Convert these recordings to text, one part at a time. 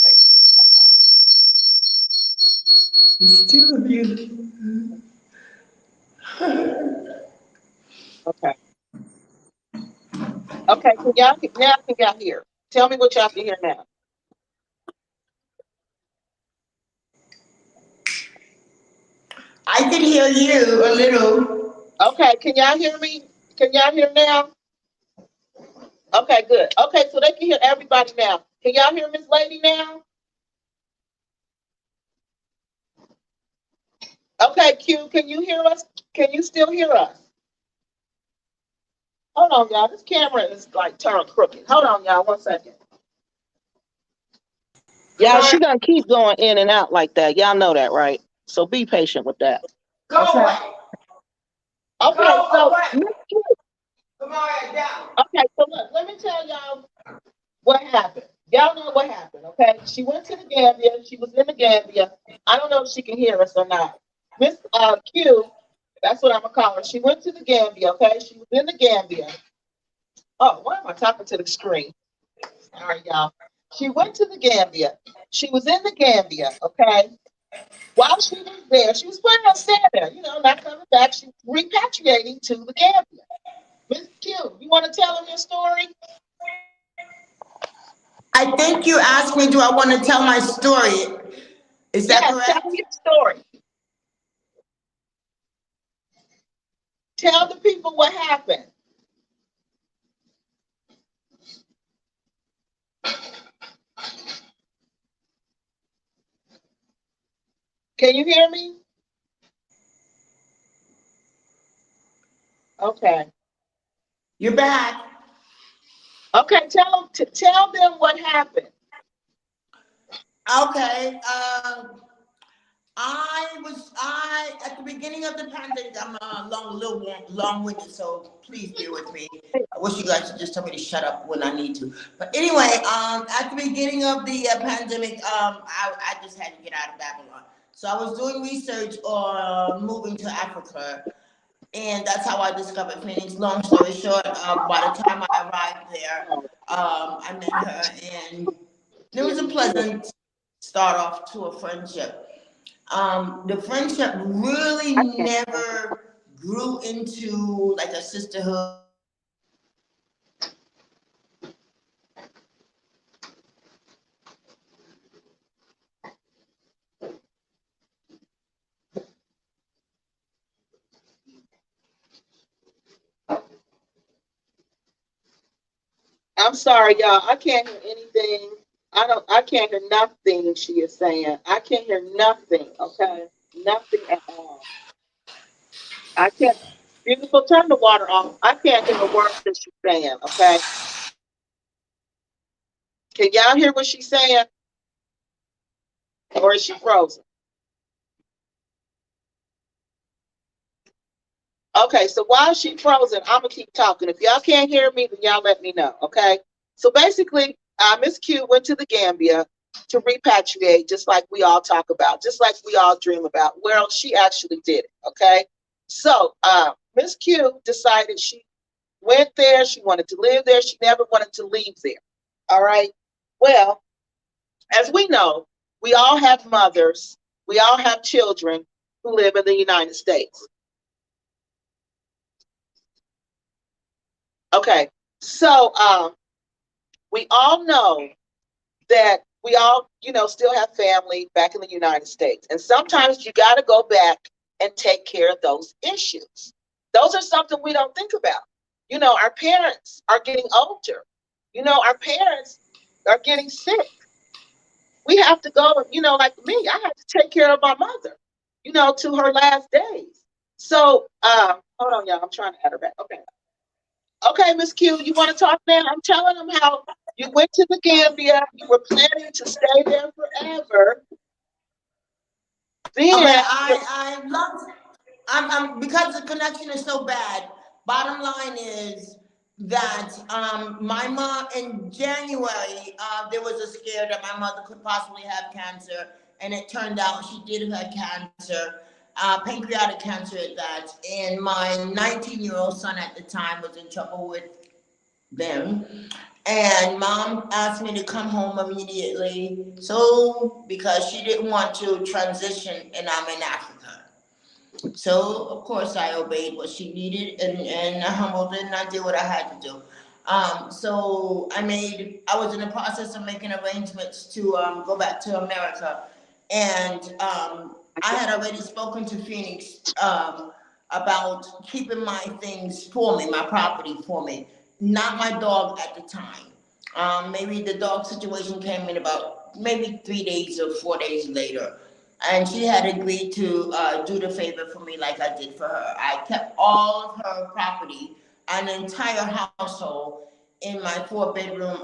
Take this one off. It's two of you. Okay. Okay. Can y'all now? Can y'all hear? Tell me what y'all can hear now. I can hear you a little. Okay. Can y'all hear me? Can y'all hear now? Okay. Good. Okay. So they can hear everybody now. Can y'all hear Miss Lady now? Okay. Q. Can you hear us? Can you still hear us? Hold on, y'all. This camera is like turned crooked. Hold on, y'all. 1 second. Go Yeah, ahead. she gonna keep going in and out like that. Y'all know that, right? So be patient with that. Go Okay. away. Okay. Go So away. Miss Q. Come on down. Okay. So look, let me tell y'all what happened. Y'all know what happened. Okay. She went to the Gambia. She was in the Gambia. I don't know if she can hear us or not. Miss Q. That's what I'm gonna call her. She went to the Gambia. Okay. She was in the Gambia. Oh, why am I talking to the screen? All right, y'all. She went to the Gambia. She was in the Gambia, okay? While she was there, she was planning on staying there, not coming back. She was repatriating to the Gambia. Miss Q, you want to tell them your story? I think you asked me, do I want to tell my story? Is that Yes, tell them correct? your story. Tell the people what happened. Can you hear me? Okay. You're back. Okay, tell them what happened. Okay. I at the beginning of the pandemic. I'm a little long-winded, so please bear with me. I wish you guys would just tell me to shut up when I need to. But anyway, at the beginning of the pandemic, I just had to get out of Babylon. So I was doing research on moving to Africa, and that's how I discovered Phoenix. Long story short, by the time I arrived there, I met her, and it was a pleasant start off to a friendship. The friendship really I can't. never grew into like a sisterhood. I'm sorry, y'all. I can't hear anything. I can't hear nothing she is saying. I can't hear nothing, okay? Nothing at all. I can't beautiful, turn the water off. I can't hear a word that she's saying, okay? Can y'all hear what she's saying? Or is she frozen? Okay, so while she's frozen, I'm gonna keep talking. If y'all can't hear me, then y'all let me know, okay? So basically, Miss Q went to the Gambia to repatriate, just like we all talk about, just like we all dream about. Well, she actually did it, okay? So Miss Q decided she went there, she wanted to live there, she never wanted to leave there. All right. Well, as we know, we all have mothers, we all have children who live in the United States. Okay, so we all know that we all, still have family back in the United States. And sometimes you got to go back and take care of those issues. Those are something we don't think about. Our parents are getting older. Our parents are getting sick. We have to go, like me, I had to take care of my mother, to her last days. So, hold on, y'all. I'm trying to add her back. Okay. Okay, Miss Q, you want to talk now? I'm telling them how you went to the Gambia, you were planning to stay there forever. Okay, Then, I love. I'm because the connection is so bad. Bottom line is that my mom in January there was a scare that my mother could possibly have cancer, and it turned out she did have cancer, pancreatic cancer at that. And my 19-year-old son at the time was in trouble with them, And mom asked me to come home immediately. So, because she didn't want to transition and I'm in Africa. So, of course, I obeyed what she needed and I humbled it and I did what I had to do. So I was in the process of making arrangements to go back to America. And I had already spoken to Phoenix about keeping my things for me, my property for me, not my dog at the time. Maybe the dog situation came in about maybe 3 days or 4 days later. And she had agreed to do the favor for me like I did for her. I kept all of her property, an entire household, in my 4 bedroom,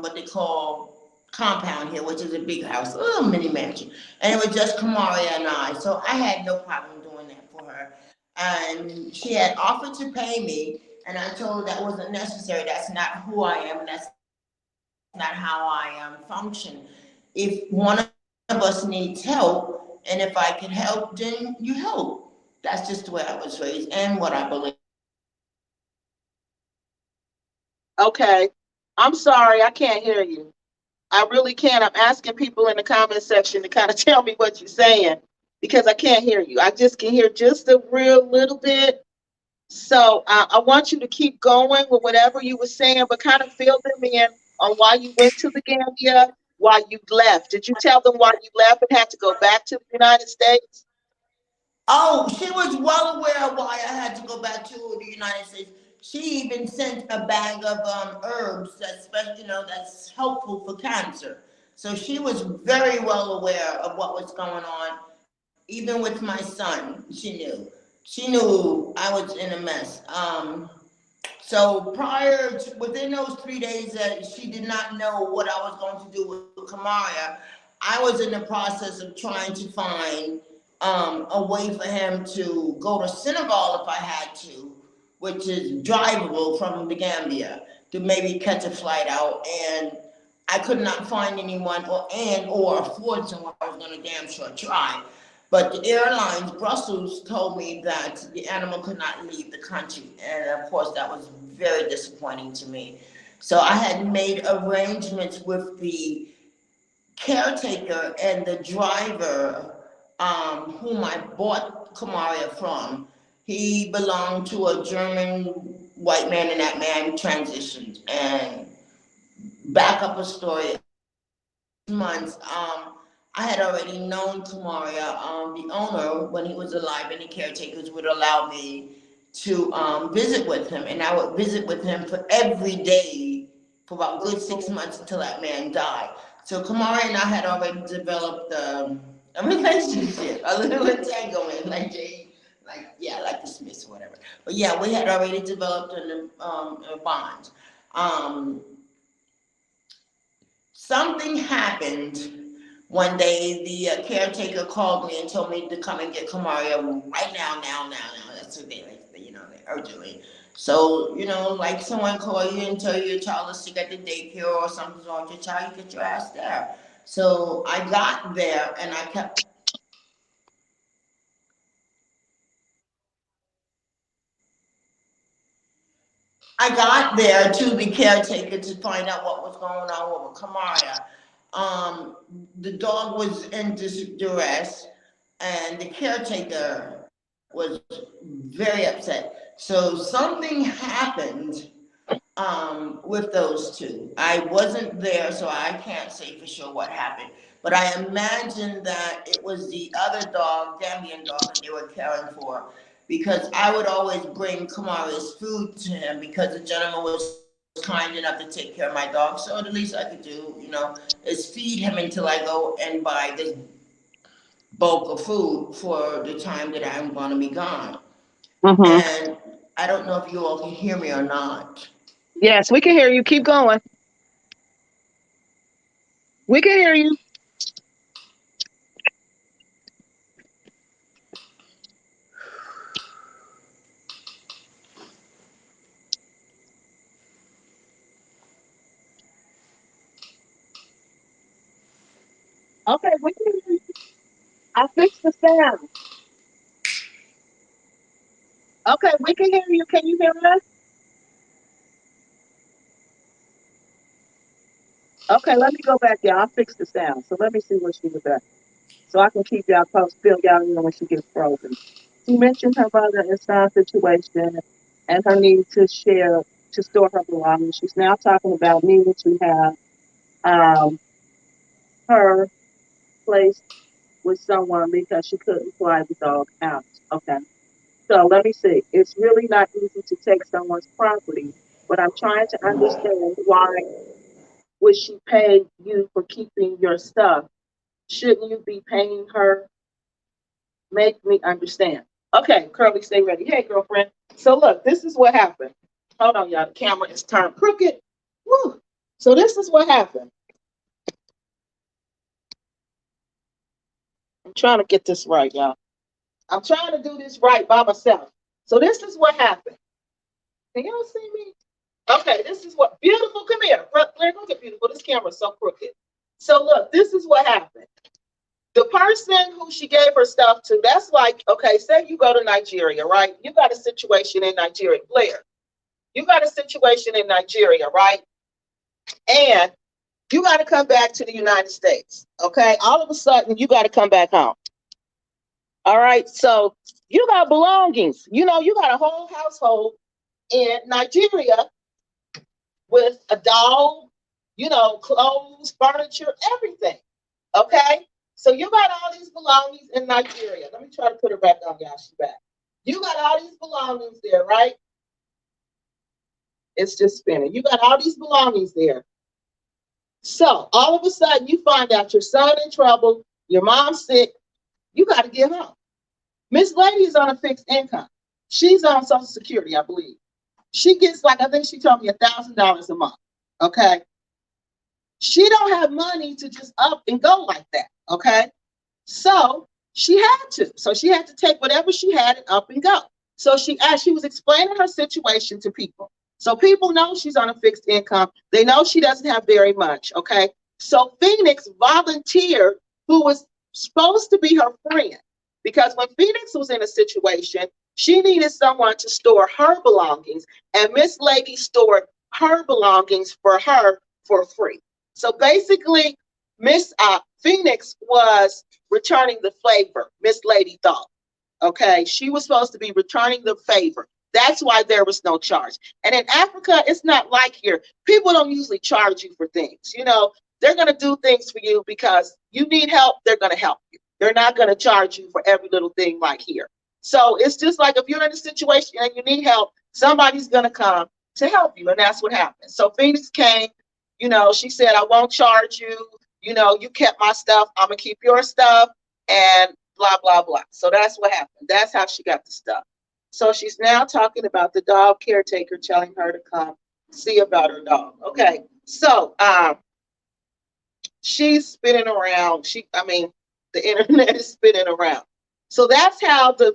what they call compound here, which is a big house, a little mini mansion. And it was just Kamaria and I. So I had no problem doing that for her. And she had offered to pay me, and I told her that wasn't necessary. That's not who I am, and that's not how I function. If one of us needs help, and if I can help, then you help. That's just the way I was raised and what I believe. Okay. I'm sorry, I can't hear you. I really can't. I'm asking people in the comment section to kind of tell me what you're saying because I can't hear you. I just can hear just a real little bit. So I want you to keep going with whatever you were saying, but kind of fill them in on why you went to the Gambia, why you left. Did you tell them why you left and had to go back to the United States? Oh, she was well aware of why I had to go back to the United States. She even sent a bag of herbs that's helpful for cancer. So she was very well aware of what was going on. Even with my son, she knew. She knew I was in a mess. So within those 3 days that she did not know what I was going to do with Kamaria, I was in the process of trying to find a way for him to go to Senegal if I had to, which is drivable from the Gambia, to maybe catch a flight out. And I could not find anyone or afford someone. I was going to damn sure try. But the airlines, Brussels, told me that the animal could not leave the country. And of course, that was very disappointing to me. So I had made arrangements with the caretaker and the driver whom I bought Kamaria from. He belonged to a German white man, and that man transitioned. And back up a story, months, I had already known Kamaria, the owner, when he was alive, and the caretakers would allow me to visit with him, and I would visit with him for every day for about good 6 months until that man died. So Kamaria and I had already developed a relationship, a little entanglement, like Jay, like the Smiths or whatever. But yeah, we had already developed a bond. Um, Something happened one day. The caretaker called me and told me to come and get Kamaria right now. That's what they urgently. So, like someone call you and tell you your child is sick at the daycare or something's wrong with your child, you get your ass there. So I got there and I got there to the caretaker to find out what was going on with Kamaria. The dog was in duress, and the caretaker was very upset. So something happened with those two. I wasn't there, so I can't say for sure what happened. But I imagine that it was the other dog, Gambian dog, that they were caring for. Because I would always bring Kamara's food to him because the gentleman was kind enough to take care of my dog. So the least I could do, is feed him until I go and buy this bulk of food for the time that I'm going to be gone. Mm-hmm. And I don't know if you all can hear me or not. Yes, we can hear you. Keep going. We can hear you. Okay, we can hear you. I fixed the sound. Okay, we can hear you. Can you hear us? Okay, let me go back, y'all. I'll fix the sound. So let me see where she was at. So I can keep y'all posted, fill y'all in when she gets frozen. She mentioned her mother in some situation and her need to share, to store her belongings. She's now talking about needing to have um, her place with someone because she couldn't fly the dog out. Okay. So let me see. It's really not easy to take someone's property, but I'm trying to understand why would she pay you for keeping your stuff? Shouldn't you be paying her? Make me understand. Okay, Curly, stay ready. Hey, girlfriend. So look, this is what happened. Hold on, y'all. The camera is turned crooked. Woo. So this is what happened. I'm trying to get this right, y'all. I'm trying to do this right by myself. So this is what happened. Can y'all see me? Okay, this is what beautiful. Come here. Blair, look at beautiful. This camera's so crooked. So look, this is what happened. The person who she gave her stuff to, that's like, okay, say you go to Nigeria, right? You got a situation in Nigeria, Blair. You got a situation in Nigeria, right? And you got to come back to the United States, okay? All of a sudden, you got to come back home. All right, so you got belongings. You know, you got a whole household in Nigeria with a dog, you know, clothes, furniture, everything. Okay? So you got all these belongings in Nigeria. Let me try to put her back on, y'all. She's back. You got all these belongings there, right? It's just spinning. You got all these belongings there. So all of a sudden you find out your son in trouble, your mom's sick, you got to get home. Miss Lady is on a fixed income. She's on Social Security, I believe. She gets like, I think she told me $1,000 a month. Okay. She don't have money to just up and go like that. Okay. So she had to. So she had to take whatever she had and up and go. So she was explaining her situation to people. So people know she's on a fixed income. They know she doesn't have very much. Okay. So Phoenix volunteered, who was supposed to be her friend, because when Phoenix was in a situation, she needed someone to store her belongings, and Miss Lady stored her belongings for her for free. So basically, Miss Phoenix was returning the favor, Miss Lady thought. Okay, she was supposed to be returning the favor. That's why there was no charge. And in Africa, it's not like here. People don't usually charge you for things. You know, they're going to do things for you because you need help, they're going to help you. They're not going to charge you for every little thing like here. So it's just like if you're in a situation and you need help, somebody's going to come to help you. And that's what happened. So Phoenix came, you know, she said, I won't charge you. You know, you kept my stuff. I'm going to keep your stuff. And blah, blah, blah. So that's what happened. That's how she got the stuff. So she's now talking about the dog caretaker telling her to come see about her dog. Okay. So she's spinning around. The internet is spinning around. So that's how the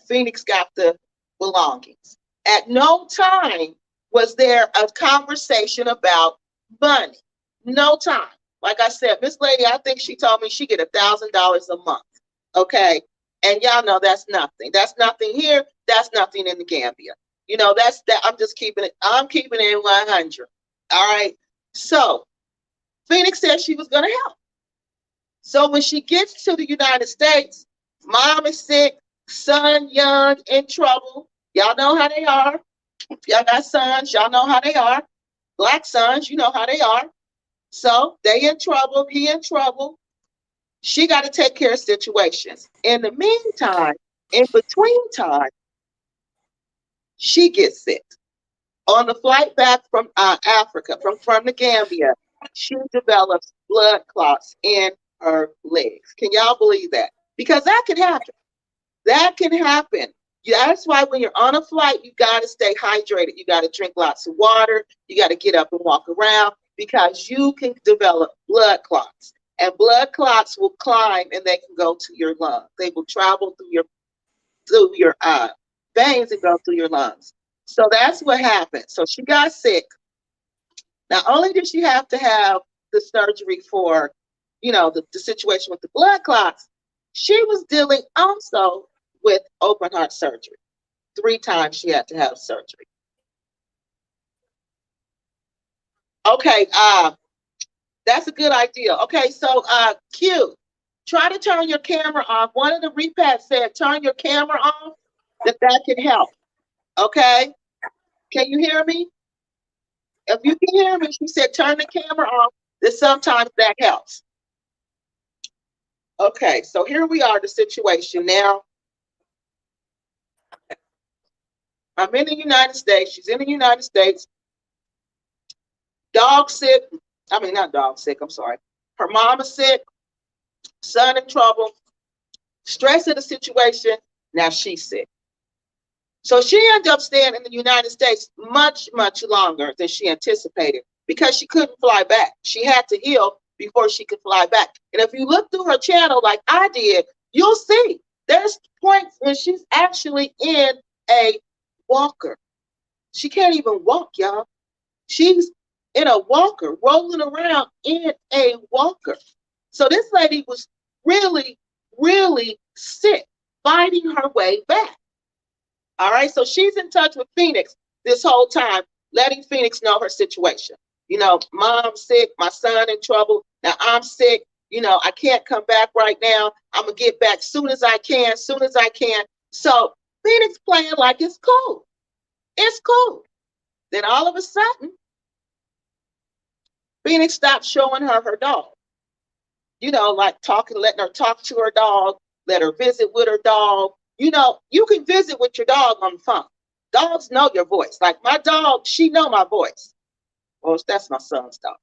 Phoenix got the belongings. At no time was there a conversation about money. No time. Like I said, Miss Lady, I think she told me she get $1,000 a month. Okay. And y'all know that's nothing. That's nothing here. That's nothing in the Gambia. You know, that's that. I'm keeping it in 100. All right. So Phoenix said she was going to help. So when she gets to the United States, mom is sick, son young, in trouble. Y'all know how they are. If y'all got sons, y'all know how they are. Black sons, you know how they are. So they in trouble, he in trouble. She got to take care of situations. In the meantime, in between time, she gets sick. On the flight back from Africa, from the Gambia, she develops blood clots in her legs. Can y'all believe that? Because that can happen. That can happen. That's why when you're on a flight, you got to stay hydrated. You got to drink lots of water. You got to get up and walk around because you can develop blood clots. And blood clots will climb and they can go to your lungs. They will travel through your veins and go through your lungs. So that's what happened. So she got sick. Not only did she have to have the surgery for, you know, the situation with the blood clots, she was dealing also with open heart surgery. 3 times she had to have surgery. Okay, That's a good idea. Okay, so Q, try to turn your camera off. One of the repads said turn your camera off, that can help. Okay, can you hear me? If you can hear me, she said turn the camera off, that sometimes that helps. Okay, so here we are, the situation now. I'm in the United States. She's in the United States. Dog sick. I mean, not dog sick, I'm sorry. Her mom is sick, son in trouble, stress of the situation. Now she's sick. So she ended up staying in the United States much, much longer than she anticipated because she couldn't fly back. She had to heal before she could fly back. And if you look through her channel like I did, you'll see there's points when she's actually in a walker. She can't even walk, y'all. She's in a walker, rolling around in a walker. So this lady was really, really sick, fighting her way back. All right, so she's in touch with Phoenix this whole time, letting Phoenix know her situation. You know, mom's sick, my son in trouble. Now I'm sick. You know, I can't come back right now. I'm gonna get back soon as I can, soon as I can. So Phoenix playing like it's cool. It's cool. Then all of a sudden, Phoenix stopped showing her her dog. You know, like talking, letting her talk to her dog, let her visit with her dog. You know, you can visit with your dog on the phone. Dogs know your voice. Like my dog, she know my voice. Well, that's my son's dog.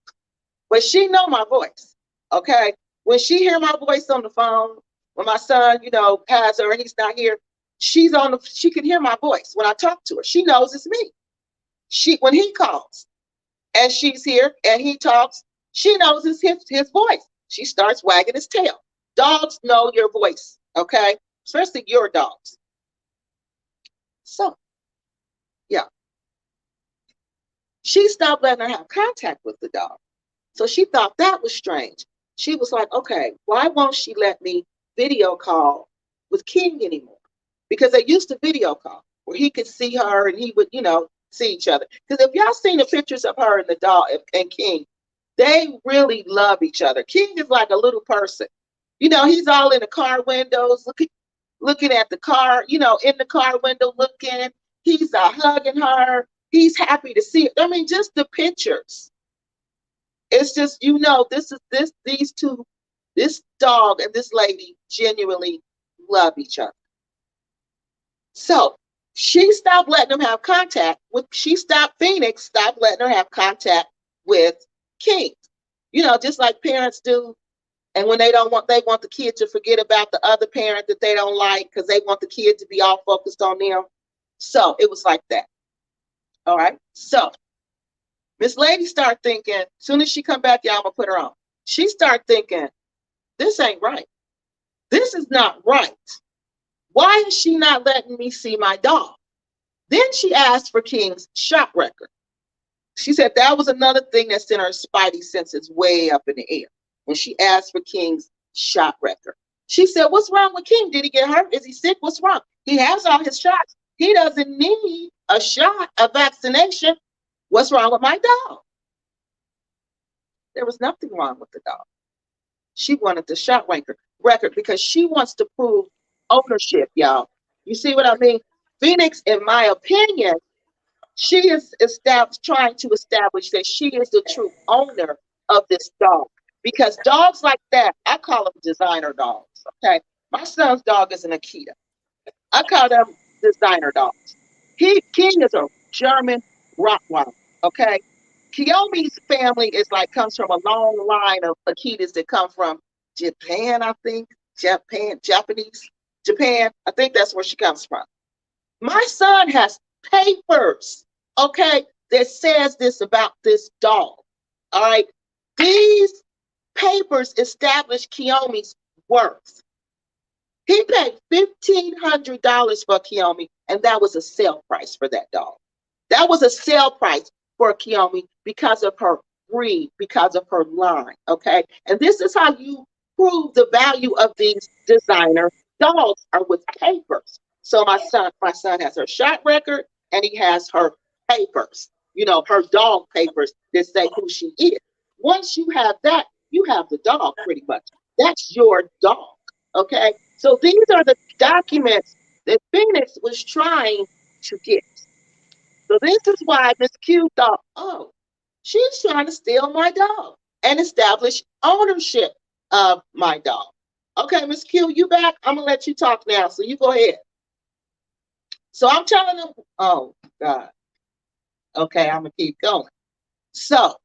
But she know my voice, okay? When she hear my voice on the phone, when my son, you know, has her and he's not here, she can hear my voice when I talk to her. She knows it's me. When he calls and she's here and he talks, she knows it's his voice. She starts wagging his tail. Dogs know your voice, okay? Especially your dogs. So, yeah. She stopped letting her have contact with the dog. So she thought that was strange. She was like, okay, why won't she let me video call with King anymore? Because they used to video call where he could see her and he would, you know, see each other. Because if y'all seen the pictures of her and the dog and King, they really love each other. King is like a little person. You know, he's all in the car windows, looking at the car, you know, in the car window looking. He's hugging her. He's happy to see it. I mean, just the pictures. It's just, you know, these two, this dog and this lady genuinely love each other. So she stopped letting them have contact with, Phoenix stopped letting her have contact with King. You know, just like parents do. And when they want the kid to forget about the other parent that they don't like because they want the kid to be all focused on them. So it was like that. All right. So Miss Lady started thinking, as soon as she come back, yeah, I'm gonna put her on. She started thinking, this ain't right. This is not right. Why is she not letting me see my dog? Then she asked for King's shot record. She said that was another thing that sent her spidey senses way up in the air when she asked for King's shot record. She said, what's wrong with King? Did he get hurt? Is he sick? What's wrong? He has all his shots. He doesn't need a shot, a vaccination. What's wrong with my dog? There was nothing wrong with the dog. She wanted the shot record because she wants to prove ownership, y'all. You see what I mean? Phoenix, in my opinion, she is trying to establish that she is the true owner of this dog. Because dogs like that, I call them designer dogs, okay? My son's dog is an Akita. I call them designer dogs. King is a German Rottweiler, okay? Kiyomi's family comes from a long line of Akitas that come from Japan, I think. Japan. I think that's where she comes from. My son has papers, okay, that says this about this dog. All right. These papers establish Kiyomi's worth. He paid $1,500 for Kiyomi, and that was a sale price for that dog. That was a sale price for Kiyomi because of her breed, because of her line, okay? And this is how you prove the value of these designer dogs are with papers. So my son has her shot record, and he has her papers, you know, her dog papers that say who she is. once you have that, you have the dog pretty much. That's your dog. Okay. So these are the documents that Phoenix was trying to get. So this is why Miss Q thought, oh, she's trying to steal my dog and establish ownership of my dog. Okay, Miss Q, you back? I'm gonna let you talk now. So you go ahead. So I'm telling them, oh God. Okay, I'm gonna keep going. So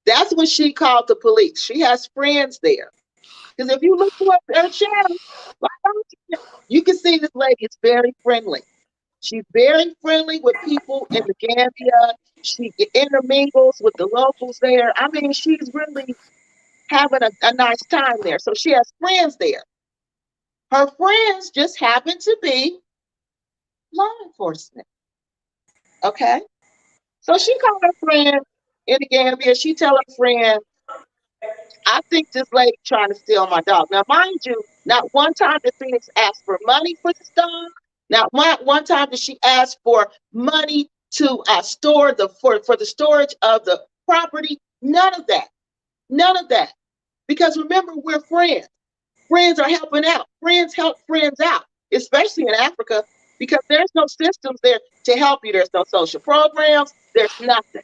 that's when she called the police. She has friends there. Because if you look up her channel, you can see this lady is very friendly. She's very friendly with people in the Gambia. She intermingles with the locals there. I mean, she's really having a nice time there. So she has friends there. Her friends just happen to be law enforcement. Okay? So she called her friend in the Gambia. She tell her friend, I think this lady trying to steal my dog. Now, mind you, not one time did Phoenix ask for money for this dog. Not one time did she ask for money to store for the storage of the property. None of that. None of that. Because remember, we're friends. Friends are helping out. Friends help friends out, especially in Africa, because there's no systems there to help you. There's no social programs. There's nothing.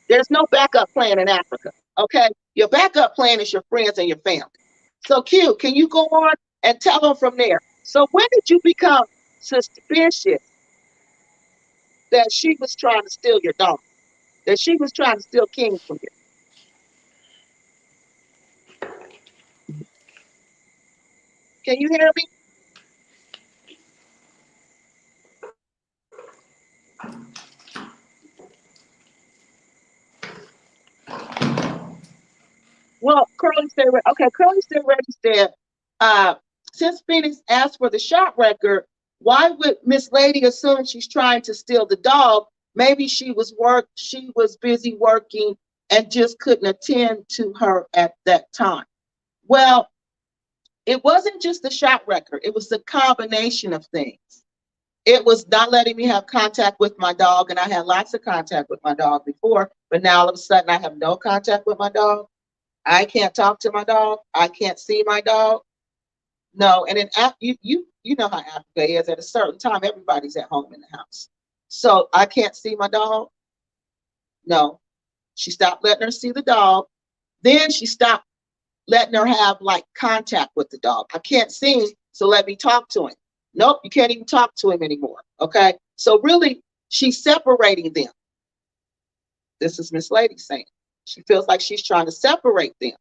There's no backup plan in Africa. Okay? Your backup plan is your friends and your family. So Q, can you go on and tell them from there? So when did you become suspicious that she was trying to steal your dog? That she was trying to steal King from you? Can you hear me? Well, Curly said, okay, Curly said, Reggie said, since Phoenix asked for the shot record, why would Miss Lady assume she's trying to steal the dog? Maybe she was busy working and just couldn't attend to her at that time. Well, it wasn't just the shot record, it was the combination of things. It was not letting me have contact with my dog, and I had lots of contact with my dog before, but now all of a sudden I have no contact with my dog. I can't talk to my dog. I can't see my dog. No, and in you know how Africa is. At a certain time, everybody's at home in the house. So I can't see my dog. No, she stopped letting her see the dog. Then she stopped letting her have like contact with the dog. I can't see him, so let me talk to him. Nope, you can't even talk to him anymore. Okay, so really, she's separating them. This is Miss Lady saying. She feels like she's trying to separate them.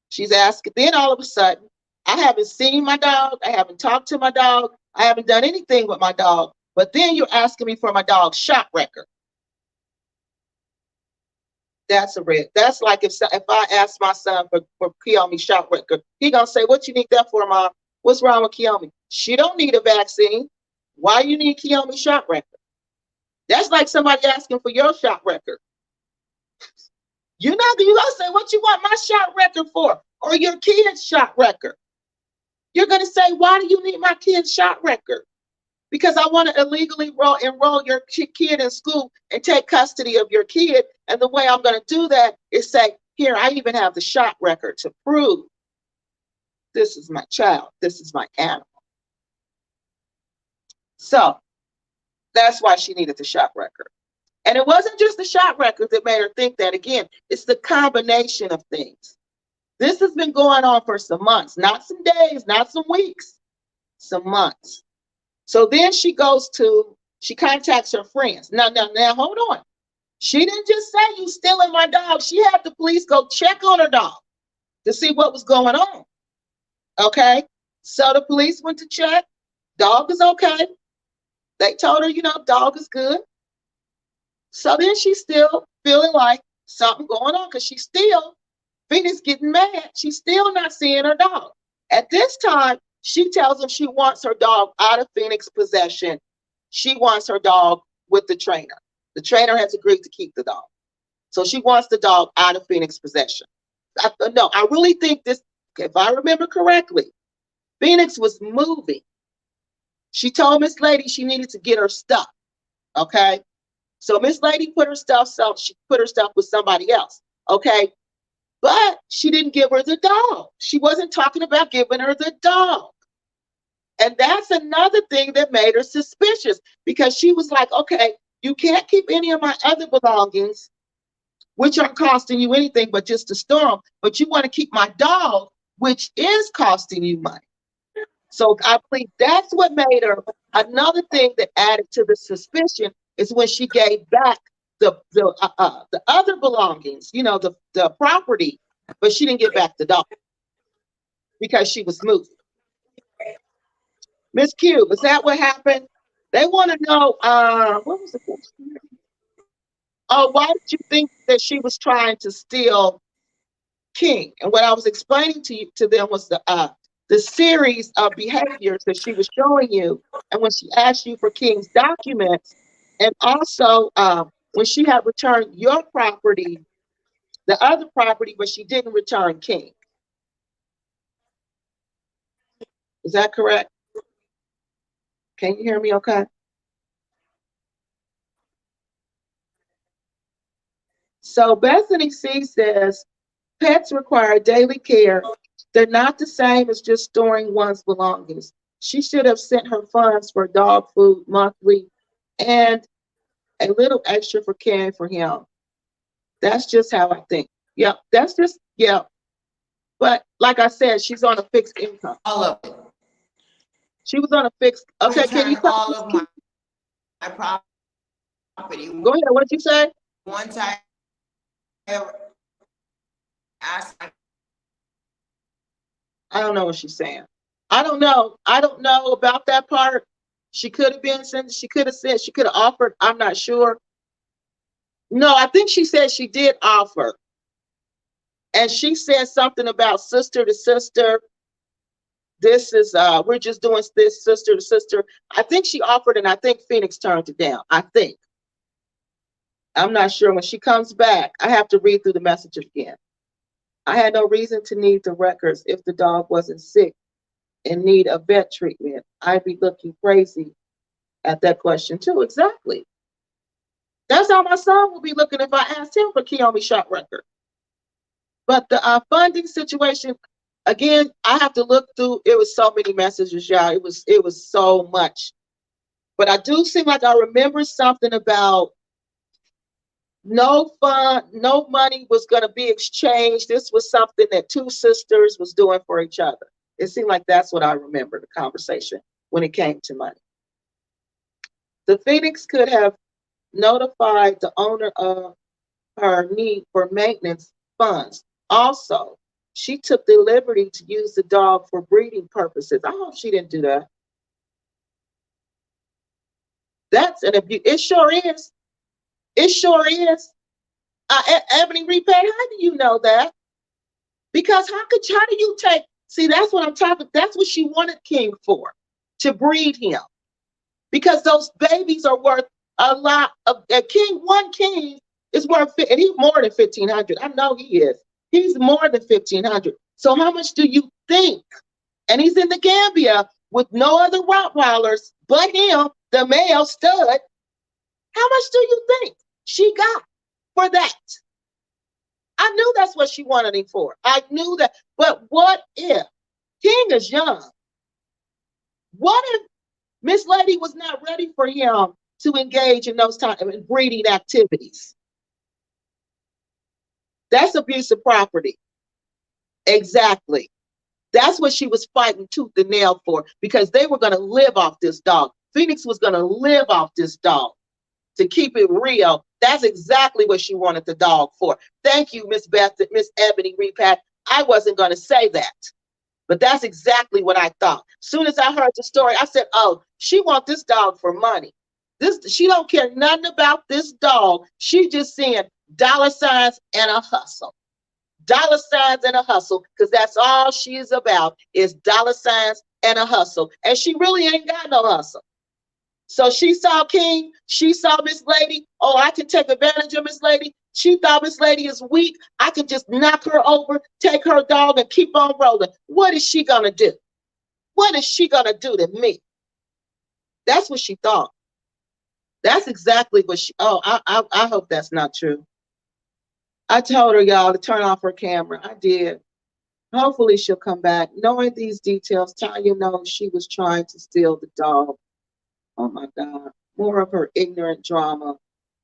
She's asking, then all of a sudden, I haven't seen my dog. I haven't talked to my dog. I haven't done anything with my dog. But then you're asking me for my dog's shot record. That's a red. That's like if I ask my son for Kiyomi's shot record, he gonna say, what you need that for, Mom? What's wrong with Kiyomi? She don't need a vaccine. Why you need Kiyomi's shot record? That's like somebody asking for your shot record. You're gonna say, what you want my shot record for? Or your kid's shot record. You're gonna say, why do you need my kid's shot record? Because I want to illegally enroll your kid in school and take custody of your kid. And the way I'm gonna do that is say, here, I even have the shot record to prove this is my child, this is my animal. So that's why she needed the shot record. And it wasn't just the shot record that made her think that. Again, it's the combination of things. This has been going on for some months, not some days, not some weeks, some months. So then she contacts her friends. Now, hold on. She didn't just say, you stealing my dog. She had the police go check on her dog to see what was going on. Okay? So the police went to check. Dog is okay. They told her, dog is good. So then she's still feeling like something going on because she's still, Phoenix getting mad. She's still not seeing her dog. At this time, she tells him she wants her dog out of Phoenix's possession. She wants her dog with the trainer. The trainer has agreed to keep the dog. So she wants the dog out of Phoenix's possession. I really think this, if I remember correctly, Phoenix was moving. She told Miss Lady she needed to get her stuff. Okay? So Miss Lady put her stuff, so she put her stuff with somebody else. Okay. But she didn't give her the dog. She wasn't talking about giving her the dog. And that's another thing that made her suspicious, because she was like, okay, you can't keep any of my other belongings, which aren't costing you anything but just to store them, but you want to keep my dog, which is costing you money. So I believe that's what made her. Another thing that added to the suspicion is when she gave back the other belongings, you know, the property, but she didn't give back the dog because she was moving. Miss Cube, is that what happened? They want to know, what was the question? Oh, why did you think that she was trying to steal King? And what I was explaining to them was the series of behaviors that she was showing you, and when she asked you for King's documents, and also when she had returned your property, the other property, but she didn't return King. Is that correct? Can you hear me okay? So Bethany C says, pets require daily care. They're not the same as just storing one's belongings. She should have sent her funds for dog food monthly and a little extra for caring for him. That's just how I think. Yeah, that's just, yeah. But like I said, she's on a fixed income. All of it. She was on a fixed, okay, can you all of my property? Go ahead, what did you say? Once I asked, I don't know what she's saying. I don't know. I don't know about that part. She could have been sent, she could have said, she could have offered. I'm not sure. No, I think she said she did offer. And she said something about sister to sister. This is, we're just doing this sister to sister. I think she offered, and I think Phoenix turned it down. I think. I'm not sure. When she comes back, I have to read through the message again. I had no reason to need the records if the dog wasn't sick in need of vet treatment. I'd be looking crazy at that question too. Exactly. That's how my son will be looking if I asked him for Keomi shot record. But the funding situation, again, I have to look through. It was so many messages, y'all. It was so much. But I do seem like I remember something about no money was going to be exchanged. This was something that two sisters was doing for each other. It seemed like that's what I remember, the conversation when it came to money. The Phoenix could have notified the owner of her need for maintenance funds. Also, she took the liberty to use the dog for breeding purposes. I hope she didn't do that. That's an abuse. It sure is. It sure is. Ebony Repat, how do you know that? Because how do you take, see, that's what I'm talking, that's what she wanted King for, to breed him. Because those babies are worth a lot of, one king is worth, and he's more than 1,500. I know he is. He's more than 1,500. So how much do you think? And he's in the Gambia with no other Rottweilers but him, the male stud. How much do you think she got for that? I knew that's what she wanted him for. I knew that. But what if King is young? What if Miss Lady was not ready for him to engage in those type of breeding activities? That's abuse of property. Exactly. That's what she was fighting tooth and nail for, because they were going to live off this dog. Phoenix was going to live off this dog. To keep it real, that's exactly what she wanted the dog for. Thank you, Miss Ebony Repat. I wasn't going to say that, but that's exactly what I thought. Soon as I heard the story, I said, oh, she wants this dog for money. She don't care nothing about this dog. She just seeing dollar signs and a hustle. Dollar signs and a hustle, because that's all she is about, is dollar signs and a hustle. And she really ain't got no hustle. So she saw King, she saw Miss Lady. Oh, I can take advantage of Miss Lady. She thought Miss Lady is weak. I can just knock her over, take her dog, and keep on rolling. What is she gonna do? What is she gonna do to me? That's what she thought. That's exactly what she. Oh, I hope that's not true. I told her, y'all, to turn off her camera. I did. Hopefully she'll come back. Knowing these details, Tanya knows she was trying to steal the dog. Oh my God. More of her ignorant drama.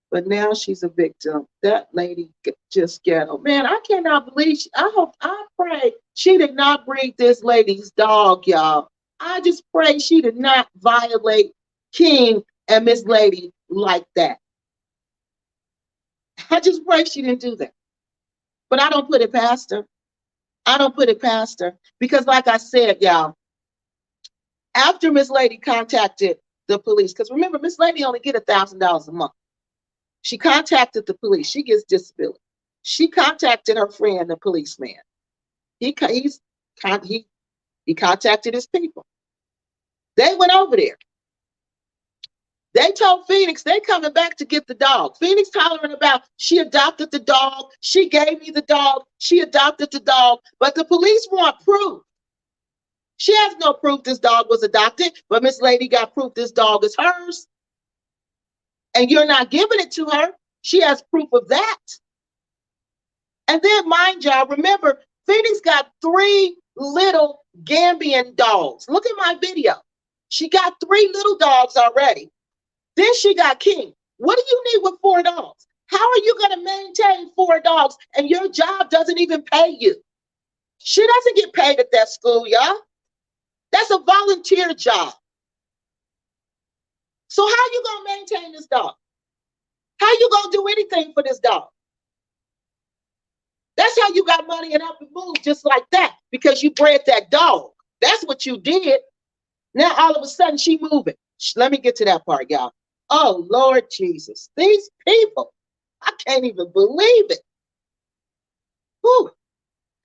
But now she's a victim. That lady just ghetto. Man, I cannot believe I pray she did not breed this lady's dog, y'all. I just pray she did not violate King and Miss Lady like that. I just pray she didn't do that. But I don't put it past her. I don't put it past her. Because like I said, y'all, after Miss Lady contacted the police, because remember, Miss Lady only get $1,000 a month. She contacted the police. She gets disability. She contacted her friend, the policeman. He contacted his people. They went over there. They told Phoenix they coming back to get the dog. Phoenix hollering about she adopted the dog. She gave me the dog. She adopted the dog. But the police want proof. She has no proof this dog was adopted, but Miss Lady got proof this dog is hers. And you're not giving it to her. She has proof of that. And then, mind y'all, remember, Phoenix got 3 little Gambian dogs. Look at my video. She got 3 little dogs already. Then she got King. What do you need with 4 dogs? How are you going to maintain 4 dogs and your job doesn't even pay you? She doesn't get paid at that school, y'all. That's a volunteer job. So how you going to maintain this dog? How you going to do anything for this dog? That's how you got money and up and move just like that, because you bred that dog. That's what you did. Now all of a sudden she moving. Let me get to that part, y'all. Oh, Lord Jesus. These people, I can't even believe it. Whew.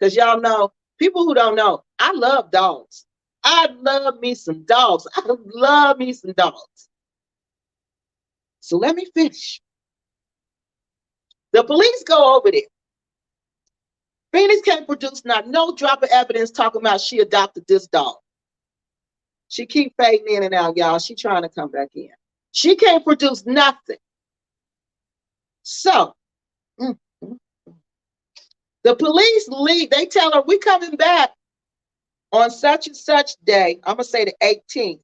Because y'all know, people who don't know, I love dogs. I love me some dogs. I love me some dogs. So let me finish. The police go over there. Phoenix can't produce not no drop of evidence talking about she adopted this dog. She keep fading in and out, y'all. She trying to come back in. She can't produce nothing. So, the police leave. They tell her, we coming back on such and such day. I'm going to say the 18th.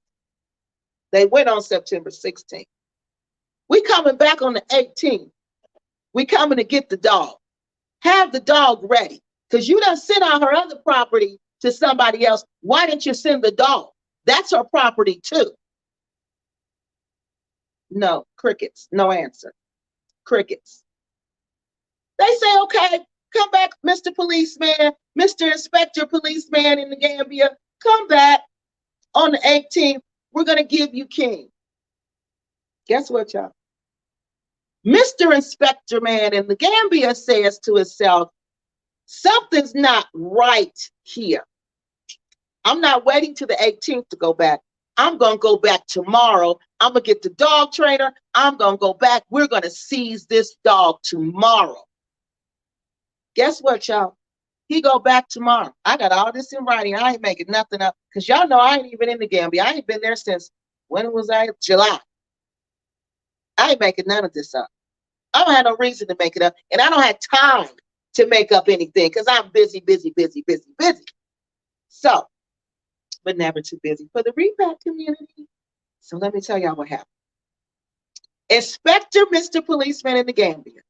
They went on September 16th. We coming back on the 18th. We coming to get the dog. Have the dog ready. Because you done sent out her other property to somebody else. Why didn't you send the dog? That's her property too. No, crickets. No answer. Crickets. They say, okay, come back, Mr. Policeman, Mr. Inspector Policeman in the Gambia. Come back on the 18th. We're going to give you King. Guess what, y'all? Mr. Inspector Man in the Gambia says to himself, something's not right here. I'm not waiting till the 18th to go back. I'm going to go back tomorrow. I'm going to get the dog trainer. I'm going to go back. We're going to seize this dog tomorrow. Guess what, y'all? He go back tomorrow. I got all this in writing. I ain't making nothing up. Because y'all know I ain't even in the Gambia. I ain't been there since, when was I? July. I ain't making none of this up. I don't have no reason to make it up. And I don't have time to make up anything because I'm busy. So, but never too busy for the repat community. So let me tell y'all what happened. Inspector Mr. Policeman in the Gambia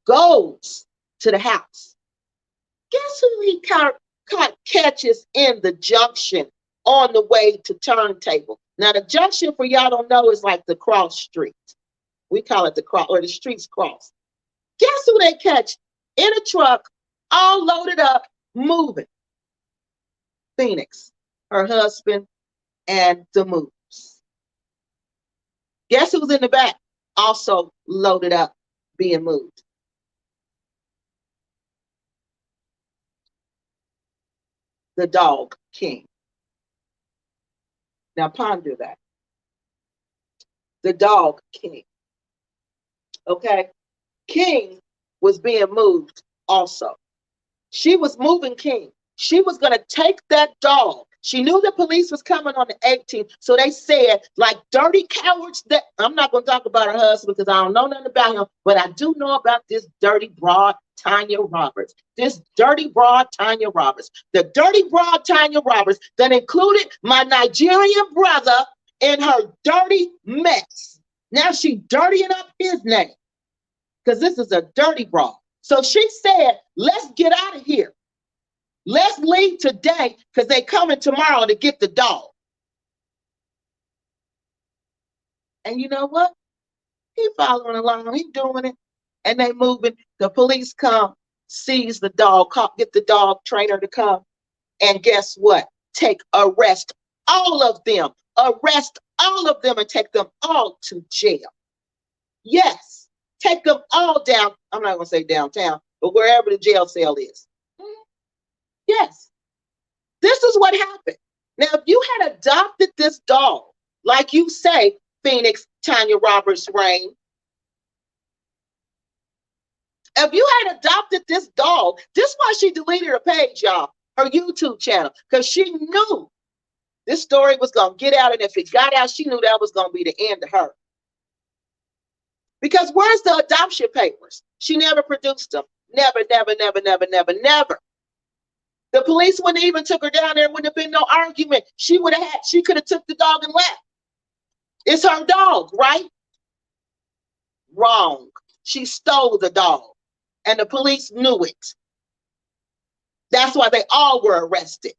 goes to the house. Guess who he catches in the junction on the way to Turntable? Now, the junction, for y'all don't know, is like the cross street. We call it the cross, or the streets cross. Guess who they catch in a truck, all loaded up, moving? Phoenix, her husband, and the moves. Guess who's in the back? Also loaded up, being moved. The dog, King. Now ponder that. The dog, King. Okay? King was being moved also. She was moving King. She was going to take that dog She knew the police was coming on the 18th. So they said, like dirty cowards, that I'm not going to talk about her husband because I don't know nothing about him, but I do know about this dirty broad, Tanya Roberts. This dirty broad, Tanya Roberts. The dirty broad, Tanya Roberts that included my Nigerian brother in her dirty mess. Now she dirtying up his name because this is a dirty broad. So she said, let's get out of here. Let's leave today because they coming tomorrow to get the dog. And you know what? He following along. He doing it. And they moving. The police come, seize the dog, get the dog trainer to come. And guess what? Arrest all of them. Arrest all of them and take them all to jail. Yes. Take them all down. I'm not going to say downtown, but wherever the jail cell is. Yes. This is what happened. Now, if you had adopted this dog, like you say, Phoenix, Tanya Roberts Rain, if you had adopted this dog, this is why she deleted her page, y'all, her YouTube channel, because she knew this story was going to get out, and if it got out, she knew that was going to be the end of her. Because where's the adoption papers? She never produced them. Never, never, never, never, never, never. The police wouldn't even took her down there. Wouldn't have been no argument. She could have took the dog and left. It's her dog, right? Wrong. She stole the dog. And the police knew it. That's why they all were arrested.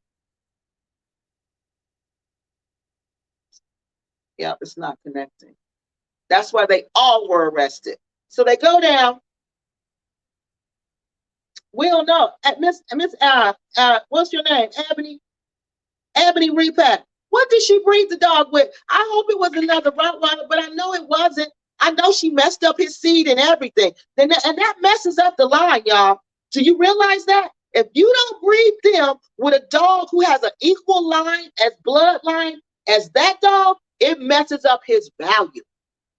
Yeah, it's not connecting. That's why they all were arrested. So they go down. We don't know. Miss, what's your name? Ebony Repack. What did she breed the dog with? I hope it was another Rottweiler, but I know it wasn't. I know she messed up his seed and everything. And that messes up the line, y'all. Do you realize that? If you don't breed them with a dog who has an equal line as bloodline as that dog, it messes up his value.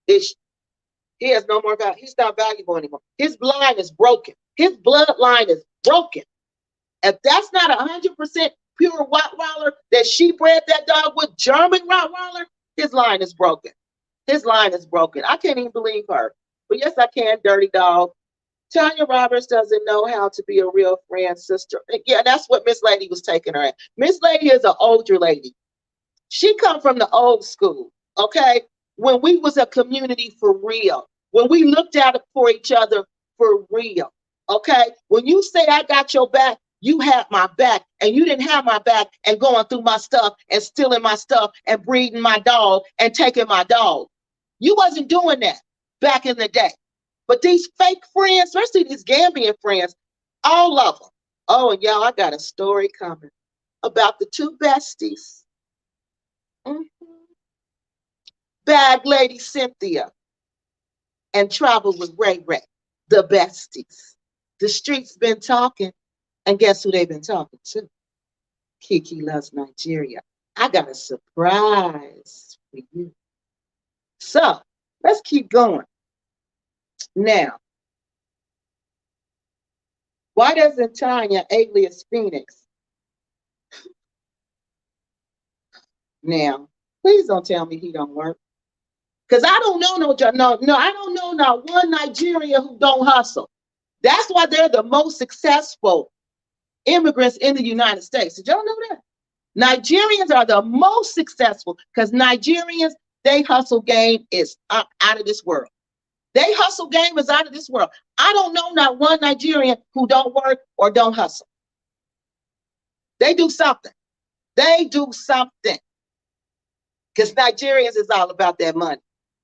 He has no more value. He's not valuable anymore. His line is broken. His bloodline is broken. If that's not 100% pure Rottweiler that she bred that dog with, German Rottweiler, his line is broken. His line is broken. I can't even believe her. But yes, I can, dirty dog. Tanya Roberts doesn't know how to be a real friend, sister. Yeah, that's what Miss Lady was taking her at. Miss Lady is an older lady. She come from the old school, okay? When we was a community for real. When we looked out for each other for real. Okay, when you say I got your back, you had my back, and you didn't have my back and going through my stuff and stealing my stuff and breeding my dog and taking my dog. You wasn't doing that back in the day. But these fake friends, especially these Gambian friends, all of them. Oh, and y'all, I got a story coming about the two besties. Bag Lady Cynthia and Travel with Ray Ray, the besties. The streets been talking, and guess who they've been talking to? Kiki Loves Nigeria. I got a surprise for you. So let's keep going. Now, why doesn't Tanya alias Phoenix? Now, please don't tell me he don't work. Because I don't know I don't know not one Nigerian who don't hustle. That's why they're the most successful immigrants in the United States. Did y'all know that? Nigerians are the most successful because Nigerians, they hustle game is out of this world. They hustle game is out of this world. I don't know not one Nigerian who don't work or don't hustle. They do something. They do something. Because Nigerians is all about that money.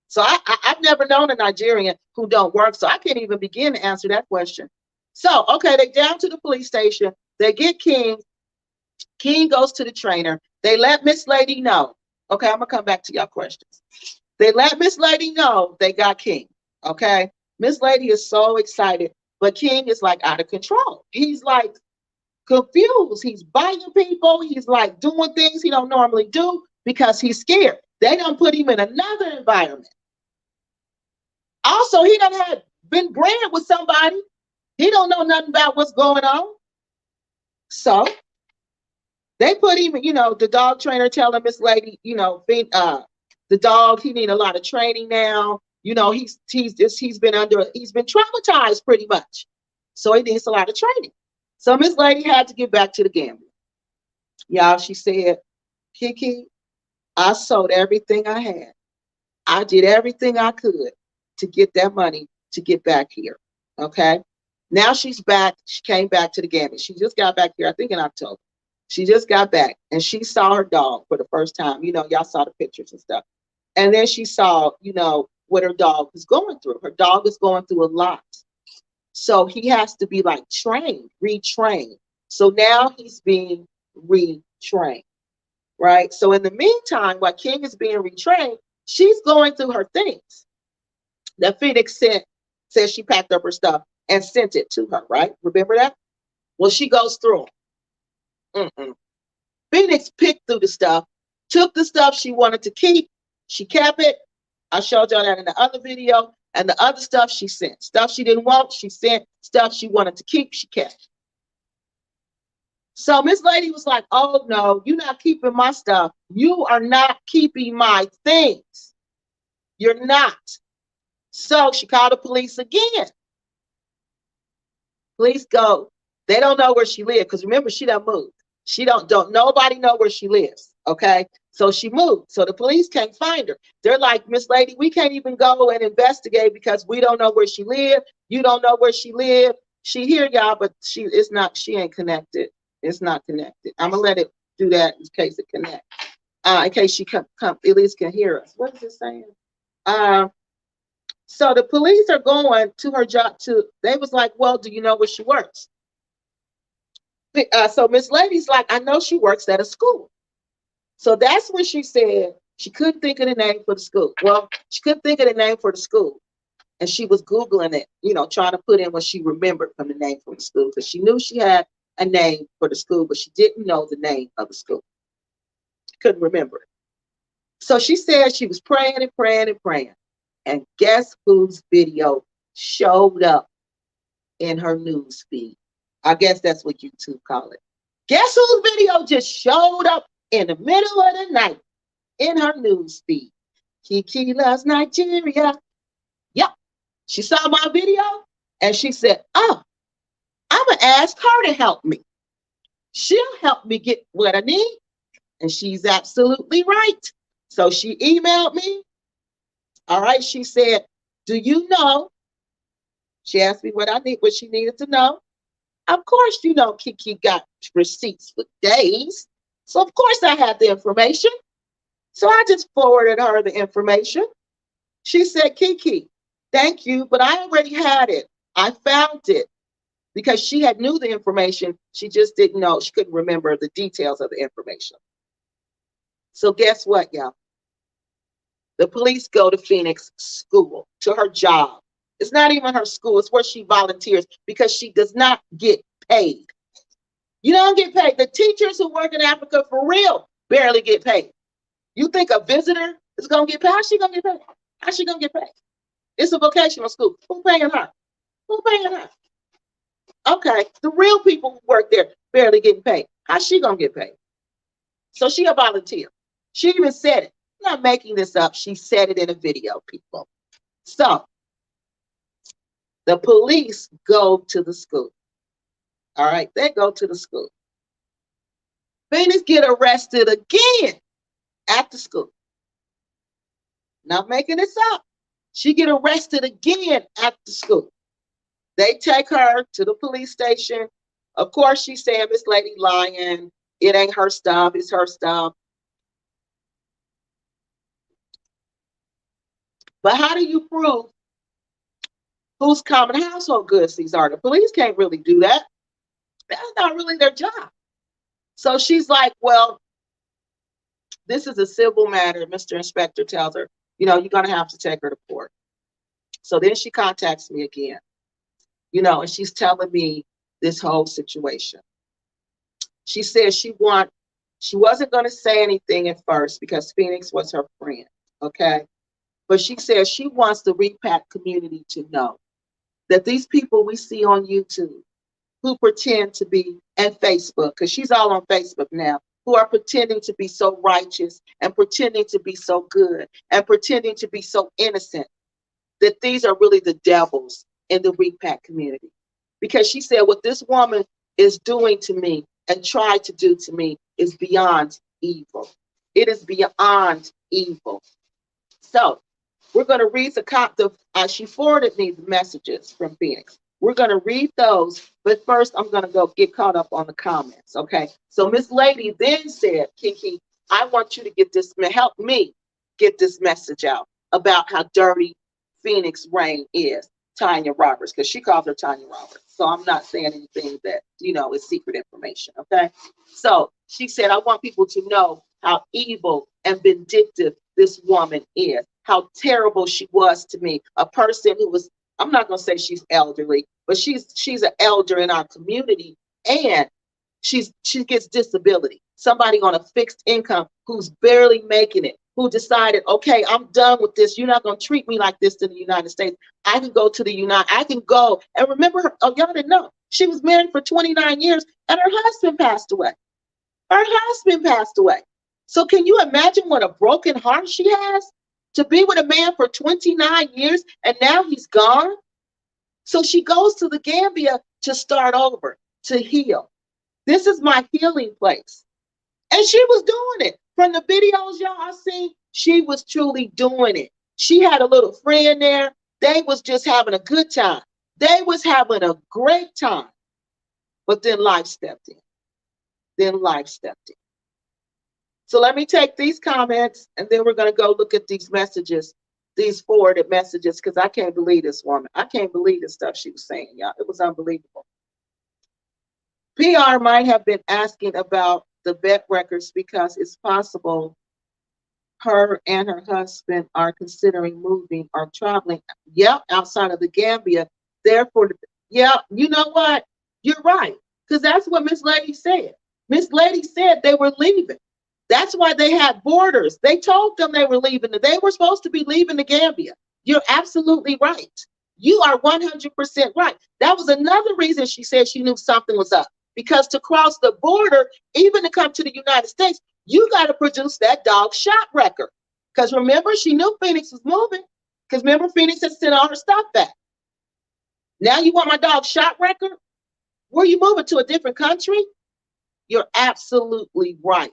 So I've never known a Nigerian who don't work, so I can't even begin to answer that question. So, okay, they down to the police station. They get King. King goes to the trainer. They let Miss Lady know. Okay, I'm going to come back to y'all questions. They let Miss Lady know they got King, okay? Miss Lady is so excited, but King is like out of control. He's like confused. He's biting people. He's like doing things he don't normally do because he's scared. They don't put him in another environment. Also, he done had been bred with somebody. He don't know nothing about what's going on. So They put him, you know, the dog trainer telling Miss Lady, you know, the dog, he need a lot of training now. You know, he's been traumatized pretty much. So he needs a lot of training. So Miss Lady had to get back to the Gambia. Y'all, she said, Kiki, I sold everything I had. I did everything I could to get that money to get back here. Okay. Now she's back. She came back to the Gambia. She just got back here, I think in October. She just got back and she saw her dog for the first time. You know, y'all saw the pictures and stuff. And then she saw, you know, what her dog was going through. Her dog is going through a lot. So he has to be like trained, retrained. So now he's being retrained, right? So in the meantime, while King is being retrained, she's going through her things. That Phoenix says she packed up her stuff and sent it to her, right? Remember that? Well, she goes through them. Phoenix picked through the stuff, took the stuff she wanted to keep. She kept it. I showed y'all that in the other video. And the other stuff she sent. Stuff she didn't want, she sent. Stuff she wanted to keep, she kept. So Miss Lady was like, oh no, you're not keeping my stuff. You are not keeping my things. You're not. So she called the police again. Police go. They don't know where she lives because remember, she done moved. She don't nobody know where she lives. Okay. So she moved. So the police can't find her. They're like, Miss Lady, we can't even go and investigate because we don't know where she lived. You don't know where she lived. She here, y'all, but she ain't connected. It's not connected. I'm gonna let it do that in case it connects. In case she come at least can hear us. What is it saying? So the police are going to her job they was like, well, do you know where she works? So Miss Lady's like, I know she works at a school. So that's when she said she couldn't think of the name for the school. Well, she couldn't think of the name for the school. And she was Googling it, you know, trying to put in what she remembered from the name from the school. Because she knew she had a name for the school, but she didn't know the name of the school. Couldn't remember it. So she said she was praying and praying and praying. And guess whose video showed up in her news feed? I guess that's what YouTube call it. Guess whose video just showed up in the middle of the night in her news feed? Kiki loves Nigeria. Yep. She saw my video and she said, oh, I'm going to ask her to help me. She'll help me get what I need. And she's absolutely right. So she emailed me. All right. She said, do you know? She asked me what she needed to know. Of course, you know, Kiki got receipts for days. So of course I had the information. So I just forwarded her the information. She said, Kiki, thank you, but I already had it. I found it because she had knew the information. She just didn't know. She couldn't remember the details of the information. So guess what, y'all? The police go to Phoenix school, to her job. It's not even her school. It's where she volunteers because she does not get paid. You don't get paid. The teachers who work in Africa for real barely get paid. You think a visitor is going to get paid? How's she going to get paid? How's she going to get paid? It's a vocational school. Who's paying her? Who's paying her? Okay, the real people who work there barely getting paid. How's she going to get paid? So she a volunteer. She even said it. I'm not making this up. She said it in a video, people. So the police go to the school. All right, they go to the school. Phoenix get arrested again at the school. Not making this up. She get arrested again at the school. They take her to the police station. Of course, she's saying, Miss Lady lying. It ain't her stuff. It's her stuff. But how do you prove whose common household goods these are? The police can't really do that. That's not really their job. So she's like, well, this is a civil matter. Mr. Inspector tells her, you know, you're going to have to take her to court. So then she contacts me again, you know, and she's telling me this whole situation. She says she wasn't going to say anything at first because Phoenix was her friend, okay? But she says she wants the repack community to know that these people we see on YouTube who pretend to be, and Facebook, because she's all on Facebook now, who are pretending to be so righteous and pretending to be so good and pretending to be so innocent, that these are really the devils in the repack community. Because she said, what this woman is doing to me and tried to do to me is beyond evil. It is beyond evil. So we're going to read she forwarded me the messages from Phoenix. We're going to read those, but first I'm going to go get caught up on the comments, okay? So Miss Lady then said, Kiki, I want you to help me get this message out about how dirty Phoenix Rain is, Tanya Roberts, because she calls her Tanya Roberts. So I'm not saying anything that, is secret information, okay? So she said, I want people to know how evil and vindictive this woman is, how terrible she was to me, a person who was, I'm not going to say she's elderly, but she's an elder in our community, and she gets disability. Somebody on a fixed income who's barely making it, who decided, okay, I'm done with this. You're not going to treat me like this in the United States. I can go to I can go. And remember her, oh, y'all didn't know, she was married for 29 years and her husband passed away. Her husband passed away. So can you imagine what a broken heart she has? To be with a man for 29 years and now he's gone? So she goes to the Gambia to start over, to heal. This is my healing place. And she was doing it. From the videos y'all seen, she was truly doing it. She had a little friend there. They was just having a good time. They was having a great time. But then life stepped in. So let me take these comments, and then we're going to go look at these messages, these forwarded messages, because I can't believe this woman. I can't believe the stuff she was saying, y'all. It was unbelievable. PR might have been asking about the vet records because it's possible her and her husband are considering moving or traveling, outside of the Gambia. Therefore, you know what? You're right, because that's what Miss Lady said. Miss Lady said they were leaving. That's why they had borders. They told them they were leaving. They were supposed to be leaving the Gambia. You're absolutely right. You are 100% right. That was another reason she said she knew something was up. Because to cross the border, even to come to the United States, you got to produce that dog shot record. Because remember, she knew Phoenix was moving. Because remember, Phoenix had sent all her stuff back. Now you want my dog shot record? Were you moving to a different country? You're absolutely right.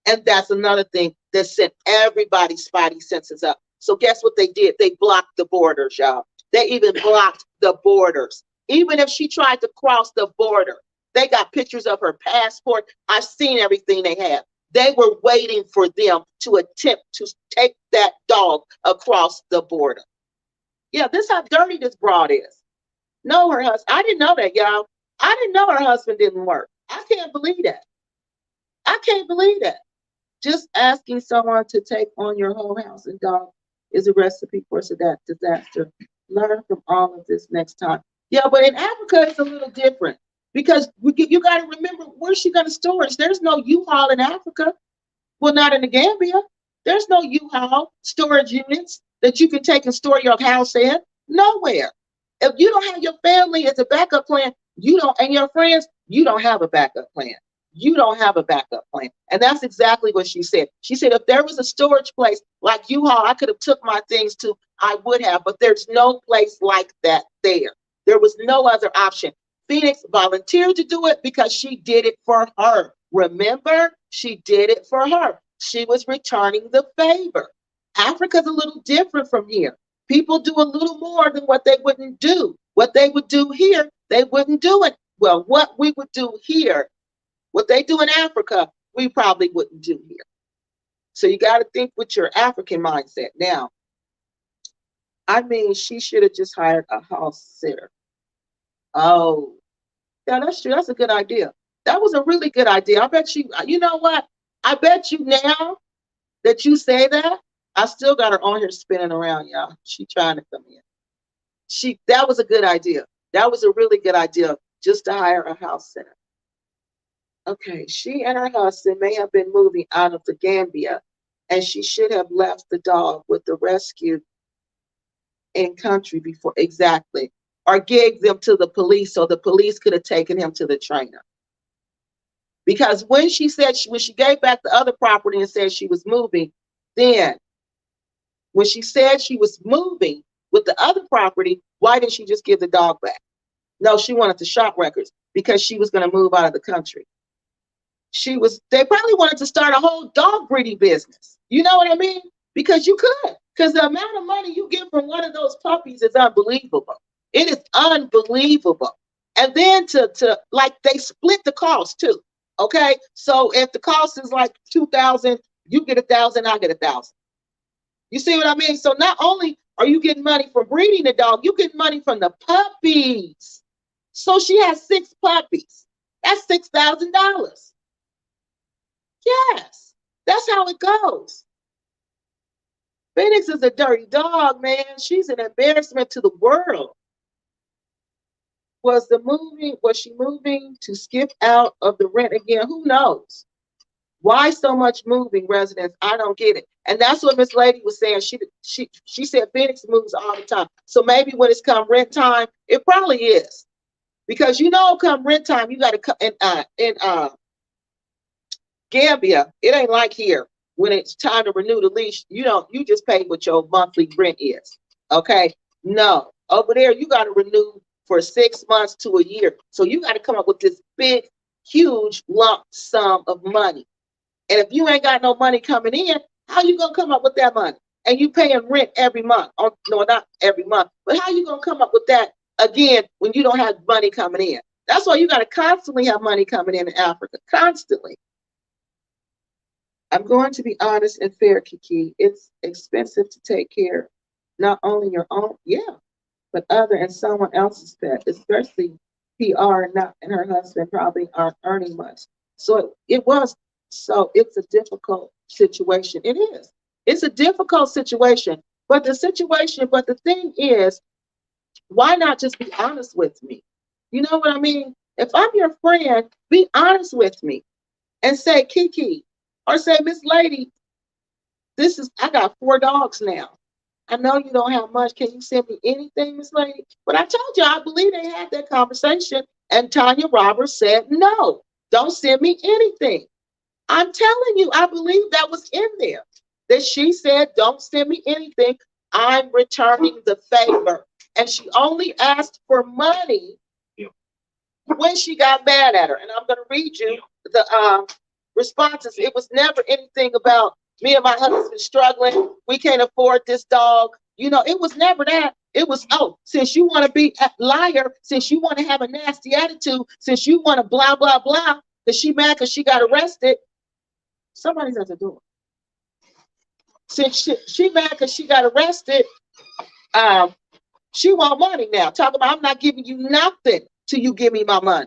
And that's another thing that sent everybody's spidey senses up. So guess what they did? They blocked the borders, y'all. They even blocked the borders. Even if she tried to cross the border, they got pictures of her passport. I've seen everything they have. They were waiting for them to attempt to take that dog across the border. Yeah, this is how dirty this broad is. No, her husband. I didn't know that, y'all. I didn't know her husband didn't work. I can't believe that. I can't believe that. Just asking someone to take on your whole house and dog is a recipe for disaster. Learn from all of this next time. Yeah, but in Africa, it's a little different because you got to remember, where's she going to store it? There's no U-Haul in Africa. Well, not in the Gambia. There's no U-Haul storage units that you can take and store your house in. Nowhere. If you don't have your family as a backup plan, and your friends, you don't have a backup plan. You don't have a backup plan. And that's exactly what she said. She said, if there was a storage place like U-Haul, I could have took my things to, I would have, but there's no place like that there. There was no other option. Phoenix volunteered to do it because she did it for her. Remember, she did it for her. She was returning the favor. Africa's a little different from here. People do a little more than what they wouldn't do. What they would do here, they wouldn't do it. Well, what we would do here, what they do in Africa, we probably wouldn't do here. So you got to think with your African mindset. Now, I mean, she should have just hired a house sitter. Oh, yeah, that's true. That's a good idea. That was a really good idea. I bet you know what? I bet you now that you say that, I still got her on here spinning around, y'all. She trying to come in. That was a good idea. That was a really good idea, just to hire a house sitter. Okay, she and her husband may have been moving out of the Gambia, and she should have left the dog with the rescue in country before, exactly, or gave them to the police so the police could have taken him to the trainer. Because when she said, when she gave back the other property and said she was moving, then when she said she was moving with the other property, why didn't she just give the dog back? No, she wanted the shop records because she was going to move out of the country. They probably wanted to start a whole dog breeding business. You know what I mean? Because you could. Because the amount of money you get from one of those puppies is unbelievable. It is unbelievable. And then to like, they split the cost too. Okay. So if the cost is like 2,000, you get 1,000, I get 1,000. You see what I mean? So not only are you getting money from breeding the dog, you get money from the puppies. So she has 6 puppies. That's $6,000. Yes, that's how it goes. Phoenix is a dirty dog, man. She's an embarrassment to the world. Was she moving to skip out of the rent again? Who knows? Why so much moving, residents? I don't get it. And that's what Miss Lady was saying. She said Phoenix moves all the time. So maybe when it's come rent time, it probably is. Because come rent time, you got to come in Gambia, it ain't like here. When it's time to renew the lease, you just pay what your monthly rent is. Okay? No. Over there, you got to renew for 6 months to a year. So you got to come up with this big, huge lump sum of money. And if you ain't got no money coming in, how you gonna come up with that money? And you paying rent every month. Oh, no, not every month, but how you gonna come up with that again when you don't have money coming in? That's why you got to constantly have money coming in Africa. Constantly. I'm going to be honest and fair, Kiki. It's expensive to take care, not only your own, but other and someone else's pet, especially PR and her husband probably aren't earning much. So it's a difficult situation. It is. It's a difficult situation. But the thing is, why not just be honest with me? You know what I mean? If I'm your friend, be honest with me and say, Kiki, or say, Miss Lady, I got 4 dogs now. I know you don't have much. Can you send me anything, Miss Lady? But I told you, I believe they had that conversation. And Tanya Roberts said, no, don't send me anything. I'm telling you, I believe that was in there. That she said, don't send me anything. I'm returning the favor. And she only asked for money when she got mad at her. And I'm going to read you the responses. It was never anything about me and my husband struggling. We can't afford this dog. It was never that. It was, since you want to be a liar, since you want to have a nasty attitude, since you want to blah, blah, blah, because she mad because she got arrested. Somebody's at the door. Since she mad because she got arrested, she want money now. Talk about, I'm not giving you nothing till you give me my money.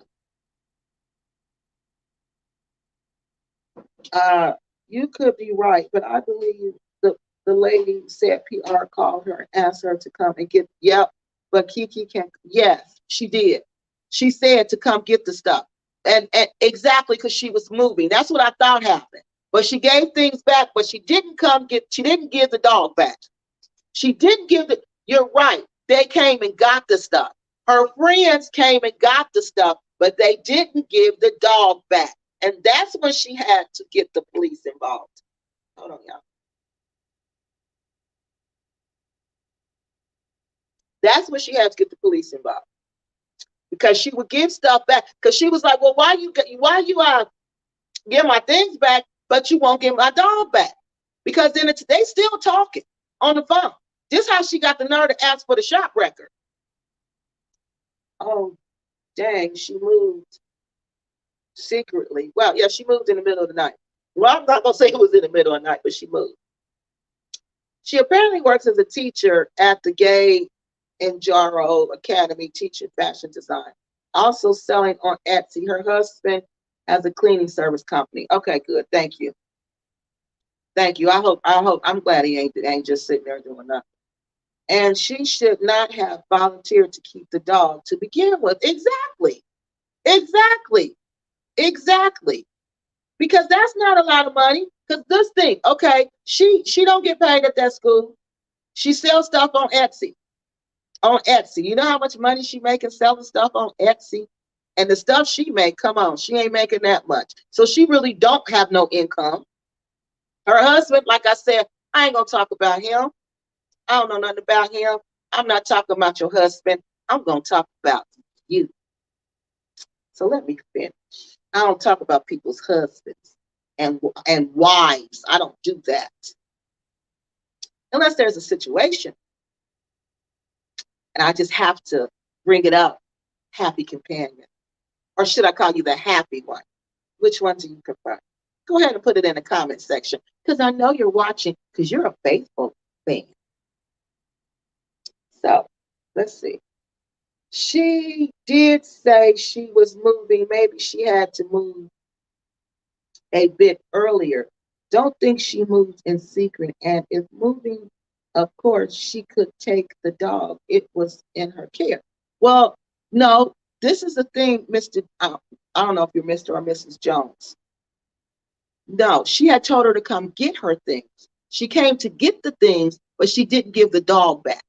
You could be right, but I believe the lady said PR called her and asked her to come and get, but Kiki yes, she did. She said to come get the stuff. And exactly, because she was moving. That's what I thought happened. But she gave things back, but she didn't give the dog back. She didn't you're right. They came and got the stuff. Her friends came and got the stuff, but they didn't give the dog back. And that's when she had to get the police involved. Hold on, y'all. That's when she had to get the police involved. Because she would give stuff back. Because she was like, well, why you give my things back, but you won't give my dog back? Because then they still talking on the phone. This is how she got the nerve to ask for the shop record. Oh, dang, she moved secretly. Well, yeah, she moved in the middle of the night. Well, I'm not going to say it was in the middle of the night, but she moved. She apparently works as a teacher at the Gay and Jaro Academy, teaching fashion design. Also selling on Etsy. Her husband has a cleaning service company. Okay, good. Thank you. Thank you. I'm glad he ain't just sitting there doing nothing. And she should not have volunteered to keep the dog to begin with. Exactly. Because that's not a lot of money. Because this thing, okay, she don't get paid at that school. She sells stuff on Etsy. You know how much money she making selling stuff on Etsy? And the stuff she make, come on, she ain't making that much. So she really don't have no income. Her husband, like I said, I ain't gonna talk about him. I don't know nothing about him. I'm not talking about your husband. I'm gonna talk about you. So let me finish. I don't talk about people's husbands and wives. I don't do that. Unless there's a situation. And I just have to bring it up. Happy companion. Or should I call you the happy one? Which one do you prefer? Go ahead and put it in the comment section, because I know you're watching, because you're a faithful fan. So let's see. She did say she was moving. Maybe she had to move a bit earlier. Don't think she moved in secret. And if moving, of course, she could take the dog. It was in her care. Well, no, this is the thing, Mr. I don't know if you're Mr. or Mrs. Jones. No, she had told her to come get her things. She came to get the things, but she didn't give the dog back.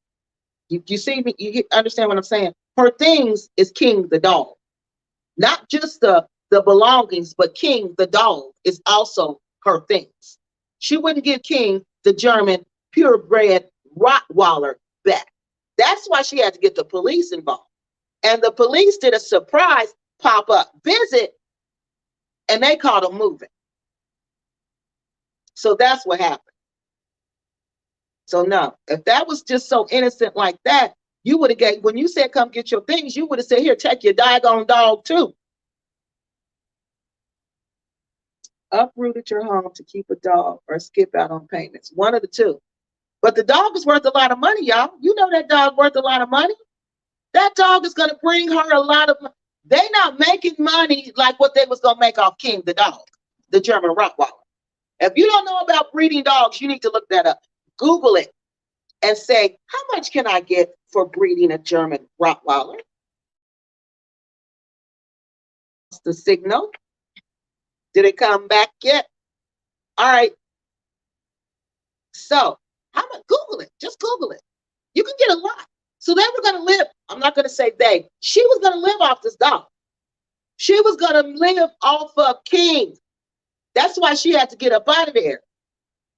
You see me? You understand what I'm saying? Her things is King the dog. Not just the belongings, but King the dog is also her things. She wouldn't give King the German purebred Rottweiler back. That's why she had to get the police involved. And the police did a surprise pop-up visit, and they caught him moving. So that's what happened. So no, if that was just so innocent like that, you would have gave, when you said come get your things, you would have said, here, take your daggone dog too. Uprooted your home to keep a dog or skip out on payments. One of the two. But the dog is worth a lot of money, y'all. You know that dog worth a lot of money. That dog is going to bring her a lot of money. They're not making money like what they was going to make off King the dog, the German Rottweiler. If you don't know about breeding dogs, you need to look that up. Google it and say, how much can I get for breeding a German Rottweiler? The signal. Did it come back yet? All right. So, how much? Google it. Just Google it. You can get a lot. So they were going to live. I'm not going to say they. She was going to live off this dog. She was going to live off of King. That's why she had to get up out of there.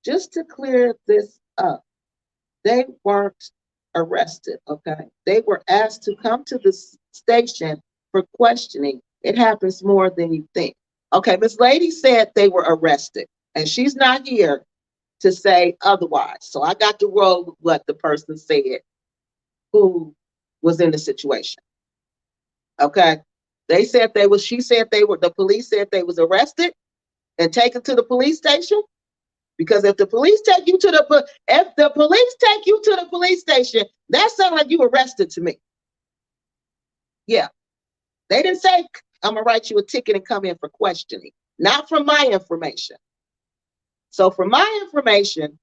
Just to clear this up, they weren't arrested, okay? They were asked to come to the station for questioning. It happens more than you think. Okay, Miss Lady said they were arrested, and she's not here to say otherwise. So I got to roll with what the person said who was in the situation. Okay? They said they was, she said they were, the police said they was arrested and taken to the police station. Because if the police take you to the police station, that sounds like you arrested to me. Yeah. They didn't say, I'm going to write you a ticket and come in for questioning. Not from my information. So from my information,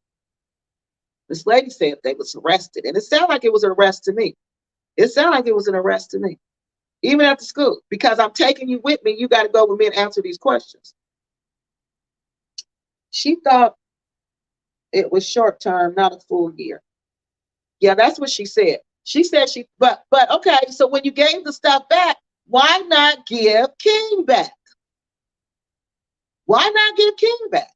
this lady said they was arrested. And it sounded like it was an arrest to me. It sounded like it was an arrest to me. Even at the school. Because I'm taking you with me, you got to go with me and answer these questions. She thought it was short term, not a full year. Yeah, that's what she said. She said but okay, so when you gave the stuff back, why not give King back? Why not give King back?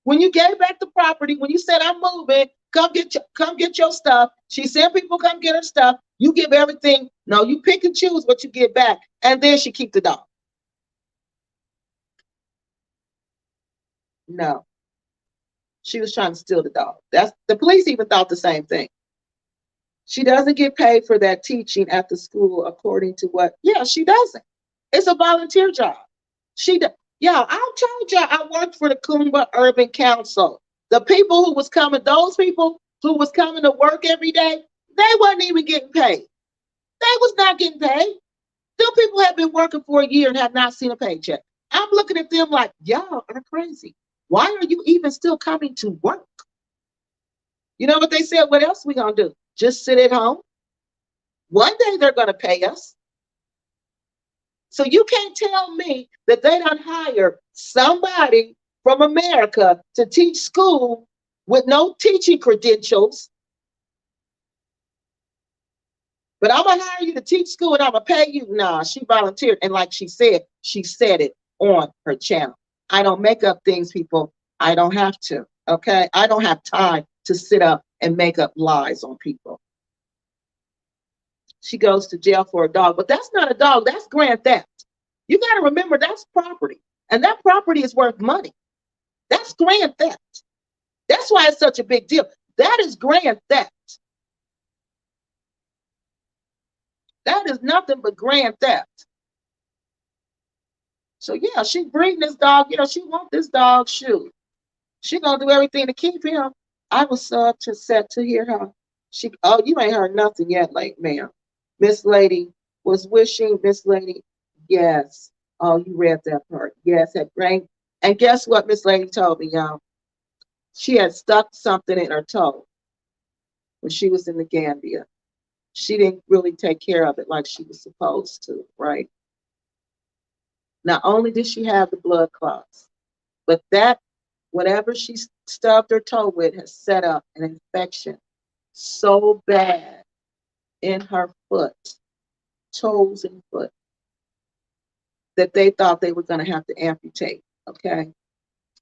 When you gave back the property, when you said, I'm moving, come get your stuff. She sent people come get her stuff. You give everything. No, you pick and choose what you get back. And then she keep the dog. No. She was trying to steal the dog. That's the police even thought the same thing. She doesn't get paid for that teaching at the school, according to what? Yeah, she doesn't. It's a volunteer job. Yeah, I told y'all I worked for the Kumba Urban Council. The people who was coming, those people who was coming to work every day, they wasn't even getting paid. They was not getting paid. Them people have been working for a year and have not seen a paycheck. I'm looking at them like, y'all are crazy. Why are you even still coming to work? You know what they said? What else we gonna do? Just sit at home? One day they're gonna pay us. So you can't tell me that they don't hire somebody from America to teach school with no teaching credentials. But I'm gonna hire you to teach school and I'm gonna pay you. Nah, she volunteered. And like she said it on her channel. I don't make up things, people. I don't have to. Okay. I don't have time to sit up and make up lies on people. She goes to jail for a dog, but that's not a dog, that's grand theft. You got to remember that's property, and that property is worth money. That's grand theft. That's why it's such a big deal. That is grand theft. That is nothing but grand theft. So yeah, she breeding this dog. You know, she wants this dog. Shoot, she gonna do everything to keep him. I was so upset to hear her. Oh, you ain't heard nothing yet, like ma'am. Miss Lady was wishing, Miss Lady, yes. Oh, you read that part. Yes, had brain. And guess what Miss Lady told me, y'all? She had stuck something in her toe when she was in the Gambia. She didn't really take care of it like she was supposed to, right? Not only did she have the blood clots, but that, whatever she stubbed her toe with, has set up an infection so bad in her foot, toes and foot, that they thought they were going to have to amputate. Okay.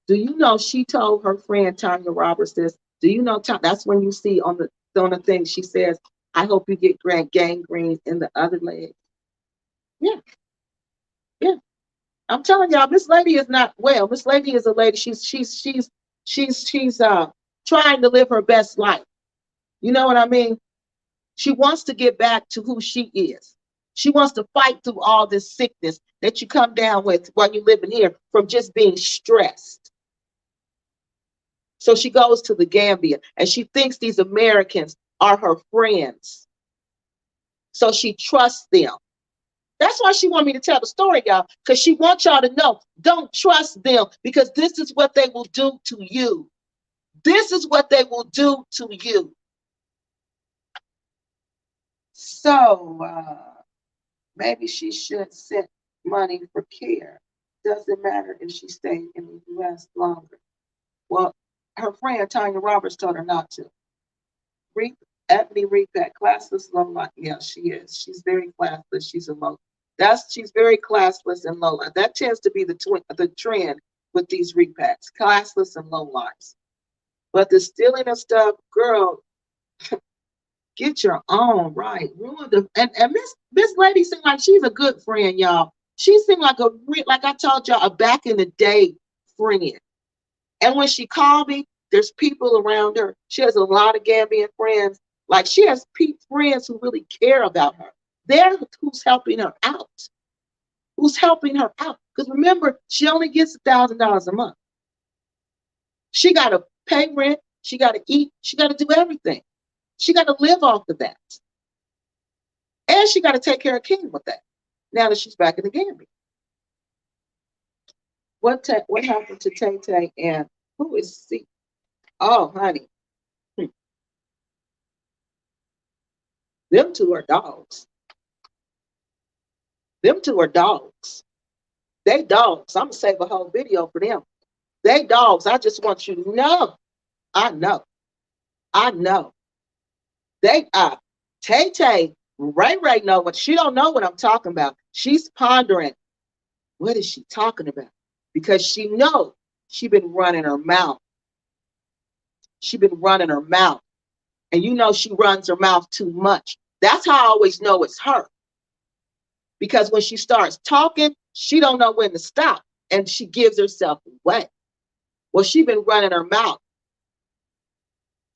Do you know she told her friend Tanya Roberts this? Do you know that's when you see on the thing she says, I hope you get gangrene in the other leg. Yeah. Yeah. I'm telling y'all, Miss Lady is not well. Miss Lady is a lady. She's trying to live her best life. You know what I mean? She wants to get back to who she is. She wants to fight through all this sickness that you come down with while you're living here from just being stressed. So she goes to the Gambia and she thinks these Americans are her friends. So she trusts them. That's why she wanted me to tell the story, y'all, because she wants y'all to know, don't trust them, because this is what they will do to you. This is what they will do to you. So maybe she should send money for care. Doesn't matter if she stayed in the U.S. longer. Well, her friend Tanya Roberts told her not to. Ebony Repack, classless, low life. Yeah, she is. She's very classless. She's very classless and low life. That tends to be the trend with these repacks, classless and low lives. But the stealing of stuff, girl, get your own right. And Miss Lady seemed like she's a good friend, y'all. She seemed like like I told y'all, a back in the day friend. And when she called me, there's people around her. She has a lot of Gambian friends. Like she has friends who really care about her. They're who's helping her out. Who's helping her out? Because remember, she only gets $1,000 a month. She got to pay rent. She got to eat. She got to do everything. She got to live off of that. And she got to take care of King with that. Now that she's back in the Gambia. What happened to Tay Tay and who is C? Oh, honey. Them two are dogs. Them two are dogs. They dogs. I'm going to save a whole video for them. They dogs. I just want you to know. I know. They are. Tay Tay, Ray know what she don't know what I'm talking about. She's pondering. What is she talking about? Because she knows she's been running her mouth. She's been running her mouth. And you know she runs her mouth too much. That's how I always know it's her. Because when she starts talking, she don't know when to stop. And she gives herself away. Well, she's been running her mouth.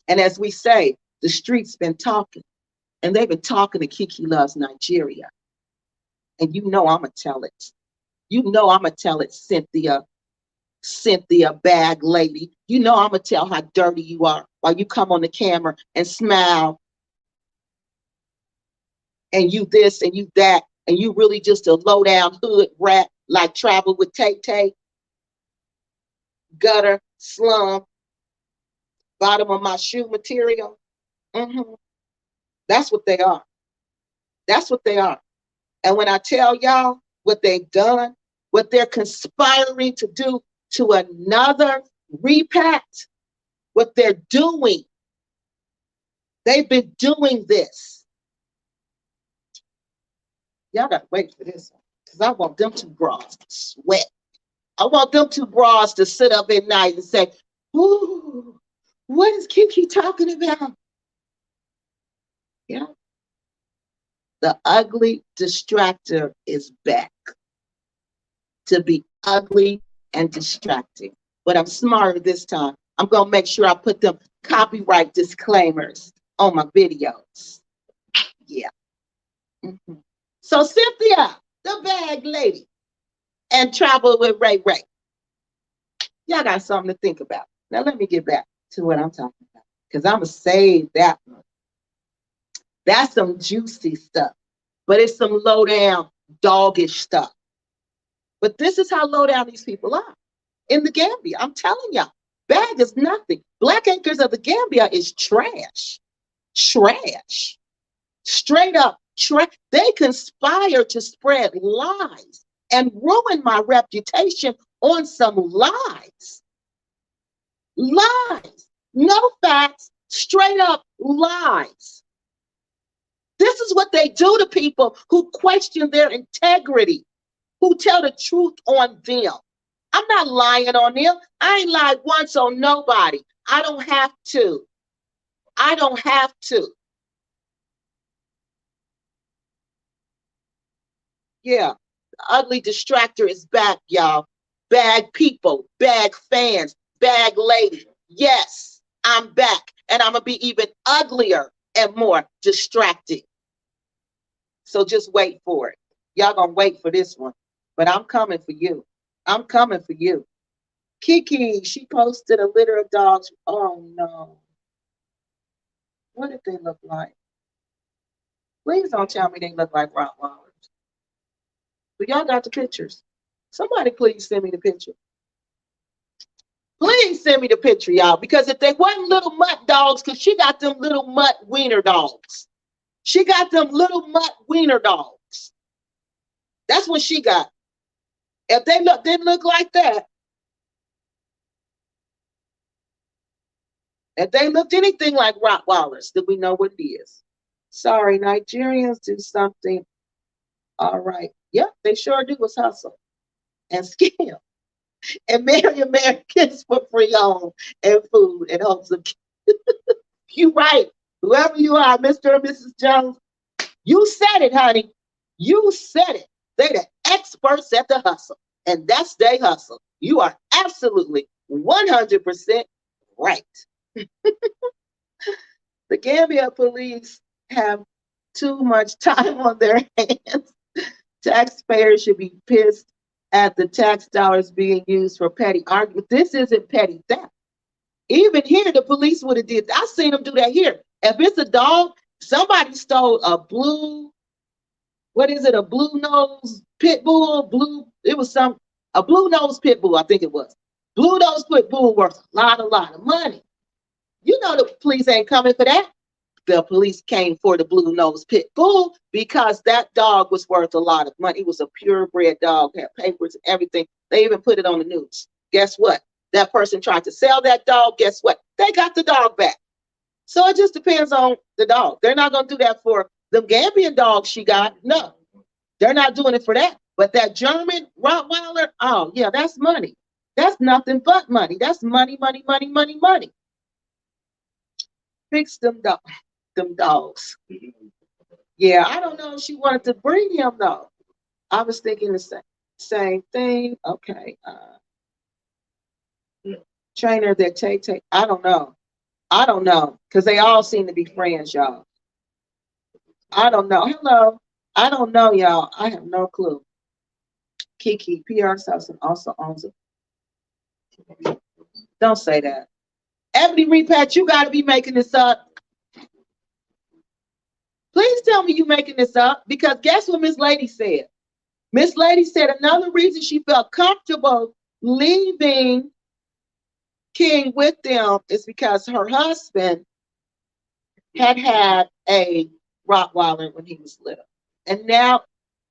And as we say, the streets been talking. And they've been talking to Kiki Loves Nigeria. And you know I'm going to tell it. You know I'm going to tell it, Cynthia bag lady. You know I'm going to tell how dirty you are while you come on the camera and smile. And you this and you that. And you really just a low down hood rat like Travel with Tay Tay. Gutter, slum, bottom of my shoe material. That's what they are. That's what they are. And when I tell y'all what they've done, what they're conspiring to do to another repact, what they're doing, they've been doing this. Y'all gotta wait for this one. Because I want them two bras to sweat. I want them two bras to sit up at night and say, ooh, what is Kiki talking about? Yeah. The ugly distractor is back to be ugly and distracting. But I'm smarter this time. I'm going to make sure I put them copyright disclaimers on my videos. Yeah. Mm-hmm. So Cynthia, the bag lady, and Travel with Ray Ray. Y'all got something to think about. Now let me get back to what I'm talking about, because I'm going to save that one. That's some juicy stuff, but it's some low down, doggish stuff. But this is how low down these people are in the Gambia. I'm telling y'all, bag is nothing. Black Acres of the Gambia is trash. Trash. Straight up trash. They conspire to spread lies and ruin my reputation on some lies. Lies. No facts. Straight up lies. This is what they do to people who question their integrity, who tell the truth on them. I'm not lying on them. I ain't lied once on nobody. I don't have to. I don't have to. Yeah, the ugly distractor is back, y'all. Bag people, bag fans, bag lady. Yes, I'm back. And I'm going to be even uglier and more distracting. So just wait for it. Y'all going to wait for this one. But I'm coming for you. I'm coming for you. Kiki, she posted a litter of dogs. Oh, no. What did they look like? Please don't tell me they look like Rottweilers. But y'all got the pictures. Somebody please send me the picture. Please send me the picture, y'all. Because if they wasn't little mutt dogs, because she got them little mutt wiener dogs. She got them little mutt wiener dogs. That's what she got. If they didn't look like that, if they looked anything like Rottweilers, then we know what it is. Sorry, Nigerians do something. All right. Yep, they sure do was hustle and scam and marry Americans for free home and food and hopes of. You right. Whoever you are, Mr. and Mrs. Jones, you said it, honey. You said it. They the experts at the hustle. And that's their hustle. You are absolutely 100% right. The Gambia police have too much time on their hands. Taxpayers should be pissed at the tax dollars being used for petty argument. This isn't petty theft. Even here, the police would have did. I seen them do that here. If it's a dog, somebody stole a blue, what is it? A blue nose pit bull. It was a blue nose pit bull, I think it was. Blue nose pit bull worth a lot of money. You know the police ain't coming for that. The police came for the blue nose pit bull because that dog was worth a lot of money. It was a purebred dog, had papers and everything. They even put it on the news. Guess what? That person tried to sell that dog. Guess what? They got the dog back. So it just depends on the dog. They're not going to do that for the Gambian dog she got. No, they're not doing it for that. But that German Rottweiler, oh, yeah, that's money. That's nothing but money. That's money, money, money, money, money. Fix them dogs. Yeah, I don't know if she wanted to bring him, though. I was thinking the same thing. Okay. Trainer that take. I don't know. Because they all seem to be friends, y'all. I don't know. Hello. I don't know, y'all. I have no clue. Kiki, PR Southern also owns it. Don't say that. Ebony Repat, you got to be making this up. Please tell me you making this up, because guess what Miss Lady said? Miss Lady said another reason she felt comfortable leaving King with them is because her husband had a Rottweiler when he was little. And now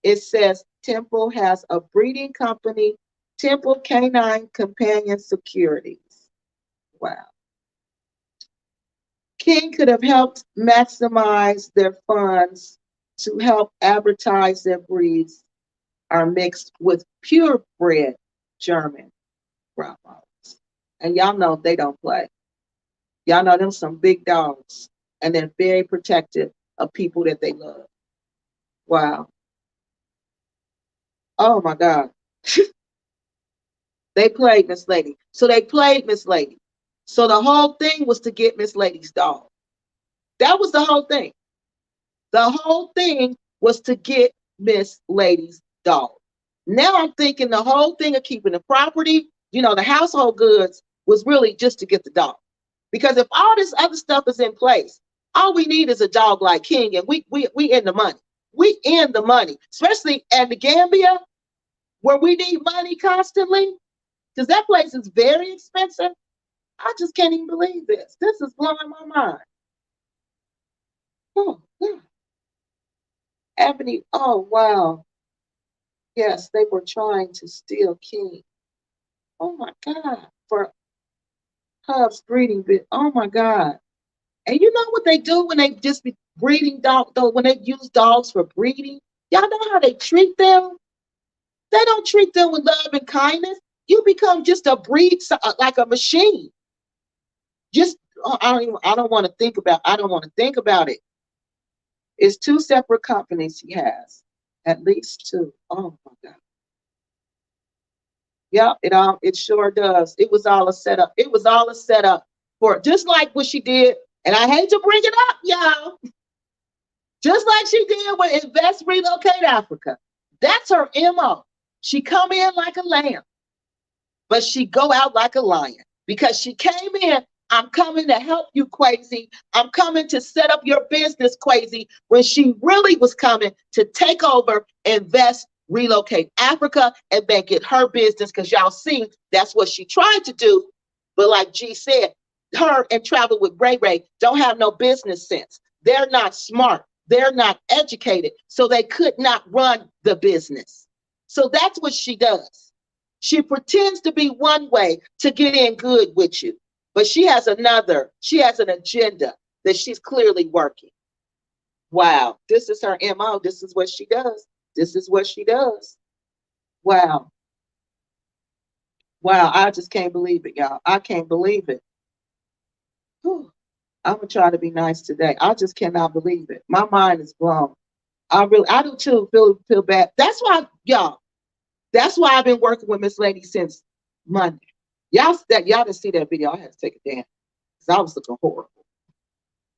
it says Temple has a breeding company, Temple Canine Companion Securities. Wow. King could have helped maximize their funds to help advertise their breeds are mixed with purebred German Brahmos. And y'all know they don't play. Y'all know them some big dogs, and they're very protective of people that they love. Wow. Oh my God. They played Miss Lady. So they played Miss Lady. So the whole thing was to get Miss Lady's dog. That was the whole thing. The whole thing was to get Miss Lady's dog. Now I'm thinking the whole thing of keeping the property, the household goods, was really just to get the dog. Because if all this other stuff is in place, all we need is a dog like King, and we in the money. We in the money, especially at the Gambia, where we need money constantly, because that place is very expensive. I just can't even believe this. This is blowing my mind. Oh, God. Ebony, oh, wow. Yes, they were trying to steal King. Oh, my God. For Hub's breeding bit. Oh, my God. And you know what they do when they just be breeding dogs, though, when they use dogs for breeding? Y'all know how they treat them? They don't treat them with love and kindness. You become just a breed, like a machine. Just, I don't want to think about it. It's 2 separate companies he has. At least 2. Oh my God. Yep, it sure does. It was all a setup. It was all a setup for, just like what she did, and I hate to bring it up, y'all. Just like she did with Invest Relocate Africa. That's her MO. She come in like a lamb, but she go out like a lion, because she came in, I'm coming to help you, Quasi. I'm coming to set up your business, Quasi, when she really was coming to take over, Invest, Relocate Africa, and make it her business, because y'all see, that's what she tried to do. But like G said, her and Travel with Ray Ray don't have no business sense. They're not smart. They're not educated. So they could not run the business. So that's what she does. She pretends to be one way to get in good with you, but she has an agenda that she's clearly working. Wow, this is her MO. This is what she does. This is what she does. Wow. Wow, I just can't believe it, y'all. I can't believe it. Whew. I'm gonna try to be nice today. I just cannot believe it. My mind is blown. I do too. Feel bad. That's why, y'all. That's why I've been working with Miss Lady since Monday. Y'all didn't see that video. I had to take it down because I was looking horrible.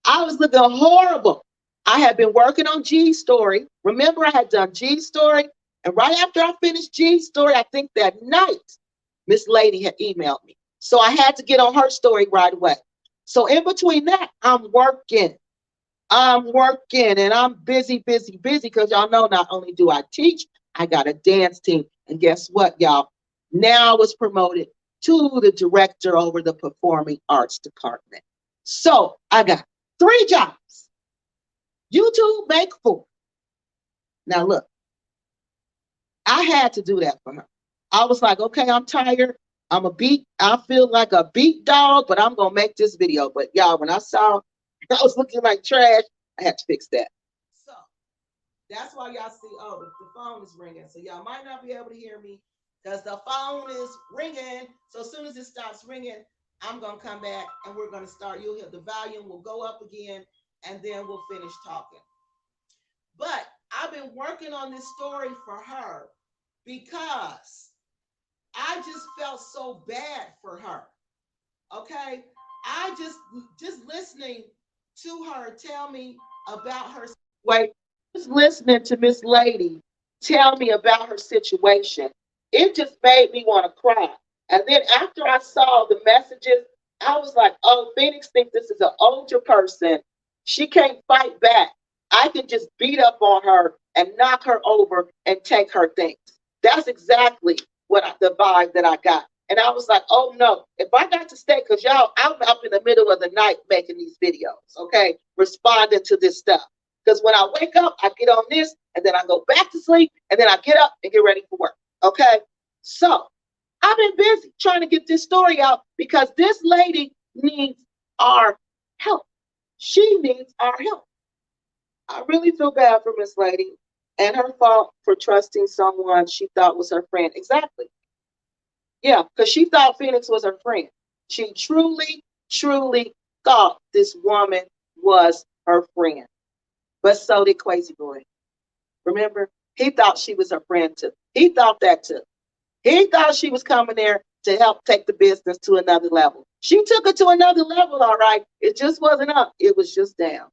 I was looking horrible. I had been working on G's story. Remember, I had done G's story, and right after I finished G's story, I think that night, Miss Lady had emailed me. So I had to get on her story right away. So in between that, I'm working, and I'm busy, because y'all know not only do I teach, I got a dance team. And guess what, y'all? Now I was promoted to the director over the performing arts department. So I got 3 jobs. YouTube make 4. Now look, I had to do that for her. I was like, okay, I'm tired. I feel like a beat dog, but I'm gonna make this video. But y'all, when I saw I was looking like trash, I had to fix that. So that's why y'all see, oh, the phone is ringing. So y'all might not be able to hear me because the phone is ringing. So as soon as it stops ringing, I'm gonna come back and we're gonna start. You'll hear the volume will go up again, and then we'll finish talking. But I've been working on this story for her because I just felt so bad for her. Okay, I just listening to her tell me about her. Wait, just listening to Miss Lady tell me about her situation, it just made me want to cry. And then after I saw the messages, I was like, oh, Phoenix thinks this is an older person. She can't fight back. I can just beat up on her and knock her over and take her things. That's exactly the vibe that I got. And I was like, oh no, if I got to stay, because y'all, I'm up in the middle of the night making these videos, okay, responding to this stuff. Because when I wake up, I get on this, and then I go back to sleep, and then I get up and get ready for work, okay? So I've been busy trying to get this story out because this lady needs our help. She needs our help. I really feel bad for Miss Lady and her fault for trusting someone she thought was her friend. Exactly. Yeah, because she thought Phoenix was her friend. She truly, truly thought this woman was her friend. But so did Crazy Boy. Remember? He thought she was her friend too. He thought that too. He thought she was coming there to help take the business to another level. She took it to another level, all right. It just wasn't up. It was just down.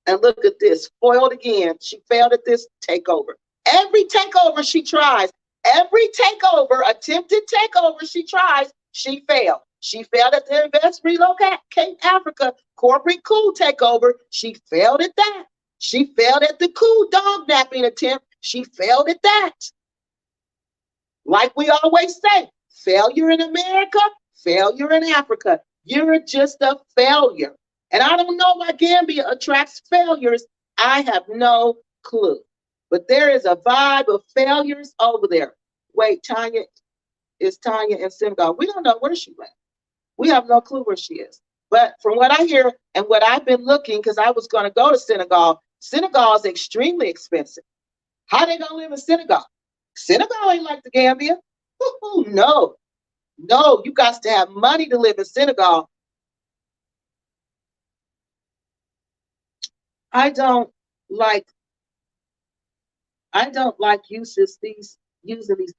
And look at this, foiled again. She failed at this takeover. Every takeover she tries, every takeover, attempted takeover she tries, she failed. She failed at the Invest Relocate Africa corporate coup takeover. She failed at that. She failed at the coup dog napping attempt. She failed at that. Like we always say, failure in America, failure in Africa. You're just a failure. And I don't know why Gambia attracts failures. I have no clue. But there is a vibe of failures over there. Wait, Tanya, is Tanya in Senegal? We don't know where she went. We have no clue where she is. But from what I hear and what I've been looking, because I was going to go to Senegal, Senegal is extremely expensive. How they gonna live in Senegal? Senegal ain't like the Gambia. No, no, you got to have money to live in Senegal. I don't like using these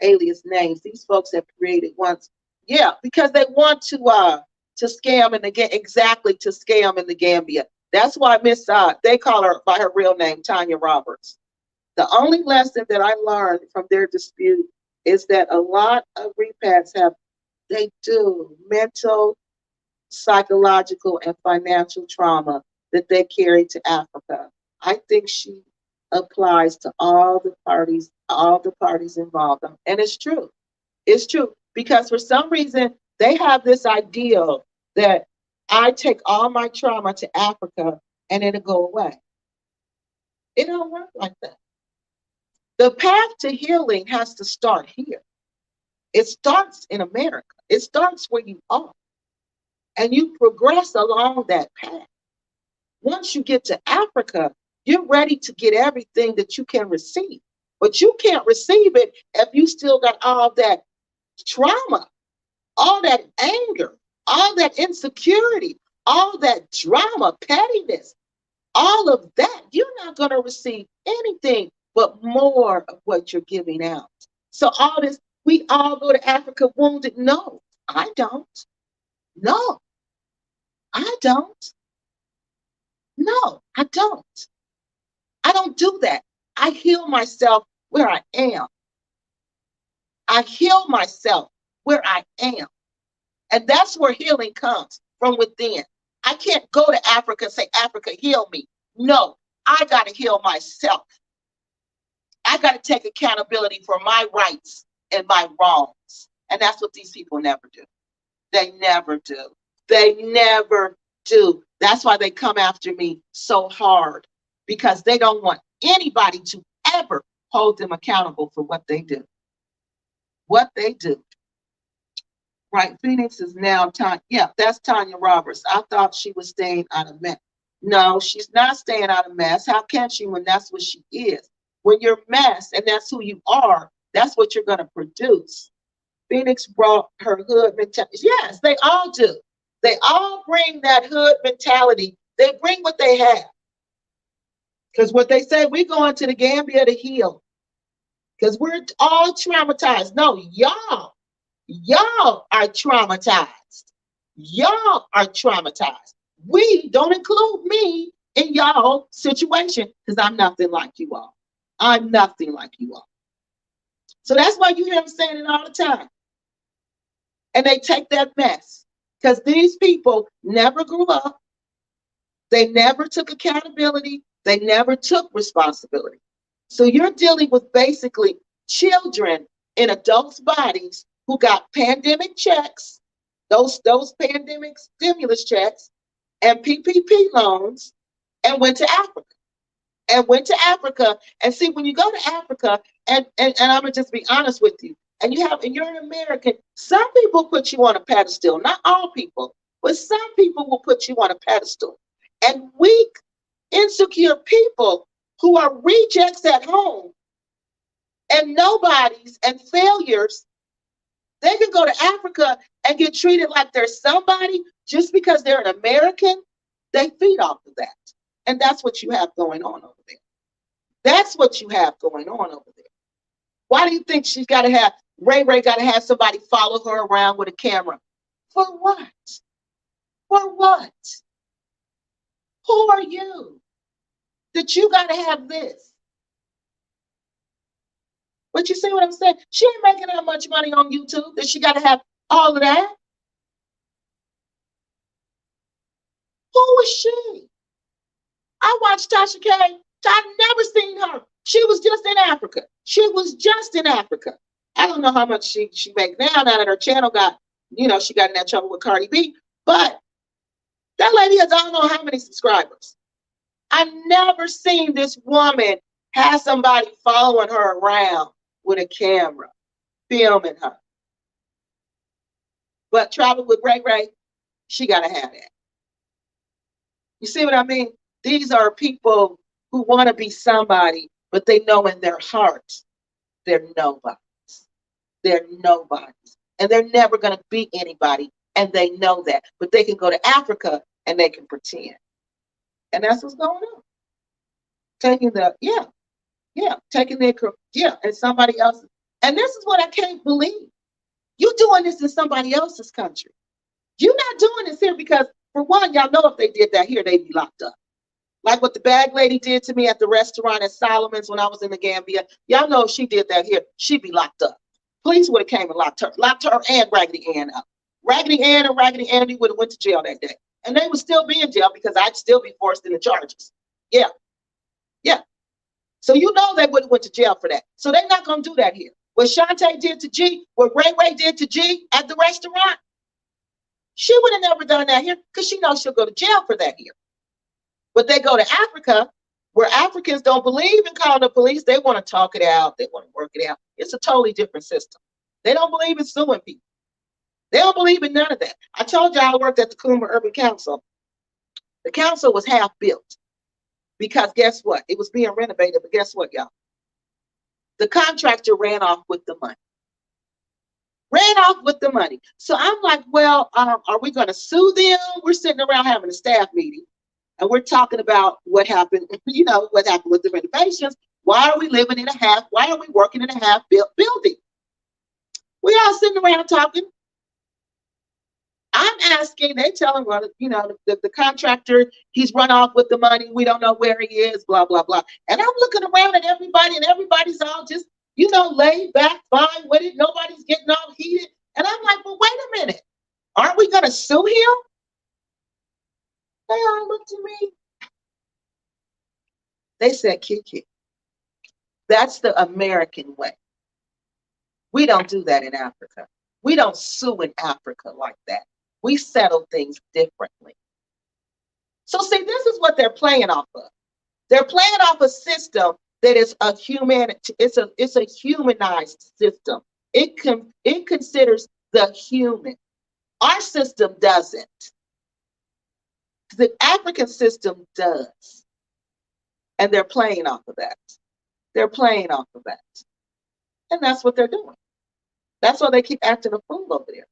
alias names. These folks have created once. Yeah, because they want to scam in the exactly to scam in the Gambia. That's why Miss they call her by her real name, Tanya Roberts. The only lesson that I learned from their dispute is that a lot of repats they do mental, psychological, and financial trauma that they carry to Africa. I think she applies to all the parties involved. And it's true. It's true. Because for some reason, they have this ideal that I take all my trauma to Africa and it'll go away. It don't work like that. The path to healing has to start here. It starts in America. It starts where you are. And you progress along that path. Once you get to Africa, you're ready to get everything that you can receive. But you can't receive it if you still got all that trauma, all that anger, all that insecurity, all that drama, pettiness, all of that. You're not going to receive anything but more of what you're giving out. So all this, we all go to Africa wounded. No, I don't. No, I don't. No, I don't. I don't do that. I heal myself where I am. I heal myself where I am. And that's where healing comes from within. I can't go to Africa and say, Africa, heal me. No, I got to heal myself. I got to take accountability for my rights and my wrongs. And that's what these people never do. They never do. They never do. That's why they come after me so hard, because they don't want anybody to ever hold them accountable for what they do. What they do. Right, Phoenix is now Tanya. Yeah, that's Tanya Roberts. I thought she was staying out of mess. No, she's not staying out of mess. How can she when that's what she is? When you're mess and that's who you are, that's what you're going to produce. Phoenix brought her hood mentality. Yes, they all do. They all bring that hood mentality. They bring what they have. Because what they say, we're going to the Gambia to heal. Because we're all traumatized. No, y'all are traumatized. Y'all are traumatized. We don't include me in y'all situation because I'm nothing like you all. I'm nothing like you all. So that's why you hear them saying it all the time. And they take that mess because these people never grew up. They never took accountability. They never took responsibility. So you're dealing with basically children in adults' bodies who got pandemic checks, those pandemic stimulus checks and PPP loans, and went to Africa. And see, when you go to Africa, and I'm gonna just be honest with you, and you're an American, some people put you on a pedestal, not all people, but some people will put you on a pedestal. And weak insecure people who are rejects at home and nobodies and failures, they can go to Africa and get treated like they're somebody just because they're an American. They feed off of that. And that's what you have going on over there. That's what you have going on over there. Why do you think she's got to have, Ray got to have somebody follow her around with a camera? For what? For what? Who are you that you got to have this? But you see what I'm saying? She ain't making that much money on YouTube that she got to have all of that. Who is she? I watched Tasha K. I've never seen her. She was just in Africa. She was just in Africa. I don't know how much she makes now that her channel got, she got in that trouble with Cardi B. But that lady has I don't know how many subscribers. I've never seen this woman have somebody following her around with a camera, filming her. But travel with Ray, she got to have that. You see what I mean? These are people who want to be somebody, but they know in their hearts they're nobodies. They're nobodies. And they're never going to be anybody. And they know that. But they can go to Africa and they can pretend. And that's what's going on. Taking and somebody else's. And this is what I can't believe. You're doing this in somebody else's country. You're not doing this here because, for one, y'all know if they did that here, they'd be locked up. Like what the bag lady did to me at the restaurant at Solomon's when I was in the Gambia. Y'all know if she did that here, she'd be locked up. Police would have came and locked her and Raggedy Ann up. Raggedy Ann and Raggedy Andy would have went to jail that day. And they would still be in jail because I'd still be forced into charges. Yeah. So you know they would have went to jail for that. So they're not going to do that here. What Shantae did to G, what Ray did to G at the restaurant, she would have never done that here because she knows she'll go to jail for that here. But they go to Africa, where Africans don't believe in calling the police. They want to talk it out. They want to work it out. It's a totally different system. They don't believe in suing people. They don't believe in none of that. I told you I worked at the Coomber Urban Council. The council was half built because guess what? It was being renovated, but guess what, y'all? The contractor ran off with the money. Ran off with the money. So I'm like, well, are we going to sue them? We're sitting around having a staff meeting. And we're talking about what happened, what happened with the renovations. Why are we living in why are we working in a half-built building? We all sitting around talking. I'm asking, they tell him, well, the contractor, he's run off with the money. We don't know where he is, blah, blah, blah. And I'm looking around at everybody, and everybody's all just, laid back, fine with it. Nobody's getting all heated. And I'm like, well, wait a minute. Aren't we going to sue him? They all looked at me. They said, Kiki, that's the American way. We don't do that in Africa. We don't sue in Africa like that. We settle things differently. So see, this is what they're playing off of. They're playing off a system that is it's a humanized system. It considers the human. Our system doesn't. The African system does. And they're playing off of that. They're playing off of that. And that's what they're doing. That's why they keep acting a fool over there.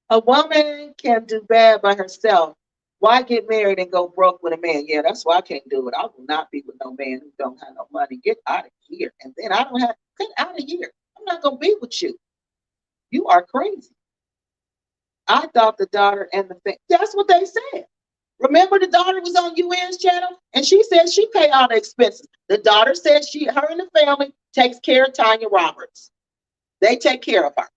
A woman can do bad by herself. Why get married and go broke with a man? Yeah, that's why I can't do it. I will not be with no man who don't have no money. Get out of here. And then get out of here. I'm not going to be with you. You are crazy. I thought the daughter and the family, that's what they said. Remember the daughter was on UN's channel and she said she paid all the expenses. The daughter said her and the family takes care of Tanya Roberts. They take care of her.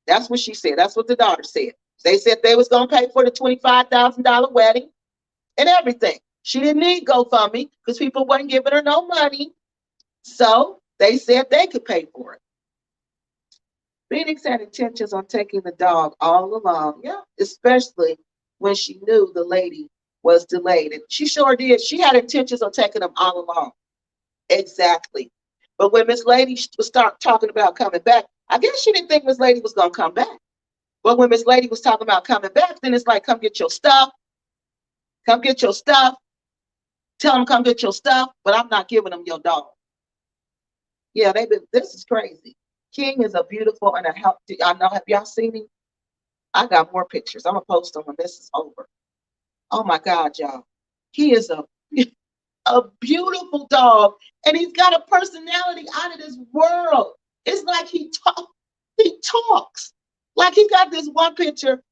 That's what she said. That's what the daughter said. They said they was going to pay for the $25,000 wedding and everything. She didn't need GoFundMe because people weren't giving her no money. So they said they could pay for it. Phoenix had intentions on taking the dog all along. Yeah, especially when she knew the lady was delayed. And she sure did. She had intentions on taking them all along. Exactly. But when Miss Lady was start talking about coming back, I guess she didn't think Miss Lady was going to come back. But when Miss Lady was talking about coming back, then it's like, come get your stuff. Come get your stuff. Tell them come get your stuff, but I'm not giving them your dog. Yeah, this is crazy. King is a beautiful and a healthy. I know, have y'all seen him? I got more pictures. I'm gonna post them when this is over. Oh my God, y'all. He is a beautiful dog, and he's got a personality out of this world. It's like he talks. Like he got this one picture,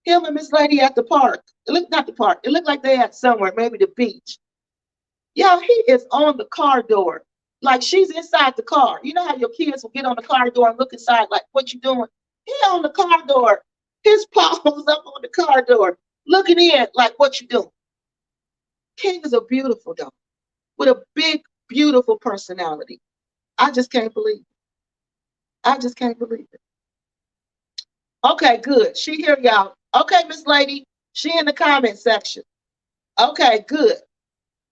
him and Miss Lady at the park. It looked not the park. It looked like they at somewhere, maybe the beach. Yeah, he is on the car door. Like she's inside the car. You know how your kids will get on the car door and look inside, like, what you doing? He on the car door. His paws up on the car door, looking in, like, what you doing? King is a beautiful dog with a big, beautiful personality. I just can't believe it. I just can't believe it. Okay, good. She here, y'all. Okay, Miss Lady, she in the comment section. Okay, good.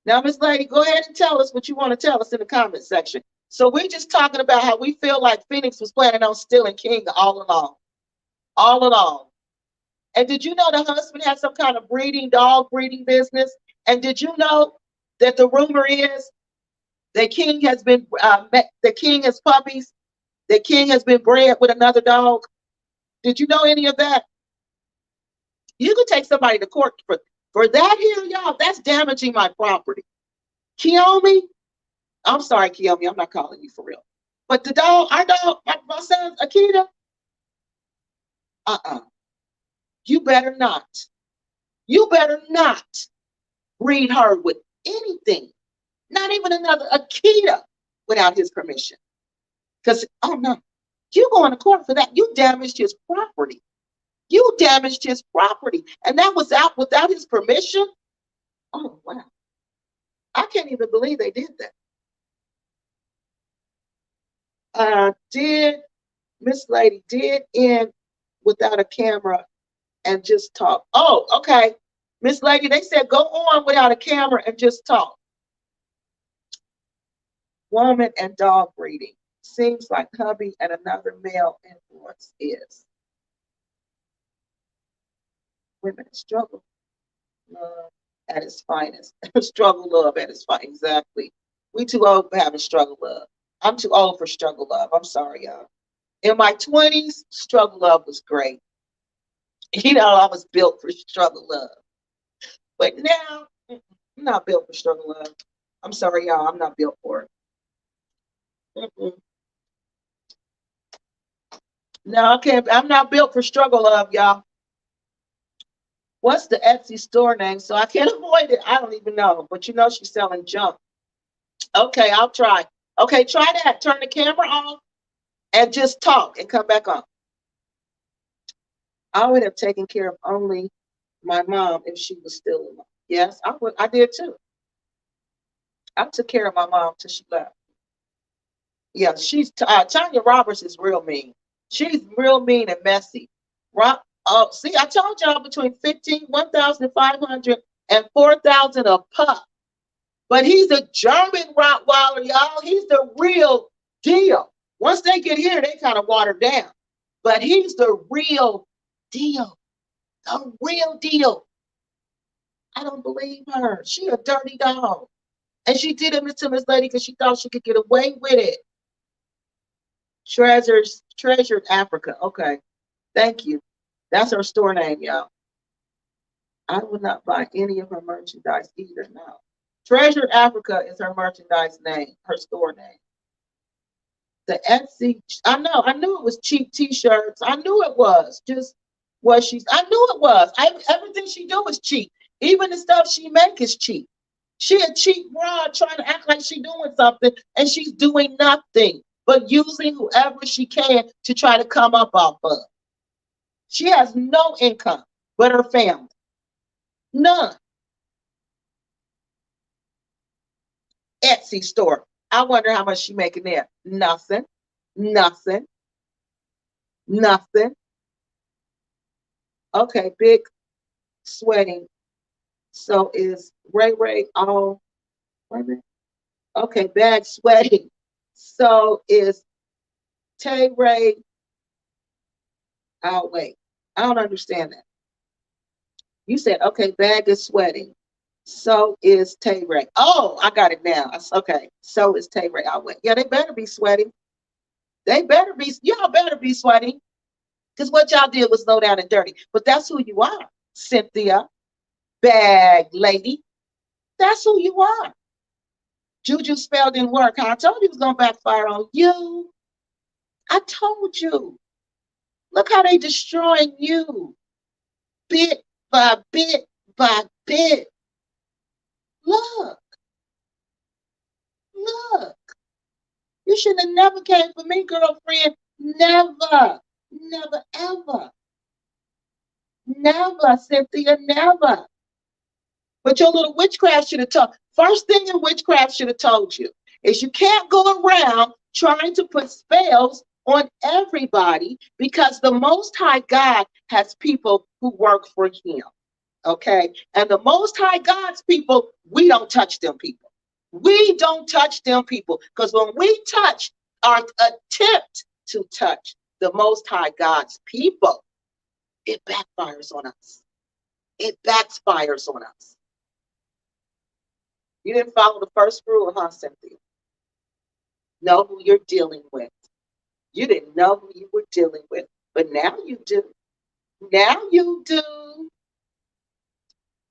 Now, Miss Lady, go ahead and tell us what you want to tell us in the comment section. So we're just talking about how we feel like Phoenix was planning on stealing King all along. All along. And did you know the husband had some kind of dog breeding business? And did you know that the rumor is that King has been, the King has puppies, that King has been bred with another dog? Did you know any of that? You could take somebody to court for that here, y'all. That's damaging my property. Kiyomi, I'm sorry, Kiyomi, I'm not calling you for real. But the dog, our dog, my son, Akita, you better not. You better not breed her with anything. Not even another Akita without his permission. Because, oh no, you going to court for that. You damaged his property. You damaged his property. And that was out without his permission? Oh, wow. I can't even believe they did that. Miss Lady did end without a camera and just talk. Oh, okay. Miss Lady, they said go on without a camera and just talk. Woman and dog breeding. Seems like hubby and another male influence is. Women struggle at its finest. Struggle love at its finest. Exactly. We too old for having struggle love. I'm too old for struggle love. I'm sorry, y'all. In my 20s, struggle love was great. You know, I was built for struggle love. But now, I'm not built for struggle love. I'm sorry, y'all. I'm not built for it. No, I can't. I'm not built for struggle love, y'all. What's the Etsy store name? So I can't avoid it. I don't even know. But you know she's selling junk. Okay, I'll try. Okay, try that. Turn the camera off and just talk and come back on. I would have taken care of only my mom if she was still alive. Yes, I would. I did too. I took care of my mom till she left. Yeah, Tanya Roberts is real mean. She's real mean and messy. See, I told y'all between 1,500 and 4,000 a pup. But he's a German Rottweiler, y'all. He's the real deal. Once they get here, they kind of water down. But he's the real deal. The real deal. I don't believe her. She a dirty dog. And she did it to Miss Lady because she thought she could get away with it. Treasured Africa. Okay. Thank you. That's her store name, y'all. I would not buy any of her merchandise either now. Treasured Africa is her merchandise name, her store name. The Etsy, I knew it was cheap t-shirts. I knew it was. Just what I knew it was. Everything she do is cheap. Even the stuff she make is cheap. She a cheap broad trying to act like she doing something, and she's doing nothing but using whoever she can to try to come up off of. She has no income but her family. None. Etsy store. I wonder how much she making there. Nothing. Nothing. Nothing. Okay, big sweating. So is Ray all? Wait a minute. Okay, bag sweating. So is Tay Ray? Oh wait, I don't understand that. You said okay, bag is sweating. So is Tay Ray. Oh, I got it now. Okay. So is Tay Ray. I went, yeah, they better be sweating. They better be, y'all better be sweating. Because what y'all did was low down and dirty. But that's who you are, Cynthia. Bag lady. That's who you are. Juju spell didn't work. Huh? I told you it was going to backfire on you. I told you. Look how they destroying you. Bit by bit by bit. Look. Look. You should have never came for me, girlfriend. Never. Never, ever. Never, Cynthia, never. But your little witchcraft should have told. First thing in witchcraft should have told you is you can't go around trying to put spells on everybody because the Most High God has people who work for him. Okay? And the Most High God's people, we don't touch them people. We don't touch them people because when we touch or attempt to touch the Most High God's people, it backfires on us. It backfires on us. You didn't follow the first rule, huh, Cynthia? Know who you're dealing with. You didn't know who you were dealing with, but now you do. Now you do.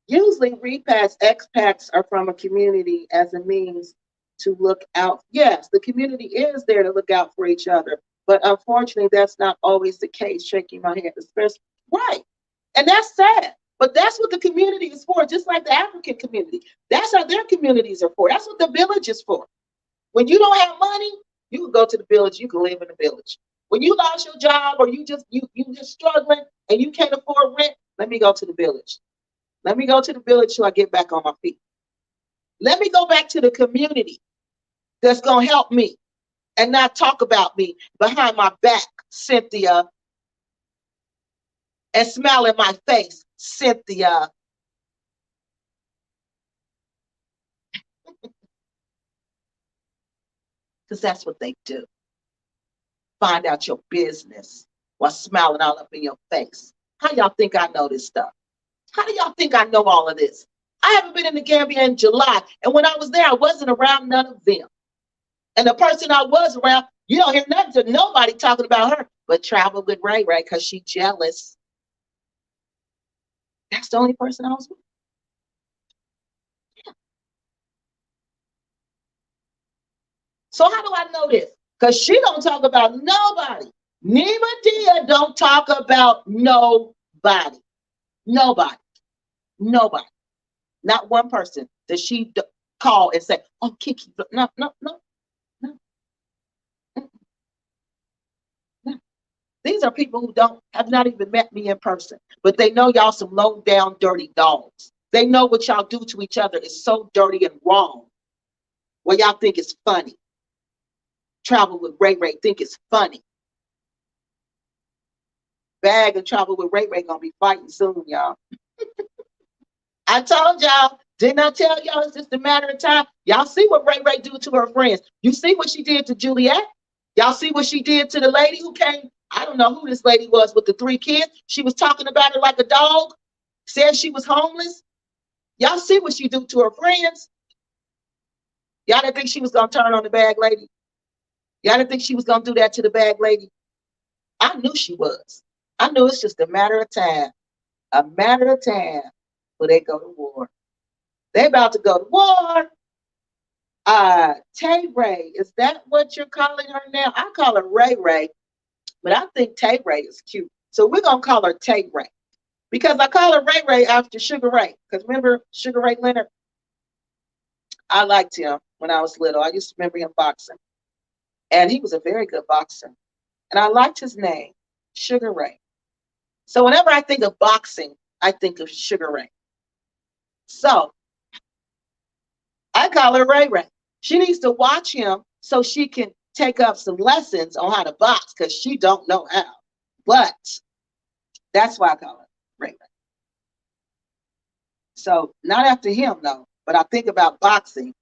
Usually repacks, expats are from a community as a means to look out. Yes, the community is there to look out for each other, but unfortunately that's not always the case. Shaking my head, especially right. And that's sad. But that's what the community is for, just like the African community. That's how their communities are for. That's what the village is for. When you don't have money, you can go to the village, you can live in the village. When you lost your job or you just struggling and you can't afford rent, let me go to the village. Let me go to the village till I get back on my feet. Let me go back to the community that's going to help me and not talk about me behind my back, Cynthia, and smile in my face, Cynthia. Because that's what they do. Find out your business while smiling all up in your face. How y'all think I know this stuff? How do y'all think I know all of this? I haven't been in the Gambia in July. And when I was there, I wasn't around none of them. And the person I was around, you don't hear nothing to nobody talking about her, but travel with Ray Ray because she's jealous. That's the only person I was with. Yeah. So how do I know this? Because she don't talk about nobody. Nima Dia don't talk about nobody. Nobody. Nobody. Not one person does she call and say, oh, Kiki. No, no, no, no. No. These are people who have not even met me in person, but they know y'all some low down dirty dogs. They know what y'all do to each other is so dirty and wrong. Well, y'all think it's funny. Travel with Ray Ray think it's funny. Bag and Travel with Ray Ray gonna be fighting soon, y'all. I told y'all, didn't I tell y'all it's just a matter of time? Y'all see what Ray Ray do to her friends. You see what she did to Juliet? Y'all see what she did to the lady who came? I don't know who this lady was with the 3 kids. She was talking about her like a dog, said she was homeless. Y'all see what she do to her friends? Y'all didn't think she was gonna turn on the bag lady? Y'all didn't think she was gonna do that to the bag lady? I knew she was. I knew it's just a matter of time. A matter of time before they go to war. They about to go to war. Tay Ray, is that what you're calling her now? I call her Ray Ray, but I think Tay Ray is cute. So we're gonna call her Tay Ray. Because I call her Ray Ray after Sugar Ray. Because remember Sugar Ray Leonard? I liked him when I was little. I used to remember him boxing. And he was a very good boxer. And I liked his name, Sugar Ray. So whenever I think of boxing, I think of Sugar Ray. So I call her Ray Ray. She needs to watch him so she can take up some lessons on how to box because she don't know how. But that's why I call her Ray Ray. So not after him, though. But I think about boxing.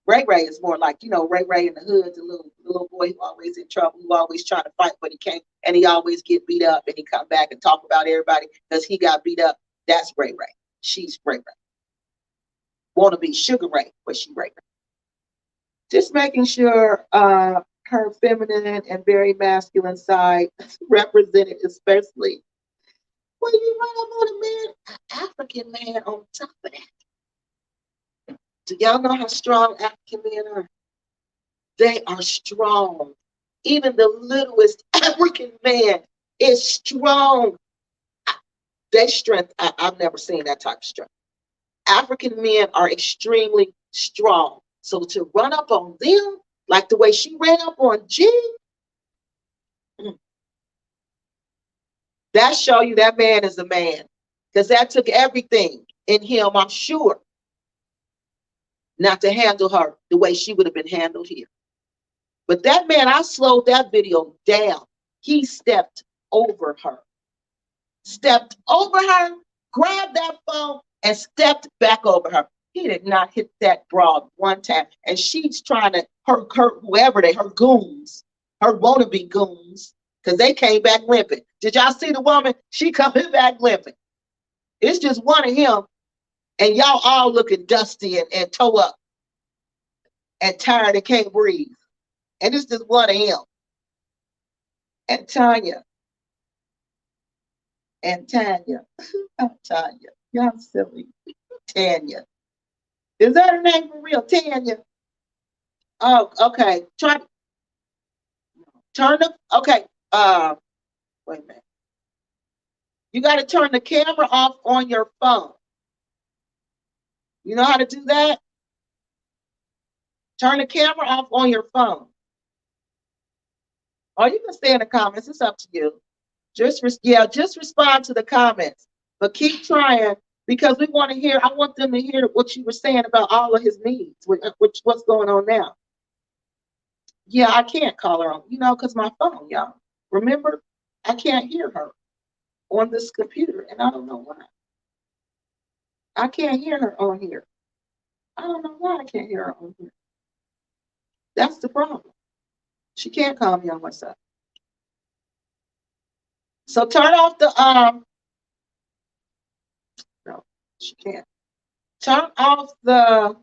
Ray Ray is more like, Ray Ray in the hood, the little boy who always in trouble, who always trying to fight, but he can't, and he always get beat up, and he come back and talk about everybody because he got beat up. That's Ray Ray. She's Ray Ray. want to be Sugar Ray, but she Ray. Just making sure her feminine and very masculine side represented, especially when you run up on a man, an African man on top of that. Do y'all know how strong African men are? They are strong. Even the littlest African man is strong. Their strength, I've never seen that type of strength. African men are extremely strong. So to run up on them, like the way she ran up on G, that show you that man is a man. Because that took everything in him, I'm sure, not to handle her the way she would have been handled here. But that man, I slowed that video down. He stepped over her. Stepped over her, grabbed that phone, and stepped back over her. He did not hit that broad one time. And she's trying to, her whoever they, her goons, her wannabe goons, because they came back limping. Did y'all see the woman? She coming back limping. It's just one of him, and y'all all looking dusty and toe up and tired and can't breathe. And it's just one of him. And Tanya. And Tanya. Oh, Tanya. Y'all silly. Tanya. Is that her name for real? Tanya. Oh, okay. Turn the, okay. Wait a minute. You got to turn the camera off on your phone. You know how to do that? Turn the camera off on your phone. Or you can stay in the comments. It's up to you. Just respond to the comments. But keep trying, because we want to hear, I want them to hear what you were saying about all of his needs, what's going on now. Yeah, I can't call her on, because my phone, y'all. Remember, I can't hear her on this computer, and I don't know why. I can't hear her on here. I don't know why I can't hear her on here. That's the problem. She can't call me on WhatsApp. So turn off the no, she can't. Turn off the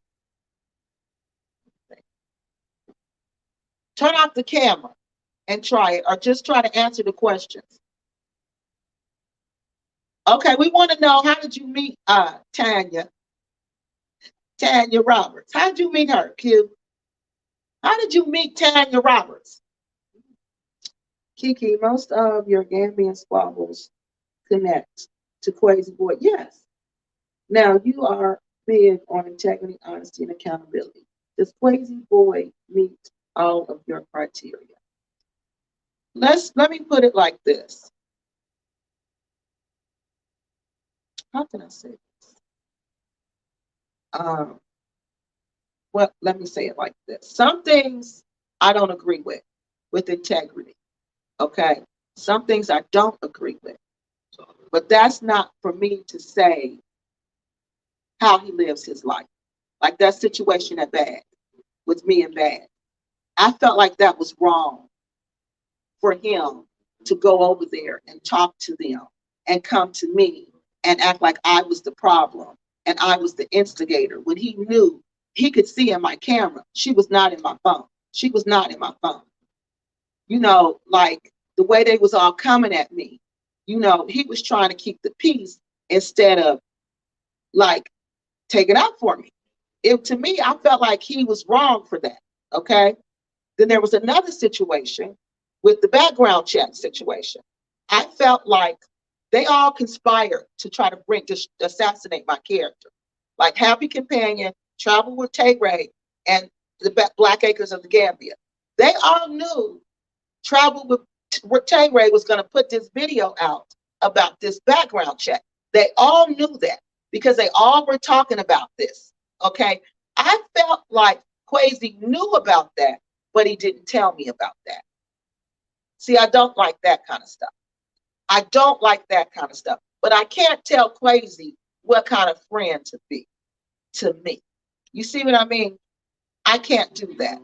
camera and try it, or just try to answer the questions. Okay, we want to know, how did you meet Tanya Roberts? How did you meet her, Q? How did you meet Tanya Roberts? Kiki, most of your Gambian squabbles connect to Crazy Boy. Yes. Now, you are big on integrity, honesty, and accountability. Does Crazy Boy meet all of your criteria? Let me put it like this. How can I say this? Well, let me say it like this. Some things I don't agree with integrity. Okay? Some things I don't agree with. But that's not for me to say how he lives his life. Like that situation at Bad, with me and Bad. I felt like that was wrong for him to go over there and talk to them and come to me and act like I was the problem and I was the instigator, when he knew, he could see in my camera, she was not in my phone. She was not in my phone. Like the way they was all coming at me, he was trying to keep the peace instead of like taking out for me. To me, I felt like he was wrong for that. Okay. Then there was another situation with the background check situation. I felt like they all conspired to try to assassinate my character. Like Happy Companion, Travel with Tay Ray, and the Black Acres of the Gambia. They all knew Travel with Tay Ray was going to put this video out about this background check. They all knew that because they all were talking about this. Okay. I felt like Quasi knew about that, but he didn't tell me about that. See, I don't like that kind of stuff. I don't like that kind of stuff. But I can't tell Quasi what kind of friend to be to me. You see what I mean? I can't do that.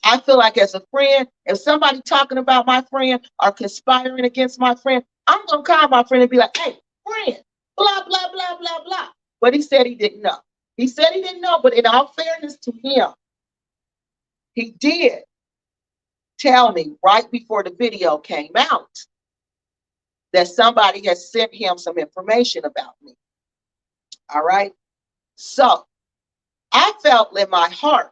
I feel like as a friend, if somebody talking about my friend or conspiring against my friend, I'm going to call my friend and be like, hey, friend, blah, blah, blah, blah, blah. But he said he didn't know. He said he didn't know, but in all fairness to him, he did tell me right before the video came out that somebody had sent him some information about me. All right. So I felt in my heart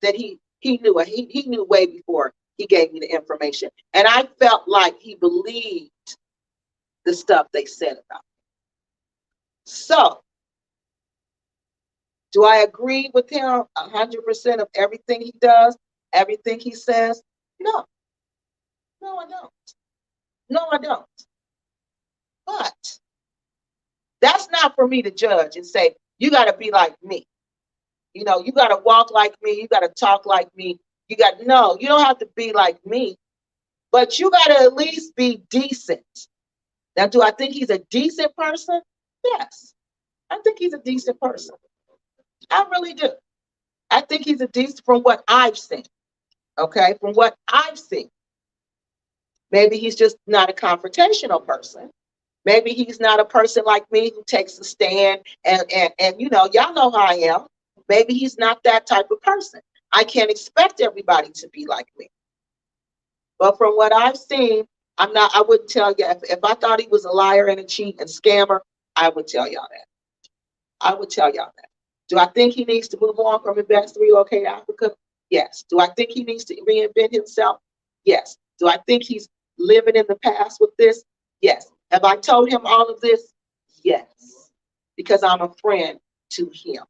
that he knew it. He knew way before he gave me the information. And I felt like he believed the stuff they said about me. So do I agree with him 100% of everything he does, everything he says? No. No, I don't. No, I don't. But that's not for me to judge and say, you got to be like me. You know, you got to walk like me. You got to talk like me. No, you don't have to be like me, but you got to at least be decent. Now, do I think he's a decent person? Yes. I think he's a decent person. I really do. I think he's a decent from what I've seen. Okay, from what I've seen. Maybe he's just not a confrontational person. Maybe he's not a person like me who takes a stand and you know, y'all know how I am. Maybe he's not that type of person. I can't expect everybody to be like me. But from what I've seen, I wouldn't tell you. If I thought he was a liar and a cheat and scammer, I would tell y'all that. I would tell y'all that. Do I think he needs to move on from invest to relocate Africa? Yes. Do I think he needs to reinvent himself? Yes. Do I think he's living in the past with this? Yes. Have I told him all of this? Yes. Because I'm a friend to him.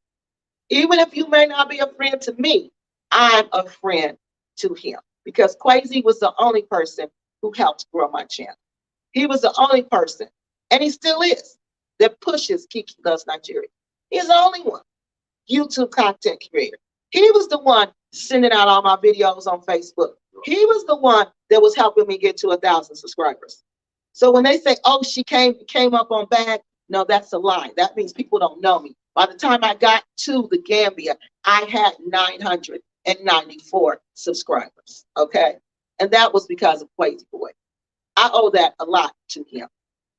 Even if you may not be a friend to me, I'm a friend to him. Because Quasi was the only person who helped grow my channel. He was the only person, and he still is, that pushes Kiki Loves Nigeria. He's the only one. YouTube content creator. He was the one sending out all my videos on Facebook. He was the one that was helping me get to 1,000 subscribers. So when they say, oh, she came up on bag, no, that's a lie. That means people don't know me. By the time I got to the Gambia, I had 994 subscribers. Okay. And that was because of Quasi Boy. I owe that a lot to him,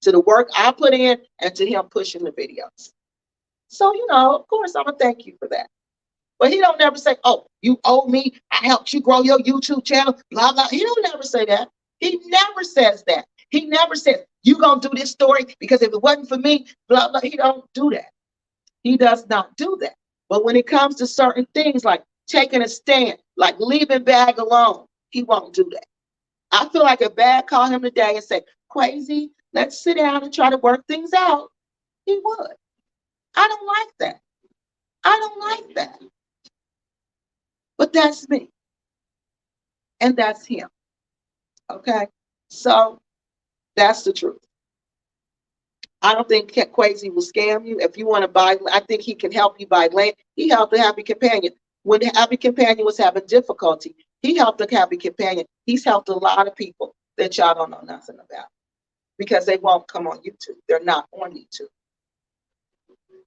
to the work I put in and to him pushing the videos. So, you know, of course, I'm going to thank you for that. But he don't never say, oh, you owe me. I helped you grow your YouTube channel, blah, blah. He don't never say that. He never says that. He never says, you going to do this story because if it wasn't for me, blah, blah. He don't do that. He does not do that. But when it comes to certain things like taking a stand, like leaving Bag alone, he won't do that. I feel like if Bag called him today and said, Quasi, let's sit down and try to work things out, he would. I don't like that. I don't like that. But that's me. And that's him. Okay? So that's the truth. I don't think Quasi will scam you. If you want to buy, I think he can help you buy land. He helped the Happy Companion. When the Happy Companion was having difficulty, he helped the Happy Companion. He's helped a lot of people that y'all don't know nothing about because they won't come on YouTube. They're not on YouTube.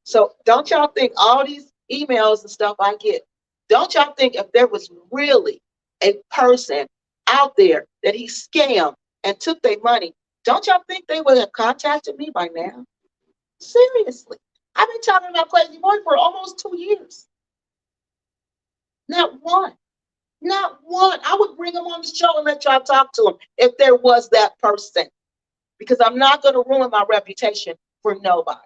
So don't y'all think all these emails and stuff I get, don't y'all think if there was really a person out there that he scammed and took their money, don't y'all think they would have contacted me by now? Seriously. I've been talking about Quasi Boy for almost 2 years. Not one. Not one. I would bring him on the show and let y'all talk to him if there was that person. Because I'm not going to ruin my reputation for nobody.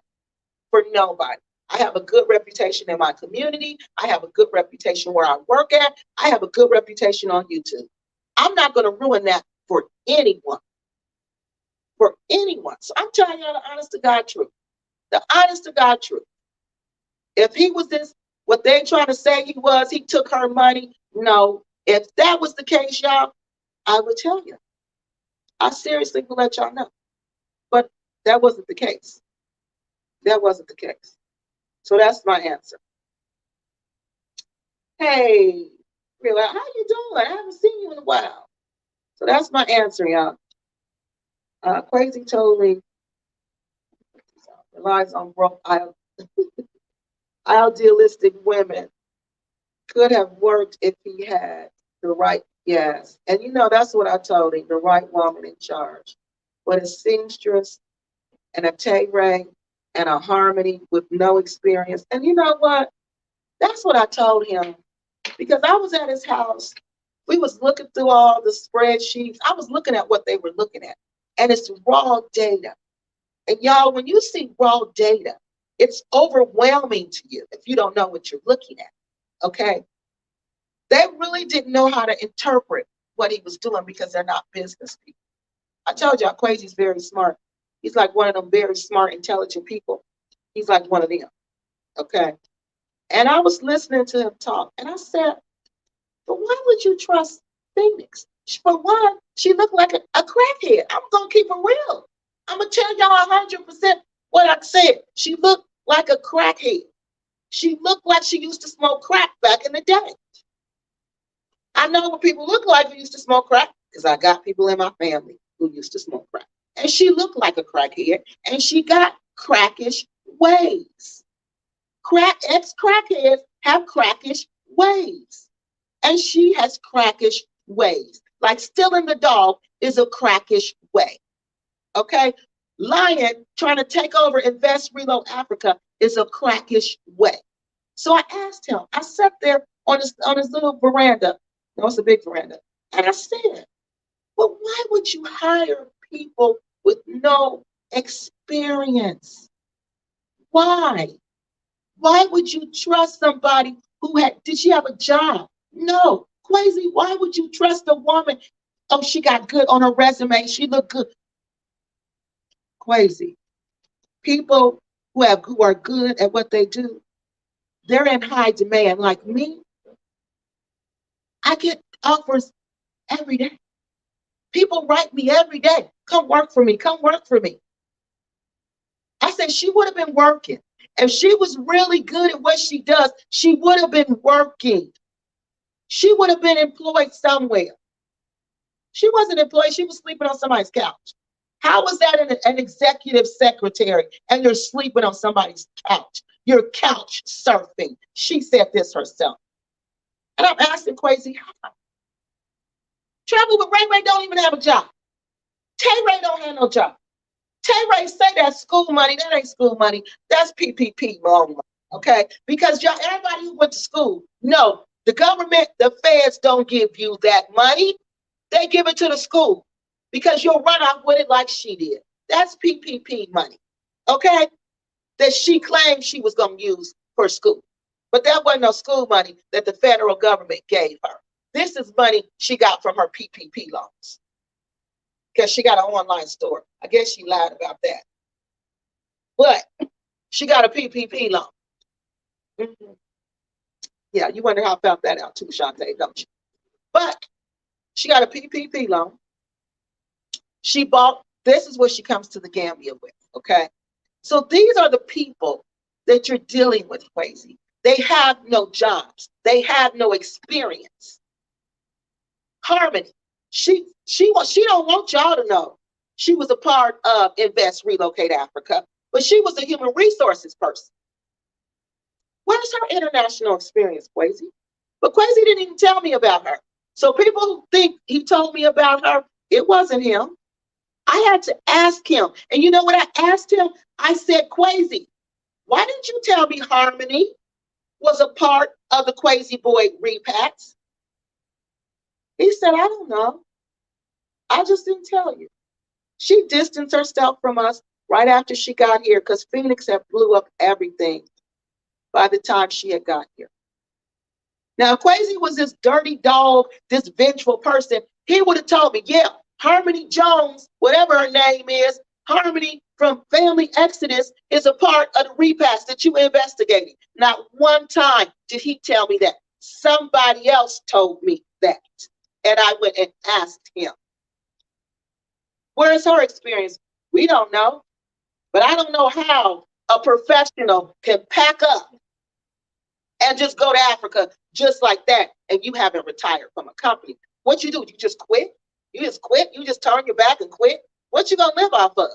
For nobody. I have a good reputation in my community. I have a good reputation where I work at. I have a good reputation on YouTube. I'm not going to ruin that for anyone. For anyone. So I'm telling you the honest to God truth. The honest to God truth. If he was this, what they trying to say he was, he took her money. No. If that was the case, y'all, I would tell you. I seriously will let y'all know. But that wasn't the case. That wasn't the case. So that's my answer. Hey, Rilla, how you doing? I haven't seen you in a while. So that's my answer, y'all. Quasi told me relies on broke idealistic women. Could have worked if he had the right, yes. And you know, that's what I told him, the right woman in charge. But a seamstress and a tay ray, and a Harmony with no experience. And you know what? That's what I told him, because I was at his house. We was looking through all the spreadsheets. I was looking at what they were looking at, and it's raw data. And y'all, when you see raw data, it's overwhelming to you if you don't know what you're looking at, okay? They really didn't know how to interpret what he was doing because they're not business people. I told y'all, Quasi's very smart. He's like one of them very smart, intelligent people. He's like one of them, okay? And I was listening to him talk, and I said, but why would you trust Phoenix? For one, she looked like a crackhead. I'm going to keep it real. I'm going to tell y'all 100% what I said. She looked like a crackhead. She looked like she used to smoke crack back in the day. I know what people look like who used to smoke crack because I got people in my family who used to smoke crack. And she looked like a crackhead, and she got crackish ways. Ex-crackheads have crackish ways. And she has crackish ways. Like stealing the dog is a crackish way. Okay? Lying, trying to take over, invest, reload Africa is a crackish way. So I asked him, I sat there on his little veranda. No, it's a big veranda. And I said, well, why would you hire people with no experience? Why? Why would you trust somebody did she have a job? No. Quasi, why would you trust a woman? Oh, she got good on her resume. She looked good. Quasi, people who are good at what they do, they're in high demand. Like me, I get offers every day. People write me every day. Come work for me. Come work for me. I said she would have been working. If she was really good at what she does, she would have been working. She would have been employed somewhere. She wasn't employed. She was sleeping on somebody's couch. How was that an executive secretary and you're sleeping on somebody's couch? You're couch surfing. She said this herself. And I'm asking Quasi, how? Travel with Ray don't even have a job. Tay Ray don't have no job. Tay Ray say that's school money. That ain't school money. That's PPP money, okay? Because y'all, everybody who went to school, no, the government, the feds don't give you that money. They give it to the school because you'll run off with it like she did. That's PPP money, okay? That she claimed she was going to use for school. But that wasn't no school money that the federal government gave her. This is money she got from her PPP loans because she got an online store. I guess she lied about that. But she got a PPP loan. Mm-hmm. Yeah, you wonder how I found that out too, Shantae, don't you? But she got a PPP loan. She bought, this is what she comes to the Gambia with, okay? So these are the people that you're dealing with, Quasi. They have no jobs. They have no experience. Harmony, she don't want y'all to know she was a part of Invest, Relocate Africa, but she was a human resources person. Where's her international experience, Quasi? But Quasi didn't even tell me about her. So people who think he told me about her, it wasn't him. I had to ask him. And you know what I asked him? I said, Quasi, why didn't you tell me Harmony was a part of the Quasi Boy repacks? He said, I don't know. I just didn't tell you. She distanced herself from us right after she got here because Phoenix had blew up everything by the time she had got here. Now, if Quasi was this dirty dog, this vengeful person, he would have told me, yeah, Harmony Jones, whatever her name is, Harmony from Family Exodus is a part of the repass that you investigated. Not one time did he tell me that. Somebody else told me that. And I went and asked him. Where is her experience? We don't know. But I don't know how a professional can pack up and just go to Africa just like that, and you haven't retired from a company. What you do? You just quit? You just quit? You just turn your back and quit? What you gonna live off of?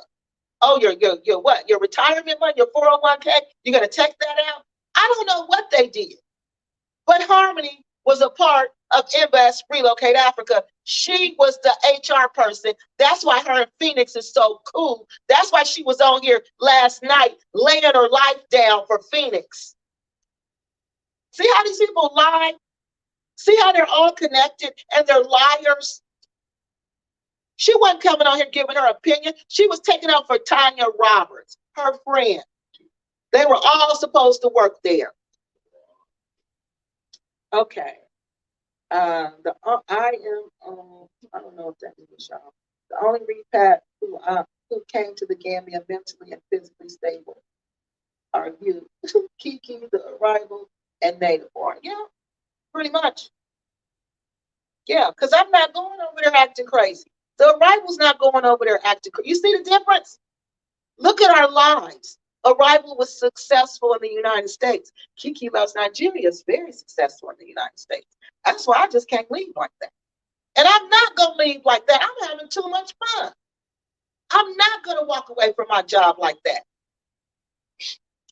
Oh, your what? Your retirement money, your 401k? You're gonna take that out? I don't know what they did. But Harmony was a part of Invest Relocate Africa. She was the HR person. That's why her and Phoenix is so cool. That's why she was on here last night laying her life down for Phoenix. See how these people lie? See how they're all connected and they're liars? She wasn't coming on here giving her opinion. She was taking up for Tanya Roberts, her friend. They were all supposed to work there. Okay. I don't know if that means y'all. The only repat who came to the Gambia mentally and physically stable are you, Kiki, the arrival, and Native born. Yeah, pretty much. Yeah, because I'm not going over there acting crazy. The arrival's not going over there acting crazy. You see the difference? Look at our lives. Arrival was successful in the United States. Kiki loves Nigeria is very successful in the United States. That's why I just can't leave like that. And I'm not going to leave like that. I'm having too much fun. I'm not going to walk away from my job like that.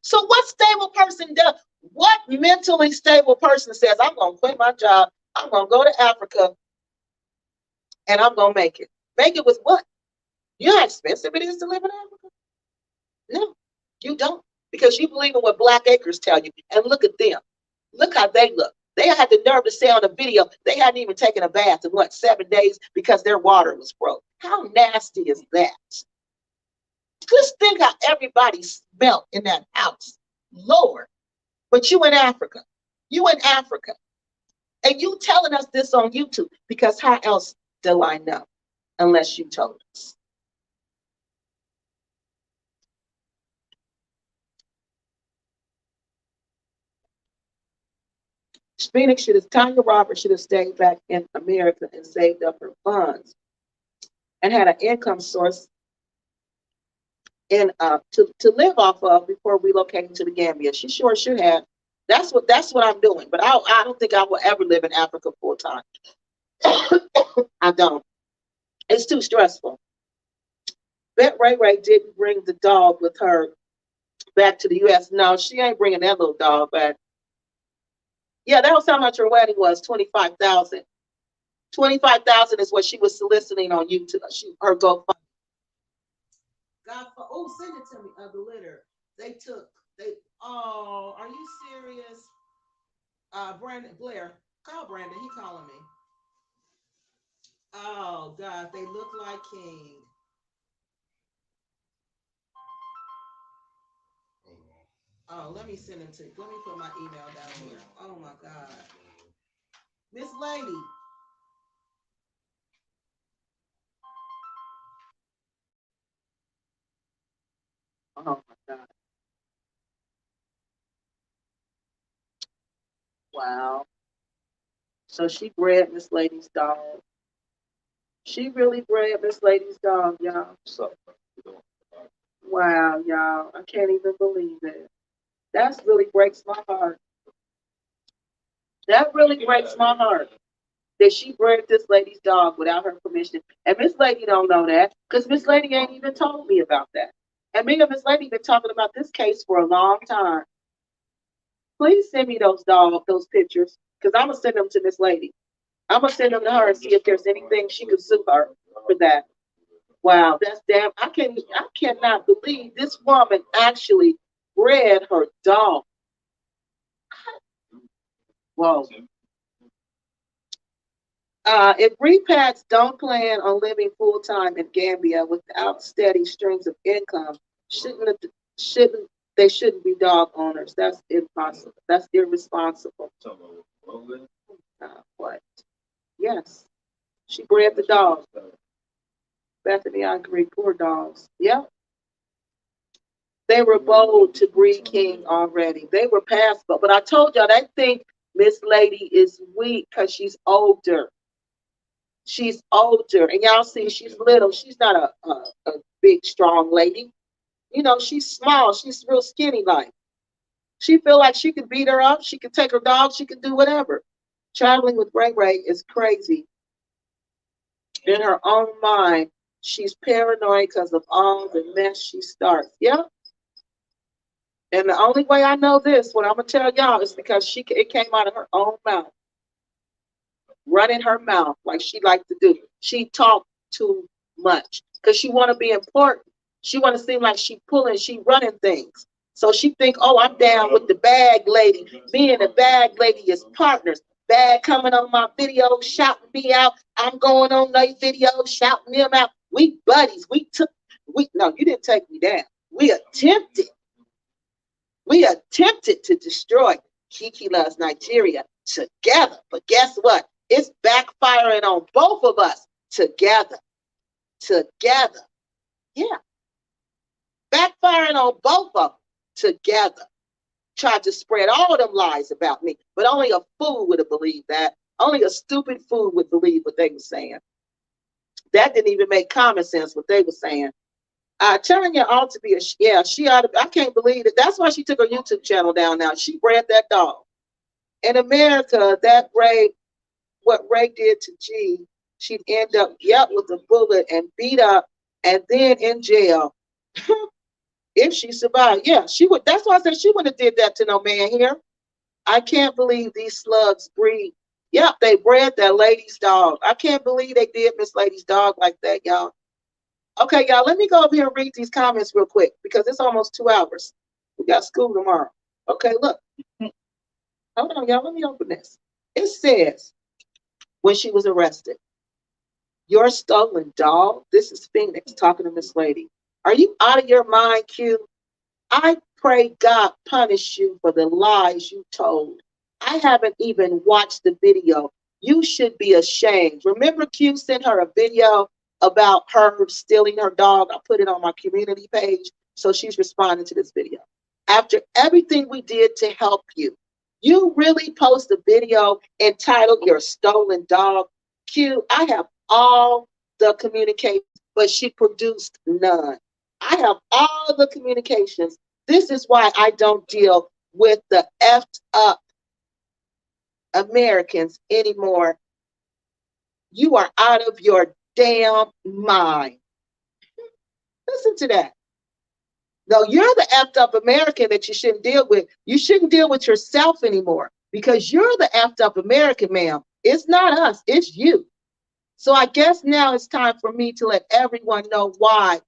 So what stable person does? What mentally stable person says, I'm going to quit my job, I'm going to go to Africa, and I'm going to make it? Make it with what? You know how expensive it is to live in Africa? No, you don't. Because you believe in what Black Acres tell you. And look at them. Look how they look. They had the nerve to say on the video they hadn't even taken a bath in 7 days because their water was broke. How nasty is that? Just think how everybody smelled in that house. Lord. But you in Africa. You in Africa. And you telling us this on YouTube because how else do I know unless you told us? Phoenix should have, Tanya Roberts should have stayed back in America and saved up her funds and had an income source in to live off of before relocating to the Gambia. She sure should have. That's what I'm doing. But I don't think I will ever live in Africa full time. I don't. It's too stressful. Bet Ray Ray didn't bring the dog with her back to the U.S. No, she ain't bringing that little dog back. Yeah, that was how much her wedding was, $25,000. $25,000 is what she was soliciting on YouTube. Her GoFundMe. God, oh, send it to me. The litter. Oh, are you serious? Brandon Blair, call Brandon. He calling me. Oh God, they look like King. Oh, let me send them to you. Let me put my email down here. Oh my God, Miss Lady. Oh my God. Wow. So she bred Miss Lady's dog. She really bred Miss Lady's dog, y'all. So, wow, y'all. I can't even believe it. That really breaks my heart. That really breaks my heart that she bred this lady's dog without her permission. And Miss Lady don't know that because Miss Lady ain't even told me about that. And me and Miss Lady been talking about this case for a long time. Please send me those pictures because I'm gonna send them to Miss Lady. I'm gonna send them to her and see if there's anything she could sue her for that. Wow, that's damn. I cannot believe this woman actually bred her dog. Whoa. If repats don't plan on living full time in Gambia without steady streams of income, they shouldn't be dog owners. That's impossible. That's irresponsible. What? Yes, she bred the dog. Bethany, I agree. Poor dogs. Yep. They were bold to breed King already. They were past, but I told y'all they think Miss Lady is weak because she's older. She's older, and y'all see she's little. She's not a big, strong lady. You know, she's small. She's real skinny like. She feel like she could beat her up. She could take her dog. She could do whatever. Traveling with Ray Ray is crazy. In her own mind, she's paranoid because of all the mess she starts. Yeah. And the only way I know this, what I'm gonna tell y'all, is because it came out of her own mouth. running her mouth like she liked to do. She talked too much because she want to be important. She want to seem like she pulling, she running things. So she think, oh, I'm down with the bag lady. Me and the bag lady is partners. Bag coming on my video, shouting me out. I'm going on their video, shouting them out. We buddies. No, you didn't take me down. We attempted to destroy Kiki Loves Nigeria together. But guess what? It's backfiring on both of us together. Together. Yeah. Backfiring on both of them together. Tried to spread all them lies about me. But only a fool would have believed that. Only a stupid fool would believe what they were saying. That didn't even make common sense what they were saying. Tanya ought to be she ought to. I can't believe it. That's why she took her YouTube channel down now. She bred that dog. In America, what Ray did to G, she'd end up, with a bullet and beat up and then in jail. If she survived, she would. That's why I said she wouldn't have did that to no man here. I can't believe these slugs breed. Yep, they bred that lady's dog. I can't believe they did Miss Lady's dog like that, y'all. Okay, y'all, let me go over here and read these comments real quick because it's almost 2 hours. We got school tomorrow. Okay, look. Hold on, y'all. Let me open this. It says, when she was arrested, your stolen dog. This is Phoenix talking to Miss Lady. Are you out of your mind, Q? I pray God punish you for the lies you told. I haven't even watched the video. You should be ashamed. Remember Q sent her a video about her stealing her dog? I put it on my community page. So she's responding to this video. After everything we did to help you, you really post a video entitled Your Stolen Dog? Q, I have all the communications, but she produced none. I have all the communications. This is why I don't deal with the effed up Americans anymore. You are out of your damn mind. Listen to that. No, you're the effed up American that you shouldn't deal with. You shouldn't deal with yourself anymore because you're the effed up American, ma'am. It's not us, it's you. So I guess now it's time for me to let everyone know why.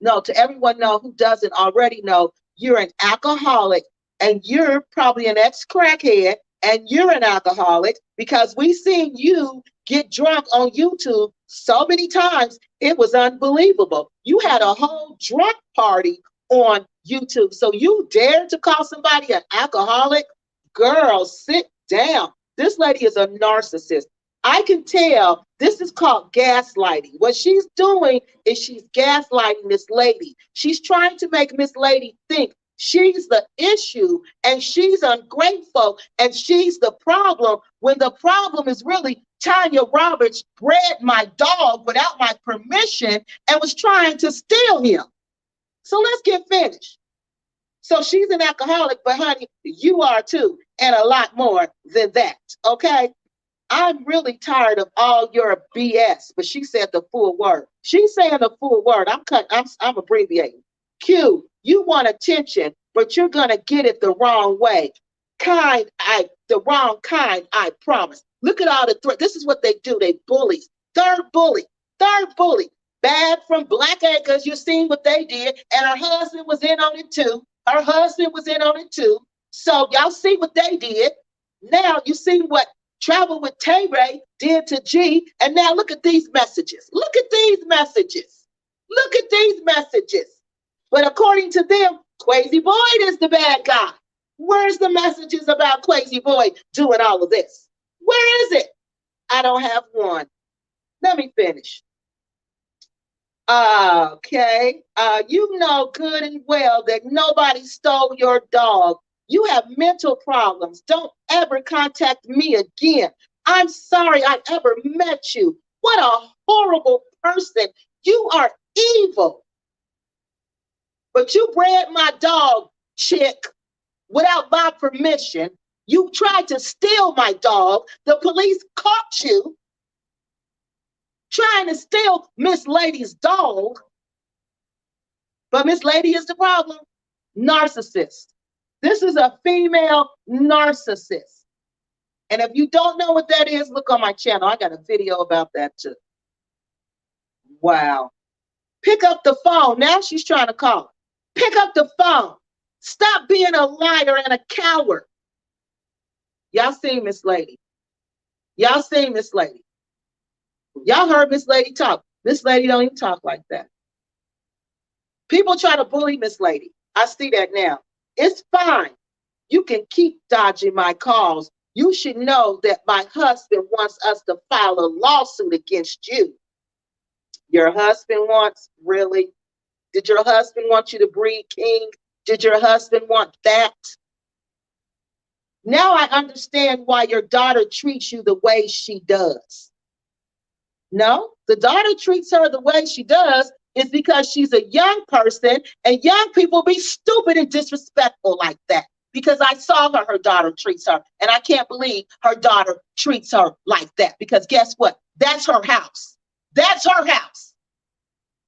No, to everyone know who doesn't already know, you're an alcoholic and you're probably an ex-crackhead and you're an alcoholic because we seen you get drunk on YouTube so many times, it was unbelievable. You had a whole drunk party on YouTube. So you dared to call somebody an alcoholic? Girl, sit down. This lady is a narcissist. I can tell this is called gaslighting. What she's doing is she's gaslighting this lady. She's trying to make Miss Lady think she's the issue and she's ungrateful and she's the problem when the problem is really Tanya Roberts bred my dog without my permission and was trying to steal him. So let's get finished. So she's an alcoholic, but honey, you are too, and a lot more than that, okay? I'm really tired of all your BS, but she said the full word. She's saying the full word. I'm abbreviating. Q, you want attention, but you're gonna get it the wrong way. The wrong kind, I promise. Look at all the threats. This is what they do. They bullies. Third bully. Bad from Black Acres. You seen what they did, and her husband was in on it too. So y'all see what they did. Now you see what Travel with Tay Ray did to G, and now look at these messages. But according to them, Quasi Boyd is the bad guy. Where's the messages about Quasi Boyd doing all of this? Where is it? I don't have one. Let me finish. Okay. You know good and well that nobody stole your dog. You have mental problems. Don't ever contact me again. I'm sorry I ever met you. What a horrible person. You are evil. But you bred my dog, chick, without my permission. You tried to steal my dog. The police caught you trying to steal Miss Lady's dog. But Miss Lady is the problem. Narcissist. This is a female narcissist. And if you don't know what that is, look on my channel. I got a video about that too. Wow. Pick up the phone. Now she's trying to call. Pick up the phone. Stop being a liar and a coward. Y'all seen Miss Lady. Y'all seen Miss Lady. Y'all heard Miss Lady talk. Miss Lady don't even talk like that. People try to bully Miss Lady. I see that now. It's fine. You can keep dodging my calls. You should know that my husband wants us to file a lawsuit against you. Your husband wants, really? Did your husband want you to breed king? Did your husband want that? Now I understand why your daughter treats you the way she does. No, the daughter treats her the way she does is because she's a young person, and young people be stupid and disrespectful like that. Because I saw her daughter treats her, and I can't believe her daughter treats her like that. Because guess what? That's her house. That's her house.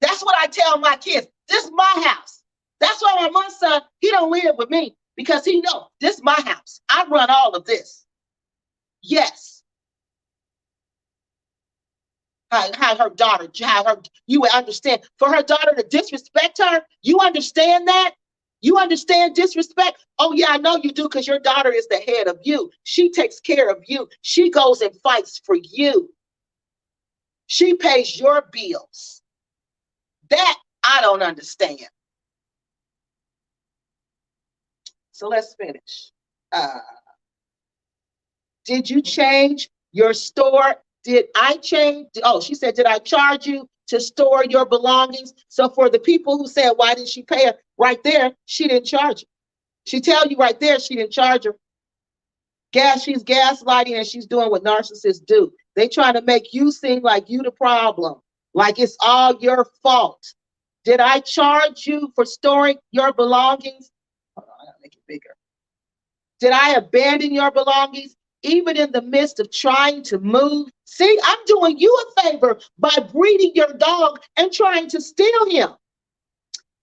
That's what I tell my kids. This is my house. That's why my son, he don't live with me, because he knows this is my house. I run all of this. Yes. How her daughter, you would understand. For her daughter to disrespect her, you understand that? You understand disrespect? Oh yeah, I know you do, because your daughter is the head of you. She takes care of you. She goes and fights for you. She pays your bills. That I don't understand. So let's finish. Did you change your store? Did I change? Oh, she said, did I charge you to store your belongings? So for the people who said, why didn't she pay her? Right there, she didn't charge her. She tell you right there, she didn't charge her. She's gaslighting, and she's doing what narcissists do. They try to make you seem like you the problem, like it's all your fault. Did I charge you for storing your belongings? Hold on, I gotta make it bigger. Did I abandon your belongings even in the midst of trying to move? See, I'm doing you a favor by breeding your dog and trying to steal him.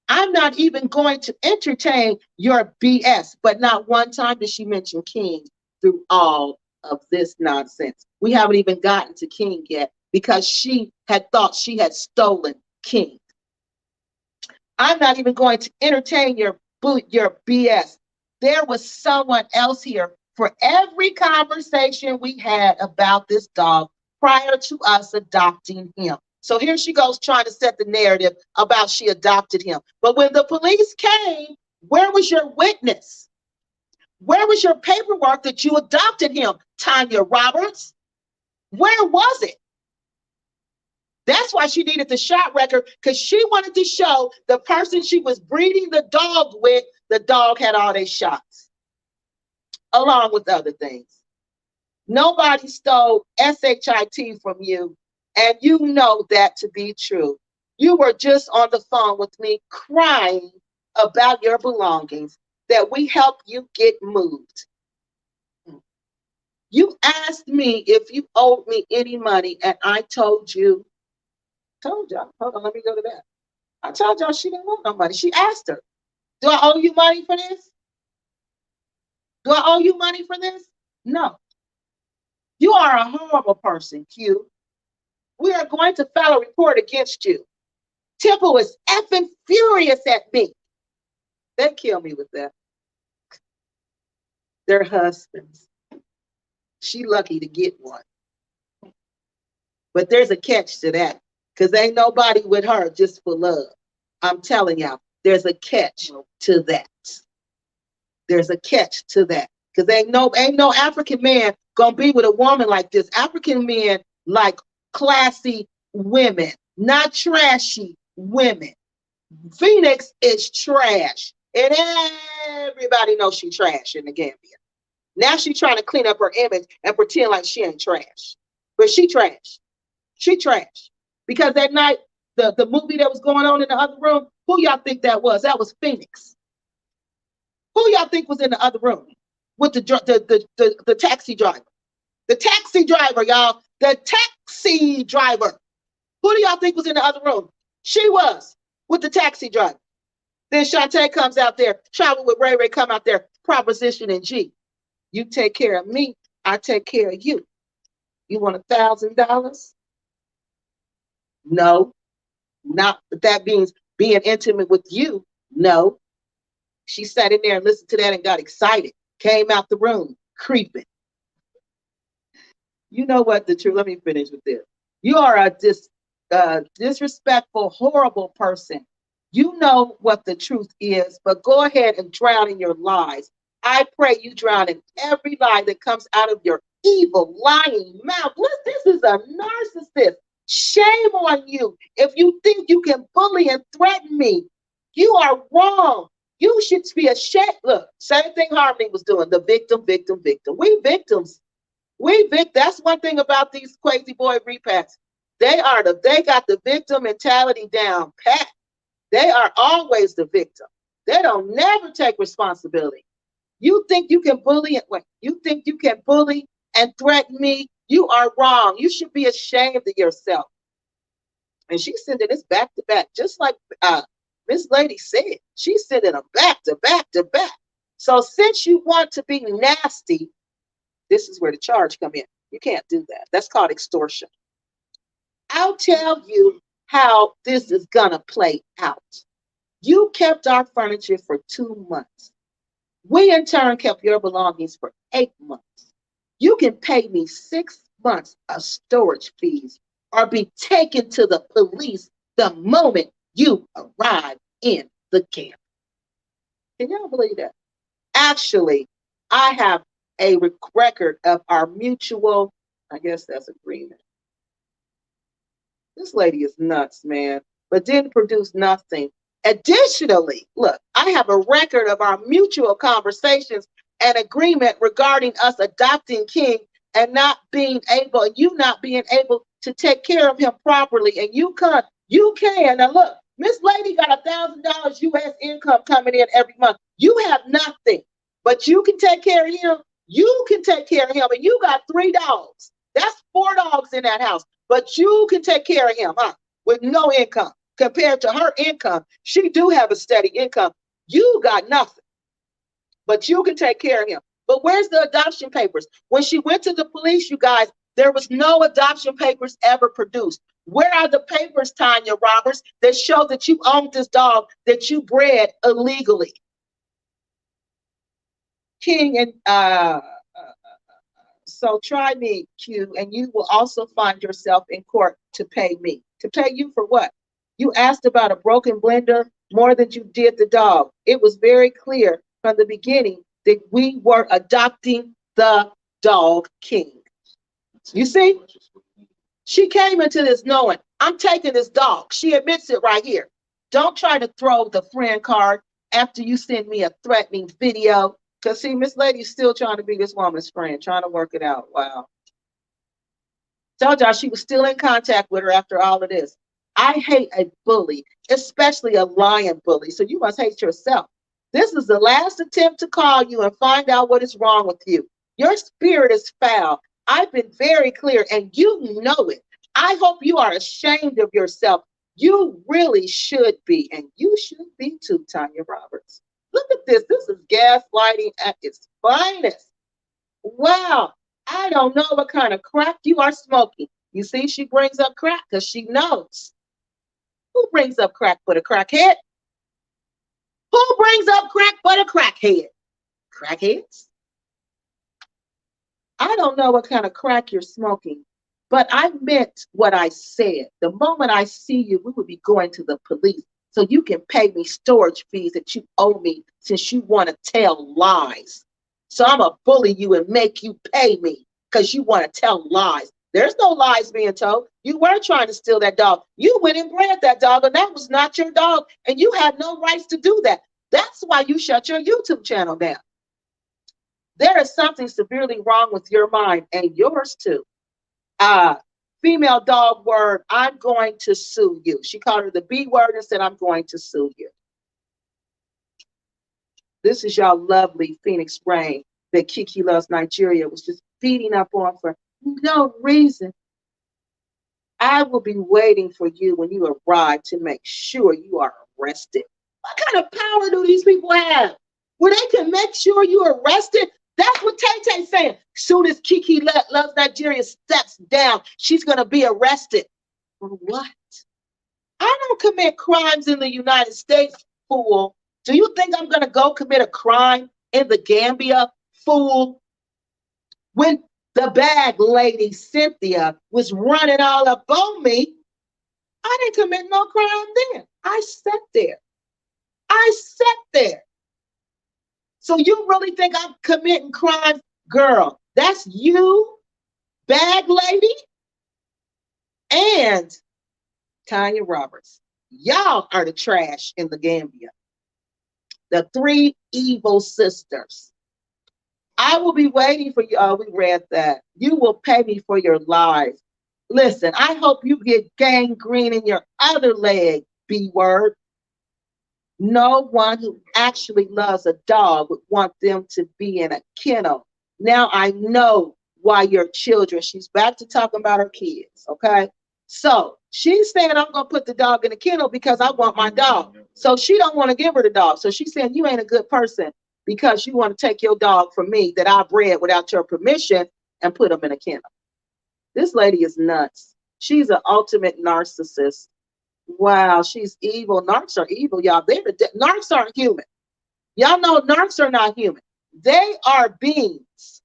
I'm not even going to entertain your BS. But not one time did she mention King through all of this nonsense. We haven't even gotten to King yet, because she had thought she had stolen King. I'm not even going to entertain your BS. There was someone else here for every conversation we had about this dog prior to us adopting him. So here she goes trying to set the narrative about she adopted him. But when the police came, where was your witness? Where was your paperwork that you adopted him, Tanya Roberts? Where was it? That's why she needed the shot record, because she wanted to show the person she was breeding the dog with, the dog had all their shots, along with other things. Nobody stole SHIT from you, and you know that to be true. You were just on the phone with me crying about your belongings, that we help you get moved. You asked me if you owed me any money, and I told y'all, hold on, let me go to that. I told y'all she didn't want no money. She asked her, do I owe you money for this? Do I owe you money for this? No. You are a horrible person, Q. We are going to file a report against you. Temple is effing furious at me. They kill me with that. Their husbands. She lucky to get one. But there's a catch to that, because ain't nobody with her just for love. I'm telling y'all, there's a catch to that. There's a catch to that. Because ain't no African man gonna be with a woman like this. African men like classy women, not trashy women. Phoenix is trash, and everybody knows she trash in the Gambia. Now she's trying to clean up her image and pretend like she ain't trash, but she trash. She trash. Because that night, the movie that was going on in the other room, who y'all think that was? That was Phoenix. Who y'all think was in the other room with the taxi driver? The taxi driver, y'all. The taxi driver. Who do y'all think was in the other room? She was with the taxi driver. Then Shantae comes out there, travel with Ray Ray, come out there, proposition and G. You take care of me, I take care of you. You want $1,000? No, not that means being intimate with you. No. She sat in there and listened to that and got excited. Came out the room, creeping. You know what? The truth. Let me finish with this. You are a disrespectful, horrible person. You know what the truth is, but go ahead and drown in your lies. I pray you drown in every lie that comes out of your evil, lying mouth. This is a narcissist. Shame on you if you think you can bully and threaten me. You are wrong. You should be ashamed. Look, same thing Harmony was doing. The victim, victim, victim. We victims. That's one thing about these crazy boy repacks. They got the victim mentality down pat. They are always the victim. They don't never take responsibility. You think you can bully and threaten me? You are wrong. You should be ashamed of yourself. And she's sending this back to back, just like Miss Lady said. She's sending them back to back to back. So since you want to be nasty, this is where the charge come in. You can't do that. That's called extortion. I'll tell you how this is gonna play out. You kept our furniture for 2 months. We in turn kept your belongings for 8 months. You can pay me 6 months of storage fees or be taken to the police the moment you arrive in the camp. Can y'all believe that? Actually, I have a record of our mutual, I guess that's agreement. This lady is nuts, man, but didn't produce nothing. Additionally, look, I have a record of our mutual conversations and agreement regarding us adopting King and you not being able to take care of him properly. And you can. Now look, Miss Lady got $1,000 US income coming in every month. You have nothing, but you can take care of him. You can take care of him, and you got 3 dogs. That's 4 dogs in that house, but you can take care of him, with no income. Compared to her income, she do have a steady income. You got nothing, but you can take care of him. But where's the adoption papers? When she went to the police, you guys, there was no adoption papers ever produced. Where are the papers, Tanya Roberts, that show that you owned this dog that you bred illegally? King and so try me, Q, and you will also find yourself in court to pay me. To pay you for what? You asked about a broken blender more than you did the dog. It was very clear from the beginning that we were adopting the dog King. You see? She came into this knowing, I'm taking this dog. She admits it right here. Don't try to throw the friend card after you send me a threatening video. Because see, Miss Lady's still trying to be this woman's friend, trying to work it out. Wow. Told y'all she was still in contact with her after all of this. I hate a bully, especially a lying bully. So you must hate yourself. This is the last attempt to call you and find out what is wrong with you. Your spirit is foul. I've been very clear, and you know it. I hope you are ashamed of yourself. You really should be, and you should be too, Tanya Roberts. Look at this. This is gaslighting at its finest. Wow. I don't know what kind of crack you are smoking. You see, she brings up crack because she knows. Who brings up crack but a crackhead? Who brings up crack but a crackhead? Crackheads? I don't know what kind of crack you're smoking, but I meant what I said. The moment I see you, we would be going to the police so you can pay me storage fees that you owe me since you want to tell lies. So I'm going to bully you and make you pay me because you want to tell lies. There's no lies being told. You weren't trying to steal that dog. You went and bred that dog, and that was not your dog, and you had no rights to do that. That's why you shut your YouTube channel down. There is something severely wrong with your mind, and yours too. Female dog word, I'm going to sue you. She called her the B word and said, I'm going to sue you. This is y'all lovely Phoenix Rain that Kiki Loves Nigeria was just beating up on for no reason. I will be waiting for you when you arrive to make sure you are arrested. What kind of power do these people have where they can make sure you're arrested? That's what Tay-Tay's saying. Soon as Kiki Loves Nigeria steps down, she's going to be arrested. For what? I don't commit crimes in the United States, fool. Do you think I'm going to go commit a crime in the Gambia, fool? When the bag lady, Cynthia, was running all up on me, I didn't commit no crime then. I sat there. I sat there. So you really think I'm committing crimes? Girl, that's you, bag lady, and Tanya Roberts. Y'all are the trash in the Gambia. The three evil sisters. I will be waiting for you. Oh, we read that. You will pay me for your lies. Listen, I hope you get gangrene in your other leg, B-word. No one who actually loves a dog would want them to be in a kennel. Now I know why your children, she's back to talking about her kids, okay? So she's saying, I'm going to put the dog in a kennel because I want my dog. So she don't want to give her the dog. So she's saying, you ain't a good person because you want to take your dog from me that I bred without your permission and put him in a kennel. This lady is nuts. She's an ultimate narcissist. Wow, she's evil. Narcs are evil, y'all. Narcs aren't human. Y'all know narcs are not human. They are beings.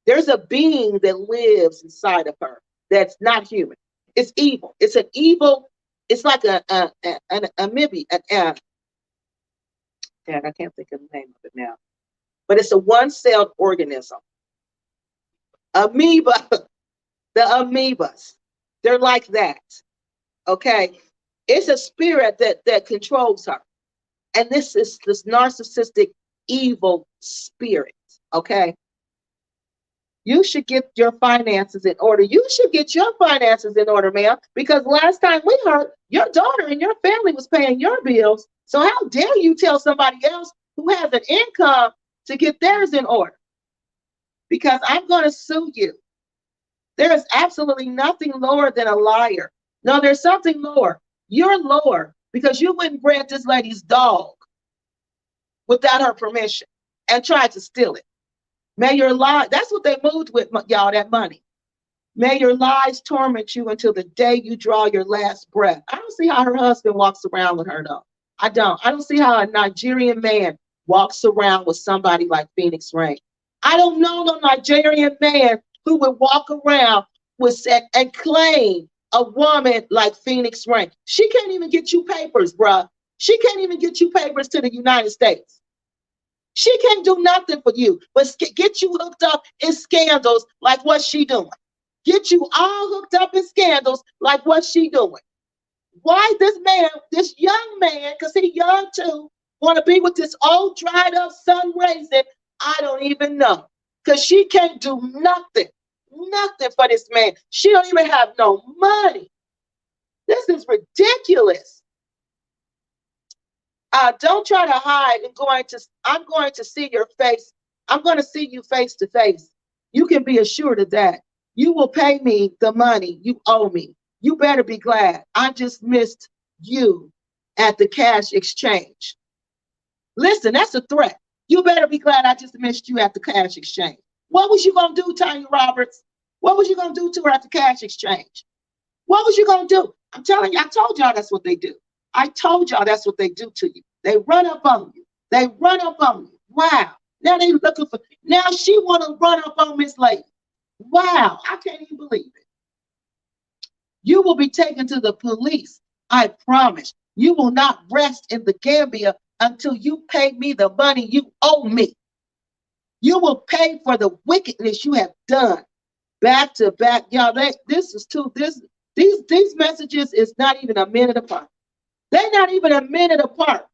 There's a being that lives inside of her that's not human. It's evil. It's an evil. It's like an amoeba. I can't think of the name of it now. But it's a one-celled organism. Amoeba. The amoebas. They're like that. Okay. It's a spirit that controls her. And this is this narcissistic, evil spirit. Okay. You should get your finances in order. You should get your finances in order, ma'am, because last time we heard your daughter and your family was paying your bills. So how dare you tell somebody else who has an income to get theirs in order? Because I'm going to sue you. There is absolutely nothing lower than a liar. No, there's something lower. You're lower because you wouldn't grant this lady's dog without her permission and tried to steal it. May your lies, that's what they moved with, y'all, that money. May your lies torment you until the day you draw your last breath. I don't see how her husband walks around with her, though. I don't see how a Nigerian man walks around with somebody like Phoenix Rain. I don't know no Nigerian man who would walk around with and claim a woman like Phoenix Rain. She can't even get you papers, bruh. She can't even get you papers to the United States. She can't do nothing for you, but get you hooked up in scandals like what she doing. Get you all hooked up in scandals like what she doing. Why this man, this young man, because he young too, want to be with this old dried up sun raising? I don't even know. Because she can't do nothing for this man. She don't even have no money. This is ridiculous. Don't try to hide. I'm going to see your face. I'm going to see you face to face. You can be assured of that. You will pay me the money you owe me. You better be glad I just missed you at the cash exchange. Listen, that's a threat. You better be glad I just missed you at the cash exchange. What was you going to do, Tanya Roberts? What was you going to do to her at the cash exchange? What was you going to do? I'm telling you, I told y'all that's what they do. I told y'all that's what they do to you. They run up on you. They run up on you. Wow. Now they looking for, now she want to run up on Miss Lady. Wow. I can't even believe it. You will be taken to the police. I promise. You will not rest in the Gambia until you pay me the money you owe me. You will pay for the wickedness you have done. Back to back. Y'all, these messages is not even a minute apart. They're not even a minute apart.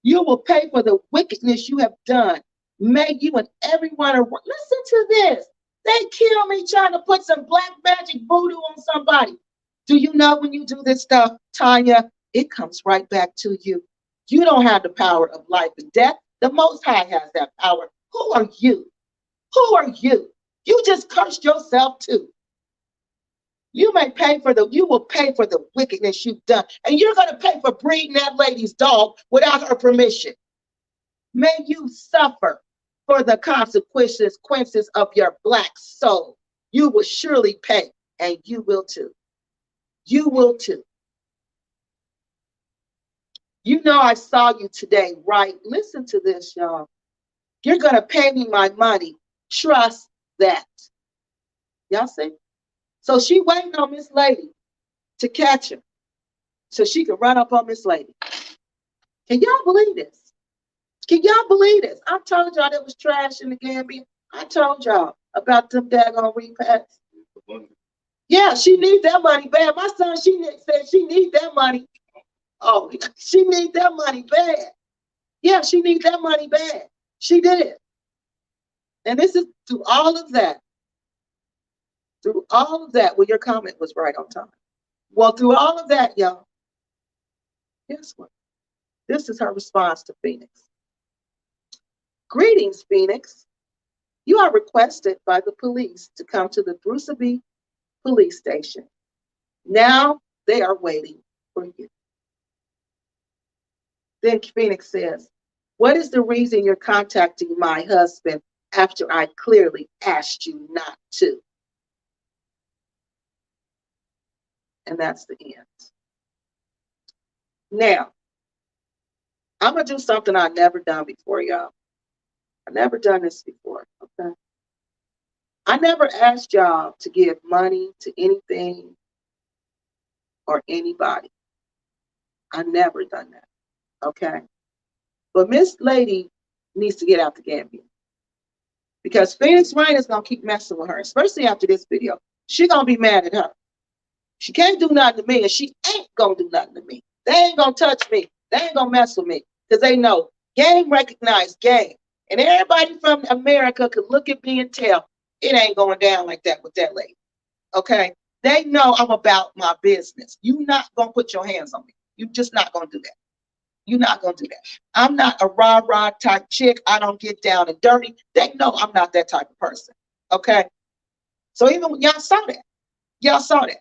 You will pay for the wickedness you have done. May you and everyone around. Listen to this. They kill me trying to put some black magic voodoo on somebody. Do you know when you do this stuff, Tanya, it comes right back to you. You don't have the power of life and death. The Most High has that power. Who are you? Who are you? You just cursed yourself too. You will pay for the wickedness you've done. And you're going to pay for breeding that lady's dog without her permission. May you suffer. for the consequences of your black soul. You will surely pay, and you will too. You will too. You know I saw you today, right? Listen to this, y'all. You're going to pay me my money. Trust that. Y'all see? So she waiting on Miss Lady to catch her so she can run up on Miss Lady. Can y'all believe this? Can y'all believe this? I told y'all there was trash in the Gambia. I told y'all about them daggone repacks. Yeah, she needs that money bad. My son, said she needs that money. Oh, she needs that money bad. Yeah, she needs that money bad. She did. And this is through all of that. Through all of that, well, your comment was right on time. Well, through all of that, y'all, guess what? This is her response to Phoenix. Greetings, Phoenix. You are requested by the police to come to the Bruceby police station. Now they are waiting for you. Then Phoenix says, what is the reason you're contacting my husband after I clearly asked you not to? And that's the end. Now, I'm going to do something I've never done before, y'all. I've never done this before, okay? I never asked y'all to give money to anything or anybody. I never done that, okay? But Miss Lady needs to get out the Gambia. Because Phoenix Rain is going to keep messing with her, especially after this video. She's going to be mad at her. She can't do nothing to me, and she ain't going to do nothing to me. They ain't going to touch me. They ain't going to mess with me. Because they know game recognized game. And everybody from America could look at me and tell it ain't going down like that with that lady. Okay? They know I'm about my business. You're not going to put your hands on me. You're just not going to do that. You're not going to do that. I'm not a rah-rah type chick. I don't get down and dirty. They know I'm not that type of person. Okay? So even when y'all saw that. Y'all saw that.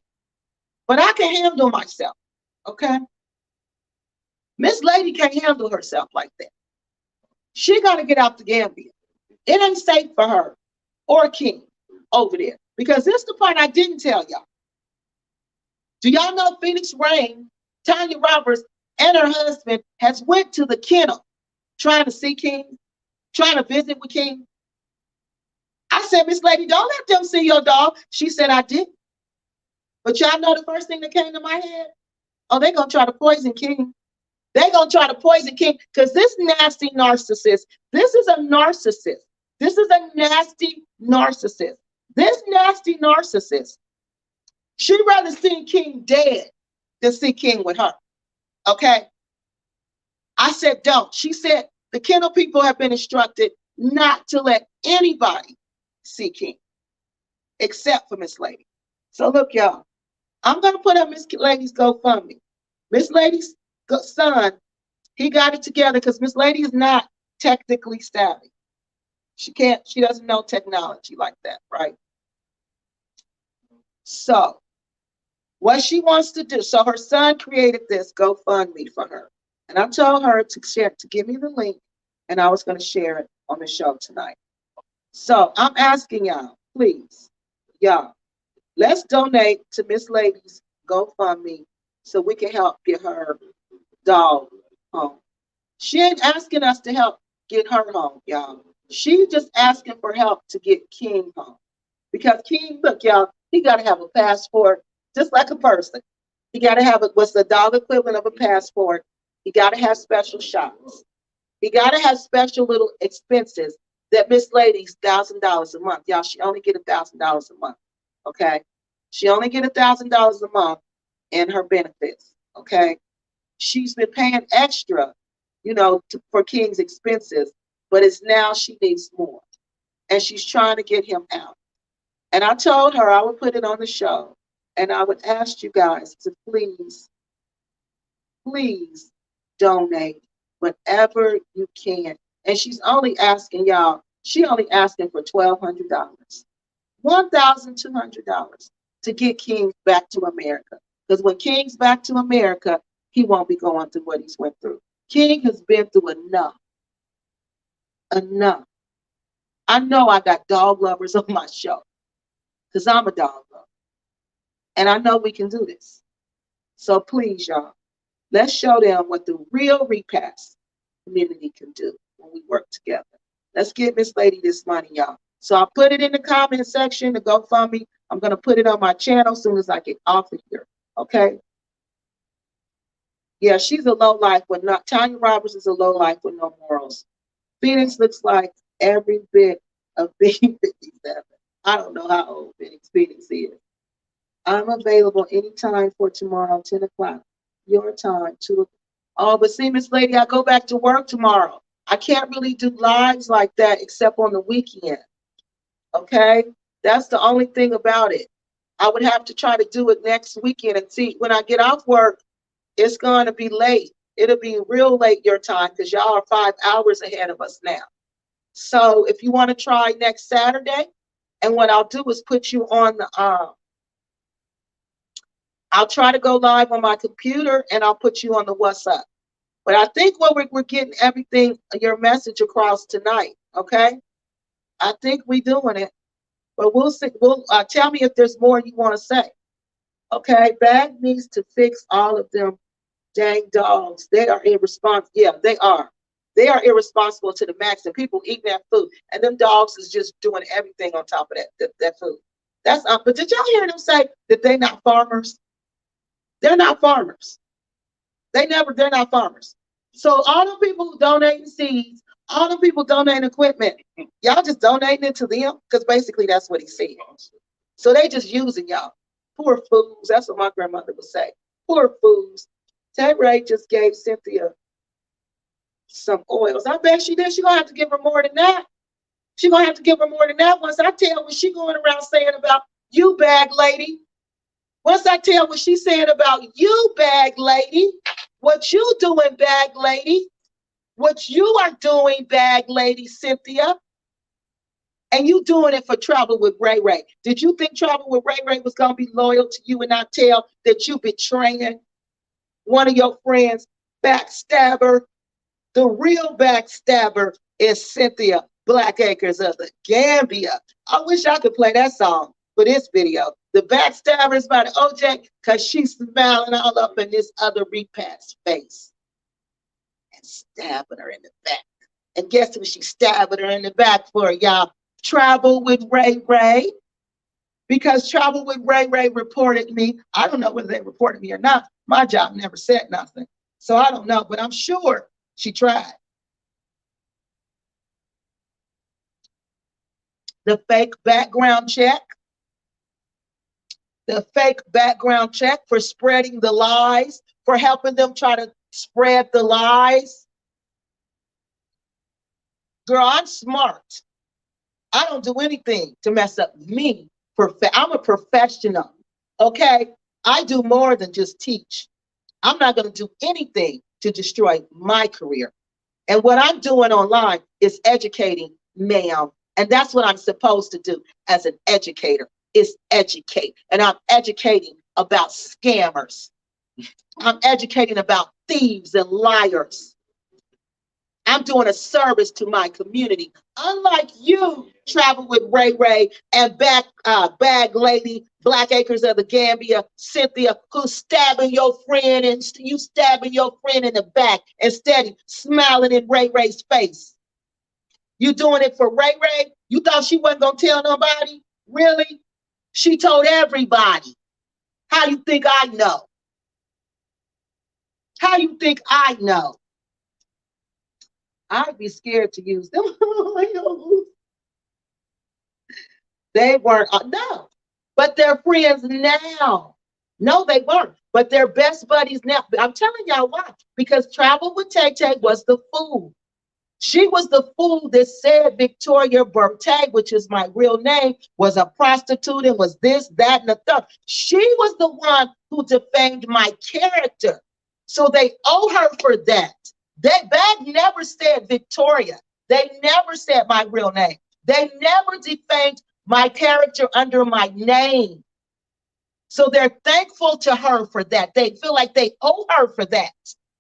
But I can handle myself. Okay? Miss Lady can't handle herself like that. She got to get out the Gambia. It ain't safe for her or King over there. Because this is the part I didn't tell y'all. Do y'all know Phoenix Rain, Tanya Roberts, and her husband has went to the kennel trying to see King, trying to visit with King? I said, Miss Lady, don't let them see your dog. She said, I didn't. But y'all know the first thing that came to my head? Oh, they're going to try to poison King. They're going to try to poison King because this nasty narcissist, this is a narcissist. This is a nasty narcissist. This nasty narcissist, she'd rather see King dead than see King with her. Okay? I said, don't. She said, the kennel people have been instructed not to let anybody see King except for Miss Lady. So look, y'all, I'm going to put up Miss Lady's GoFundMe. Miss Lady's son, he got it together because Miss Lady is not technically savvy. She doesn't know technology like that, right? So what she wants to do, so her son created this GoFundMe for her. And I told her to give me the link, and I was going to share it on the show tonight. So I'm asking y'all, please, y'all, let's donate to Miss Lady's GoFundMe so we can help get her dog home. She ain't asking us to help get her home, y'all. She's just asking for help to get King home. Because King, look, y'all, he got to have a passport, just like a person. He got to have what's the dollar equivalent of a passport. He got to have special shots. He got to have special little expenses that Miss Lady's $1,000 a month. Y'all, she only get $1,000 a month, okay? She only get $1,000 a month in her benefits, okay? She's been paying extra, you know, for King's expenses, but it's now she needs more. And she's trying to get him out. And I told her I would put it on the show. And I would ask you guys to please, please donate whatever you can. And she's only asking y'all, she only asking for $1,200, $1,200 to get King back to America. Because when King's back to America, he won't be going through what he's went through. King has been through enough. Enough. I know I got dog lovers on my show because I'm a dog lover. And I know we can do this. So please, y'all, let's show them what the real repass community can do when we work together. Let's get Miss Lady this money, y'all. So I'll put it in the comment section, the GoFundMe. I'm going to put it on my channel as soon as I get off of here. Okay? Yeah, she's a low life with not. Tanya Roberts is a low life with no morals. Phoenix looks like every bit of being 57. I don't know how old Phoenix is. I'm available anytime for tomorrow, 10 o'clock. Your time, 2 o'clock. Oh, but see, Miss Lady, I go back to work tomorrow. I can't really do lives like that except on the weekend. Okay? That's the only thing about it. I would have to try to do it next weekend and see when I get off work, it's going to be late. It'll be real late your time because y'all are 5 hours ahead of us now. So if you want to try next Saturday, and what I'll do is put you on the, I'll try to go live on my computer and I'll put you on the WhatsApp. But I think what we're getting everything, your message across tonight, okay? I think we're doing it. But we'll see. Tell me if there's more you want to say. Okay, Bag needs to fix all of them dang dogs. They are irresponsible. Yeah, they are. They are irresponsible to the max, and people eating that food. And them dogs is just doing everything on top of that food. That's but did y'all hear them say that they're not farmers? They're not farmers. They're not farmers. So all the people who donating seeds, all the people donating equipment, y'all just donating it to them because basically that's what he said. So they just using y'all. Poor fools. That's what my grandmother would say. Poor fools. Tay Ray just gave Cynthia some oils. I bet she did. She's gonna have to give her more than that. She's gonna have to give her more than that once I tell what she going around saying about you, bag lady. Once I tell what she's saying about you, bag lady, what you doing, bag lady, what you are doing, bag lady Cynthia, and you doing it for Travel with Ray Ray. Did you think Travel with Ray Ray was gonna be loyal to you and not tell that you betraying one of your friends, backstabber? The real backstabber is Cynthia Blackacres of the Gambia. I wish I could play that song for this video. The backstabber is by the OJ because she's smiling all up in this other repass face and stabbing her in the back. And guess who she's stabbing her in the back for, y'all? Travel with Ray Ray. Because Travel with Ray Ray reported me. I don't know whether they reported me or not. My job never said nothing. So I don't know, but I'm sure she tried. The fake background check. The fake background check for spreading the lies, for helping them try to spread the lies. Girl, I'm smart. I don't do anything to mess up me. I'm a professional, okay? I do more than just teach. I'm not going to do anything to destroy my career. And what I'm doing online is educating, ma'am. And that's what I'm supposed to do as an educator, is educate. And I'm educating about scammers. I'm educating about thieves and liars. I'm doing a service to my community. Unlike you, Travel with Ray Ray and Bag Lady, Blackacres of the Gambia, Cynthia, who's stabbing your friend and you stabbing your friend in the back instead of smiling in Ray Ray's face. You doing it for Ray Ray? You thought she wasn't gonna tell nobody? Really? She told everybody. How you think I know? How you think I know? I'd be scared to use them. They weren't, no, but they're friends now. No, they weren't, but they're best buddies now. I'm telling y'all why. Because Travel with Tay Tay was the fool. She was the fool that said Victoria Bertay, which is my real name, was a prostitute and was this, that, and the third. She was the one who defamed my character. So they owe her for that. That Bag never said Victoria. They never said my real name. They never defamed my character under my name. So they're thankful to her for that. They feel like they owe her for that,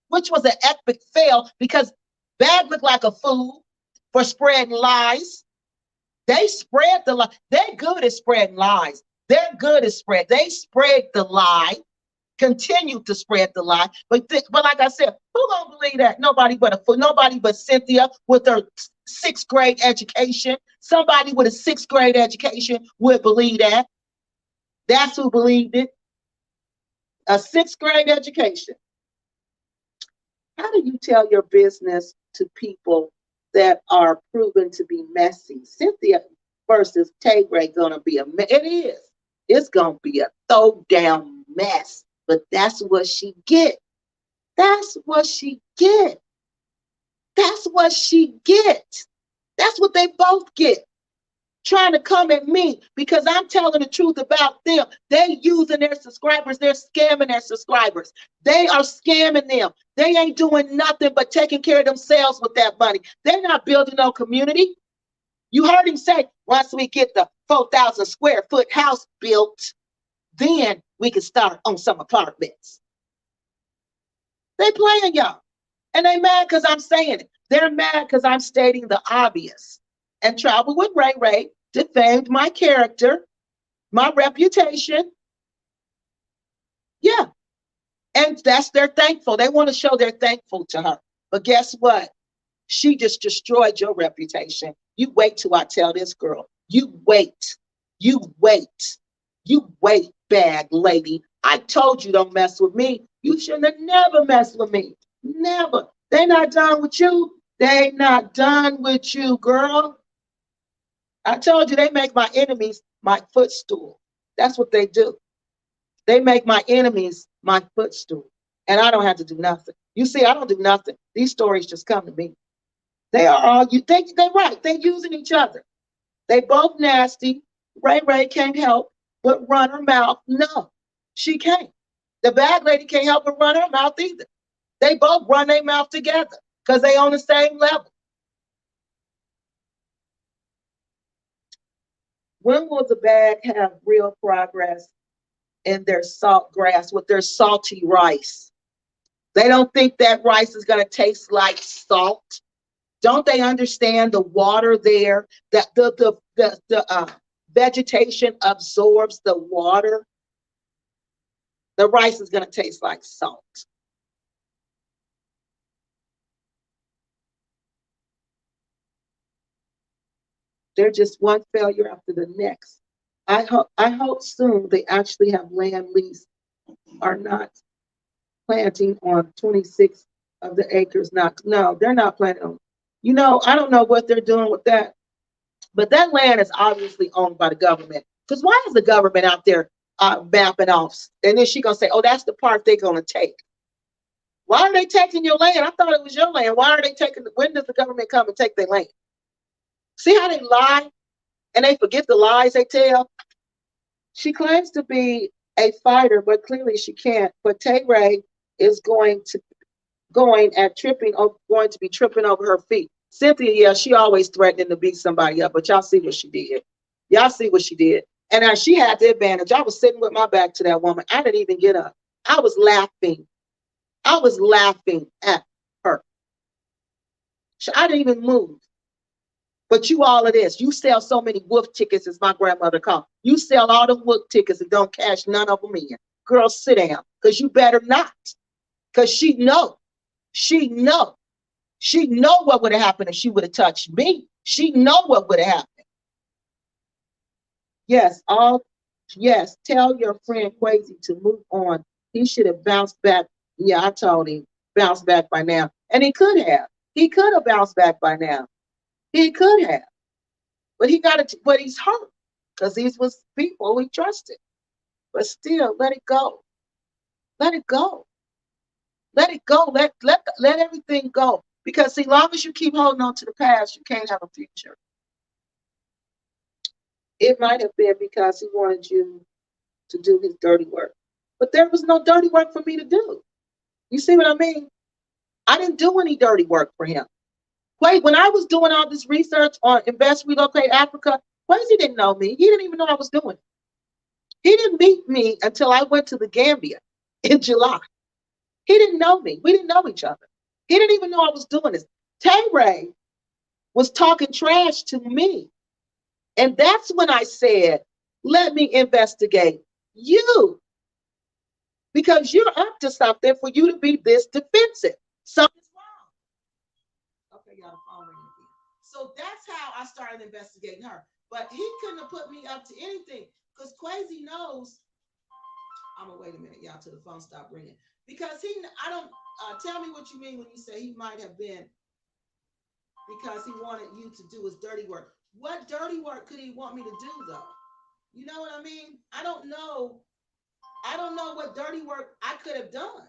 which was an epic fail because Bag looked like a fool for spreading lies. They spread the lie. They're good at spreading lies. They're good at spread. They spread the lie, continue to spread the lie. But like I said, who gonna believe that? Nobody but nobody but Cynthia with her 6th grade education. Somebody with a 6th grade education would believe that. That's who believed it. A 6th grade education. How do you tell your business to people that are proven to be messy? Cynthia versus Tay Ray gonna be it is. It's gonna be a throw down mess. But that's what she get. That's what she get. That's what she get. That's what they both get. Trying to come at me because I'm telling the truth about them. They're using their subscribers. They're scamming their subscribers. They are scamming them. They ain't doing nothing but taking care of themselves with that money. They're not building no community. You heard him say, once we get the 4,000 square foot house built, then we can start on some apartments. They playing y'all. And they mad because I'm saying it. They're mad because I'm stating the obvious. And Travel with Ray Ray defamed my character, my reputation. Yeah. And they're thankful. They want to show they're thankful to her. But guess what? She just destroyed your reputation. You wait till I tell this girl. You wait. You wait. You wait, bag lady. I told you don't mess with me. You shouldn't have never messed with me. Never. They not done with you. They not done with you, girl. I told you they make my enemies my footstool. That's what they do. They make my enemies my footstool. And I don't have to do nothing. You see, I don't do nothing. These stories just come to me. They are all they're right. They're using each other. They both nasty. Ray Ray can't help but run her mouth. No, she can't. The bag lady can't help but run her mouth either. They both run their mouth together because they on the same level. When will the bag have real progress in their salt grass with their salty rice? They don't think that rice is going to taste like salt. Don't they understand the water there, that the vegetation absorbs the water? The rice is going to taste like salt. They're just one failure after the next. I hope soon they actually have land lease, are not planting on 26 of the acres. No, they're not planting on. You know, I don't know what they're doing with that, but that land is obviously owned by the government. Because why is the government out there mapping off? And then she gonna say, oh, that's the part they're gonna take. Why are they taking your land? I thought it was your land. Why are they taking? When does the government come and take their land? See how they lie and they forget the lies they tell? She claims to be a fighter, but clearly she can't. But Tay Ray is going to be tripping over her feet. Cynthia, yeah, she always threatening to beat somebody up, but y'all see what she did. Y'all see what she did. And she had the advantage. I was sitting with my back to that woman. I didn't even get up. I was laughing. I was laughing at her. I didn't even move. But you all of this, you sell so many wolf tickets, as my grandmother called. You sell all the wolf tickets and don't cash none of them in. Girl, sit down, because you better not. Because she know what would have happened if she would have touched me. She know what would have happened. Yes, tell your friend Quasi to move on. He should have bounced back. Yeah, I told him, bounce back by now. And he could have. He could have bounced back by now. He could have. But but he's hurt because these was people he trusted. But still, let it go. Let it go. Let it go. Let everything go. Because see, long as you keep holding on to the past, you can't have a future. It might have been because he wanted you to do his dirty work. But there was no dirty work for me to do. You see what I mean? I didn't do any dirty work for him. When I was doing all this research on Invest, Relocate Africa, Quasi didn't know me. He didn't even know I was doing it. He didn't meet me until I went to the Gambia in July. He didn't know me. We didn't know each other. He didn't even know I was doing this. Tay Ray was talking trash to me And that's when I said, let me investigate you, because you're up to something for you to be this defensive. Something's wrong. Okay, y'all, the phone ringing again. So that's how I started investigating her. But he couldn't have put me up to anything, because Quasi knows. I'm gonna wait a minute, y'all, till the phone stop ringing. Because I don't, tell me what you mean when you say he might have been because he wanted you to do his dirty work. What dirty work could he want me to do, though? You know what I mean? I don't know what dirty work I could have done.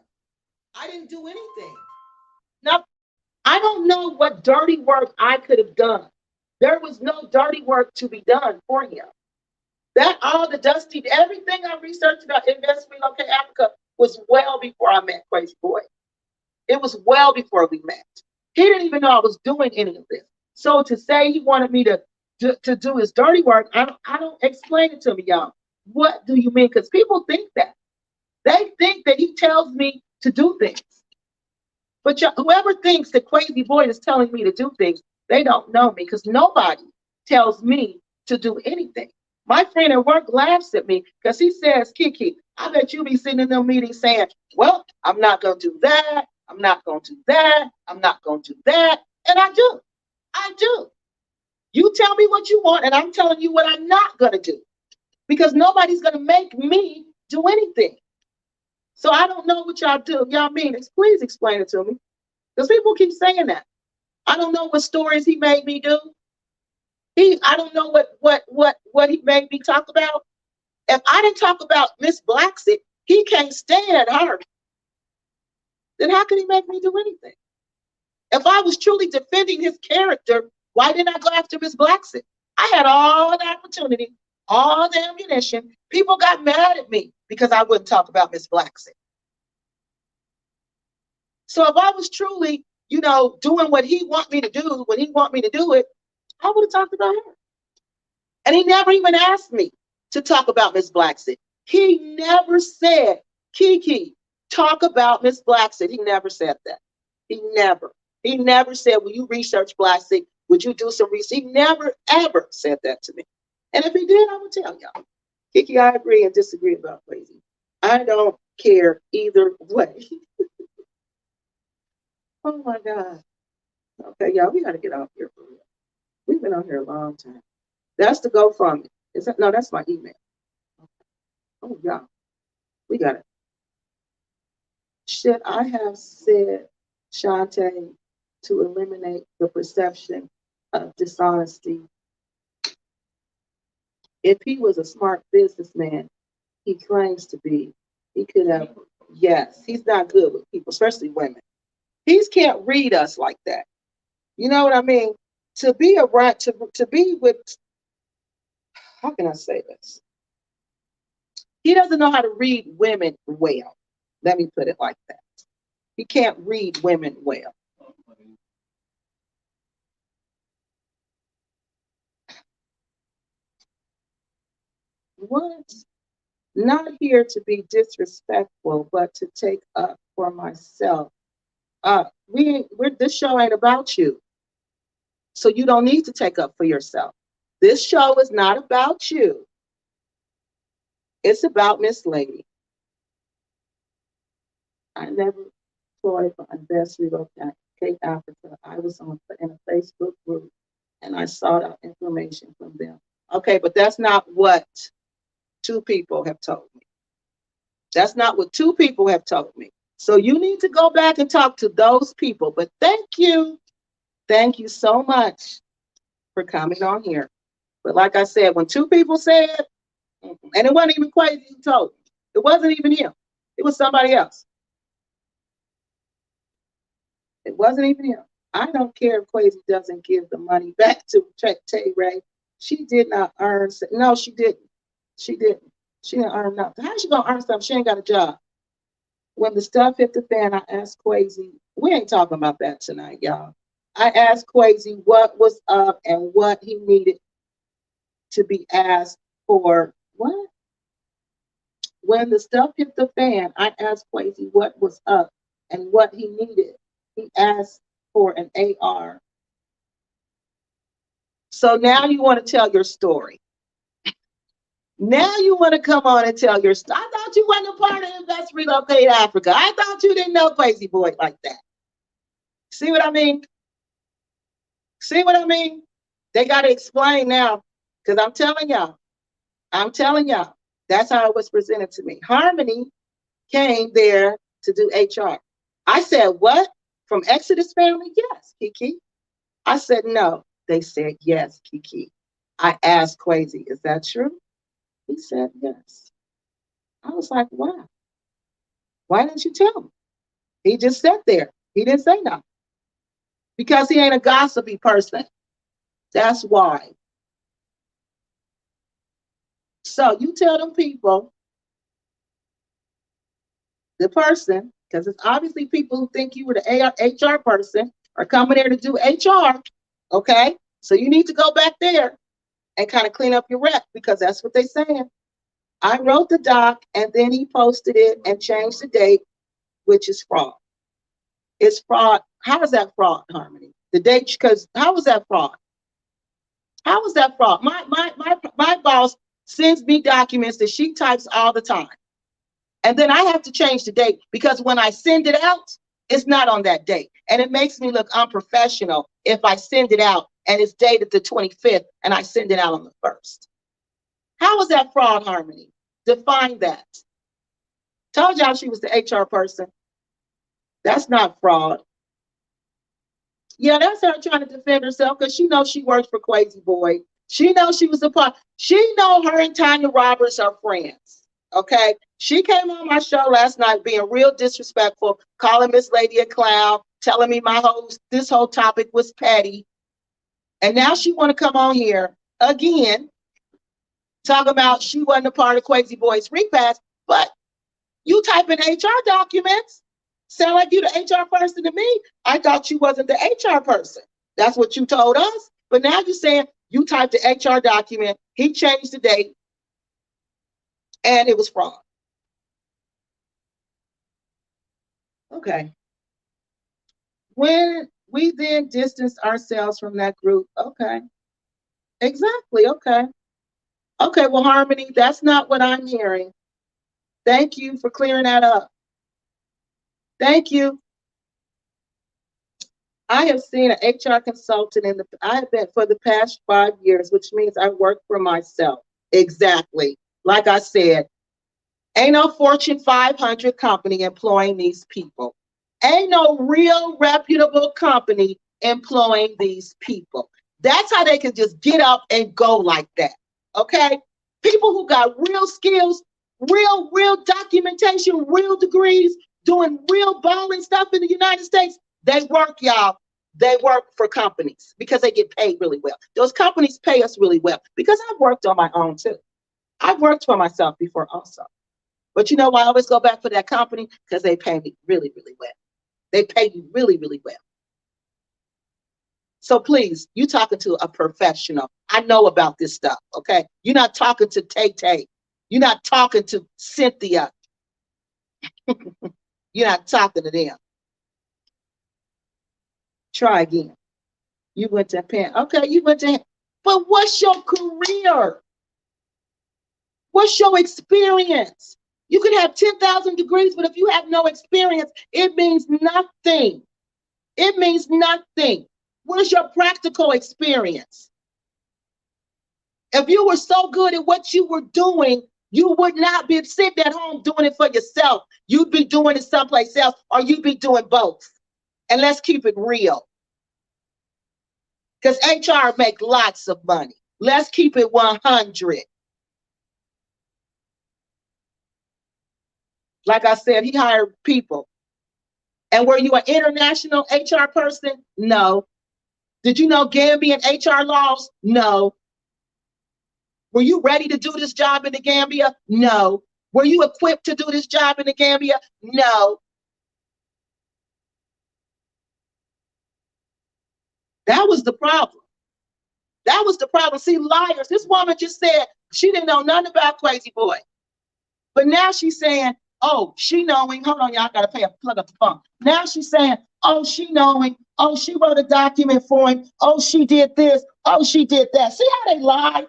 I didn't do anything. No, I don't know what dirty work I could have done. There was no dirty work to be done for him. That all the dusty, everything I researched about Invest Relocate Africa was well before I met Crazy Boy. It was well before we met. He didn't even know I was doing any of this. So to say he wanted me to do his dirty work, I don't explain it to me, y'all. What do you mean? Because people think that. They think that he tells me to do things. But whoever thinks that Crazy Boy is telling me to do things, they don't know me, because nobody tells me to do anything. My friend at work laughs at me because he says, Kiki, I bet you be sitting in them meetings saying, well, I'm not going to do that. I'm not going to do that. I'm not going to do that. And I do. I do. You tell me what you want, and I'm telling you what I'm not going to do, because nobody's going to make me do anything. So I don't know what y'all do. Y'all mean, please explain it to me, because people keep saying that. I don't know what stories he made me do. I don't know what he made me talk about. If I didn't talk about Miss Blacksett, he can't stand her. Then how could he make me do anything? If I was truly defending his character, why didn't I go after Miss Blacksett? I had all the opportunity, all the ammunition. People got mad at me because I wouldn't talk about Miss Blacksett. So if I was truly, doing what he want me to do, when he want me to do it, I would have talked about her. And he never even asked me to talk about Miss Blacksett. He never said, Kiki, talk about Miss Blacksett. He never said that. He never said, will you research Blacksett? Would you do some research? He never, ever said that to me. And if he did, I would tell y'all. Kiki, I agree and disagree about Crazy. I don't care either way. Oh my God. Okay, y'all, we got to get off here for real. We've been on here a long time. That's the GoFundMe. No, that's my email. Okay. Oh, y'all, we got it. Should I have said, Shantae, to eliminate the perception of dishonesty? If he was a smart businessman, he claims to be, he could have, yes, he's not good with people, especially women. He can't read us like that. You know what I mean? To be to be with, how can I say this? He doesn't know how to read women well. Let me put it like that. He can't read women well. What? Not here to be disrespectful, but to take up for myself. This show ain't about you. So you don't need to take up for yourself. This show is not about you. It's about Miss Lady. I never employed for Invest Relocate Africa. I was in a Facebook group and I sought out information from them. Okay, but that's not what two people have told me. That's not what two people have told me. So you need to go back and talk to those people. But thank you. Thank you so much for coming on here. But like I said, when two people said, and it wasn't even Crazy who told me. It wasn't even him. It was somebody else. It wasn't even him. I don't care if Crazy doesn't give the money back to Tay Ray. She did not earn. No, she didn't. She didn't. She didn't earn nothing. How's she gonna earn something? She ain't got a job. When the stuff hit the fan, I asked Crazy. We ain't talking about that tonight, y'all. I asked Crazy what was up and what he needed to be asked for. What? When the stuff hit the fan, I asked Crazy what was up and what he needed. He asked for an AR So now you want to tell your story. Now you want to come on and tell your story. I thought you wasn't a part of Invest Relocate Africa. I thought you didn't know Crazy Boy like that. See what I mean? See what I mean? They got to explain now, because I'm telling y'all, that's how it was presented to me. Harmony came there to do HR. I said, what? From Exodus family? Yes, Kiki. I said, no. They said, yes, Kiki. I asked Quasi, is that true? He said, yes. I was like, wow. Why didn't you tell me? He just sat there. He didn't say nothing. Because he ain't a gossipy person. That's why. So you tell them people, the person, because it's obviously people who think you were the HR person are coming there to do HR. Okay? So you need to go back there and kind of clean up your rep, because that's what they're saying. I wrote the doc and then he posted it and changed the date, which is fraud. It's fraud. How is that fraud, Harmony? The date, because how is that fraud? How is that fraud? My boss sends me documents that she types all the time. And then I have to change the date, because when I send it out, it's not on that date. And it makes me look unprofessional if I send it out and it's dated the 25th and I send it out on the 1st. How is that fraud, Harmony? Define that. Told y'all she was the HR person. That's not fraud. Yeah, that's her trying to defend herself, because she knows she works for Crazy Boy. She knows she was a part. She know her and Tanya Roberts are friends. Okay? She came on my show last night being real disrespectful, calling Miss Lady a clown, telling me this whole topic was petty. And now she want to come on here again, talk about she wasn't a part of Crazy Boy's free pass, but you type in HR documents. Sound like you the HR person to me. I thought you wasn't the HR person. That's what you told us. But now you're saying you typed the HR document, he changed the date, and it was fraud. Okay. When we then distanced ourselves from that group, okay. Exactly, okay. Okay, well, Harmony, that's not what I'm hearing. Thank you for clearing that up. Thank you. I have seen an HR consultant I have been for the past 5 years, which means I work for myself. Exactly. Like I said, ain't no Fortune 500 company employing these people. Ain't no real reputable company employing these people. That's how they can just get up and go like that. Okay? People who got real skills, real documentation, real degrees, doing real balling stuff in the United States, they work, y'all. They work for companies because they get paid really well. Those companies pay us really well, because I've worked on my own too. I've worked for myself before also. But you know why I always go back for that company? Because they pay me really, really well. They pay you really, really well. So please, you talking to a professional. I know about this stuff, okay? You're not talking to Tay-Tay. You're not talking to Cynthia. You're not talking to them. Try again. You went to Penn. Okay, you went to, but what's your career? What's your experience? You could have 10,000 degrees, but if you have no experience, it means nothing. It means nothing. What is your practical experience? If you were so good at what you were doing, you would not be sitting at home doing it for yourself. You'd be doing it someplace else, or you'd be doing both. And let's keep it real. Because HR make lots of money. Let's keep it 100. Like I said, he hired people. And were you an international HR person? No. Did you know Gambian HR laws? No. Were you ready to do this job in the Gambia? No. Were you equipped to do this job in the Gambia? No. That was the problem. That was the problem. See, liars. This woman just said she didn't know nothing about Crazy Boy. But now she's saying, oh, she knowing. Hold on, y'all got to plug up the phone. Now she's saying, oh, she knowing. Oh, she wrote a document for him. Oh, she did this. Oh, she did that. See how they lie?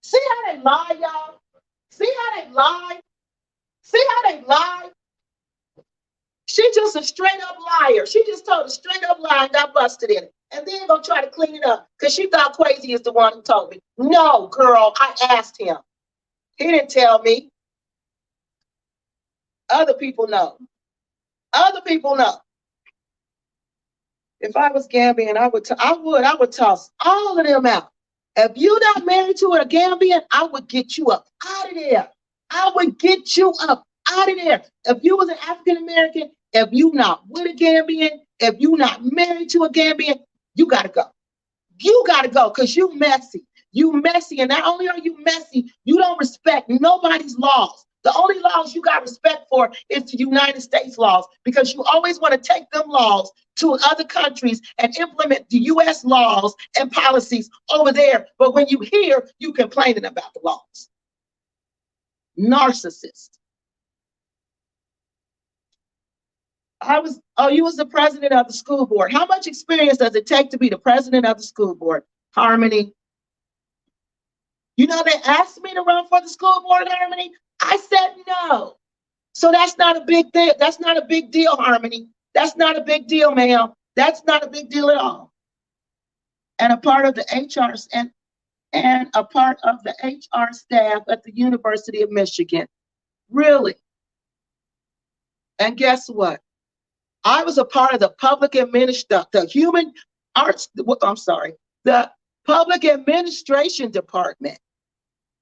See how they lie, y'all? See how they lie? See how they lie? She just a straight up liar. She just told a straight up lie and got busted in it. And then gonna try to clean it up because she thought Crazy is the one who told me. No, girl, I asked him. He didn't tell me. Other people know. Other people know. If I was Gambian, I would toss all of them out. If you're not married to a Gambian, I would get you up out of there. I would get you up out of there. If you was an African American, if you not with a Gambian, if you not married to a Gambian, you gotta go. You gotta go because you messy. You messy, and not only are you messy, you don't respect nobody's laws. The only laws you got respect for is the United States laws, because you always want to take them laws to other countries and implement the US laws and policies over there. But when you hear, you complaining about the laws. Narcissist. You was the president of the school board. How much experience does it take to be the president of the school board? Harmony. You know, they asked me to run for the school board, Harmony. I said no. So that's not a big thing. That's not a big deal, Harmony. That's not a big deal, ma'am. That's not a big deal at all. And a part of the HR and a part of the HR staff at the University of Michigan. Really? And guess what? I was a part of the public the public administration department.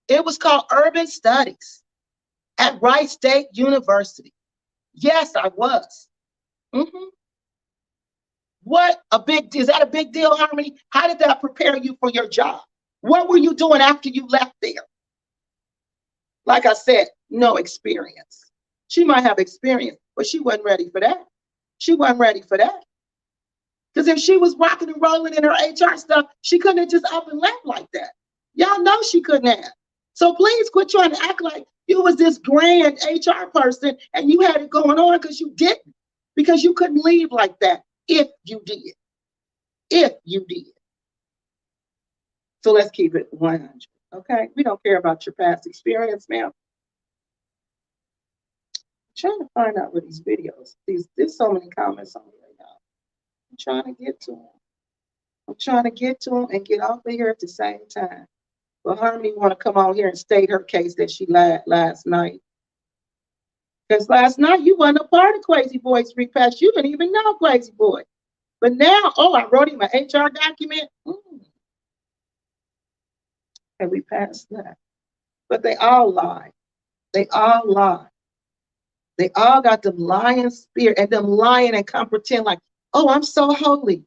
It was called Urban Studies at Wright State University. Yes, I was. What a big deal. Is that a big deal, Harmony? How did that prepare you for your job? What were you doing after you left there? Like I said, no experience. She might have experience, but she wasn't ready for that. She wasn't ready for that. Because if she was rocking and rolling in her HR stuff, she couldn't have just up and left like that. Y'all know she couldn't have. So please quit trying to act like you was this grand HR person and you had it going on, because you didn't. Because you couldn't leave like that if you did. If you did. So let's keep it 100. Okay? We don't care about your past experience, ma'am. Trying to find out what these videos. There's so many comments on here, y'all. I'm trying to get to them. I'm trying to get to them and get off of here at the same time. But Harmony want to come on here and state her case that she lied last night. Because last night you wasn't a part of Crazy Boy's repass. You didn't even know Crazy Boy. But now, I wrote him an HR document. And we passed that. But they all lied. They all lied. They all got them lying spirit and them lying and come pretend like, oh, I'm so holy.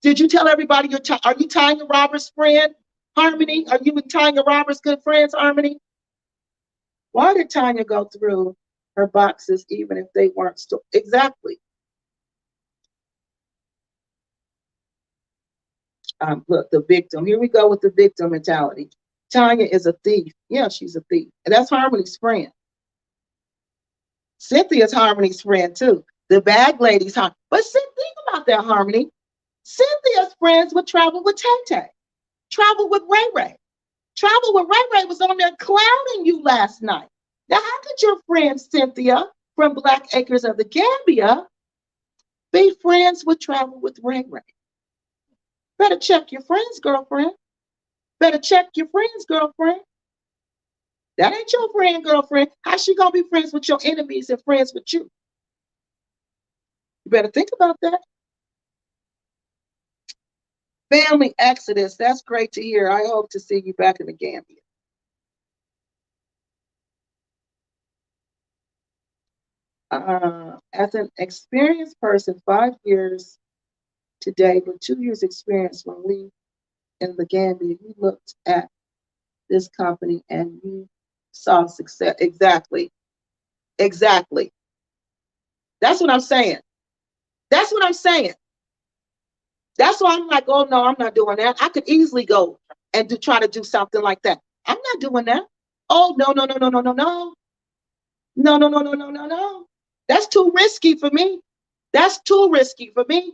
Did you tell everybody are you Tanya Roberts' friend, Harmony? Are you and Tanya Roberts good friends, Harmony? Why did Tanya go through her boxes even if they weren't still? Exactly. Look, the victim. Here we go with the victim mentality. Tanya is a thief. Yeah, she's a thief. And that's Harmony's friend. Cynthia's Harmony's friend too. The bag lady's Harmony. But think about that, Harmony. Cynthia's friends would travel with Tay-Tay. Travel with Ray Ray. Travel with Ray Ray was on there clowning you last night. Now, how could your friend Cynthia from Black Acres of the Gambia be friends with Travel with Ray Ray? Better check your friends, girlfriend. Better check your friends, girlfriend. That ain't your friend, girlfriend. How's she gonna be friends with your enemies and friends with you? You better think about that. Family exodus. That's great to hear. I hope to see you back in the Gambia. As an experienced person, 5 years today, with 2 years experience, when we in the Gambia, we looked at this company and we saw success. Exactly. Exactly. That's what I'm saying. That's what I'm saying. That's why I'm like, oh no, I'm not doing that. I could easily go and try to do something like that. I'm not doing that. Oh no, no, no, no, no, no, no. No, no, no, no, no, no, no. That's too risky for me. That's too risky for me.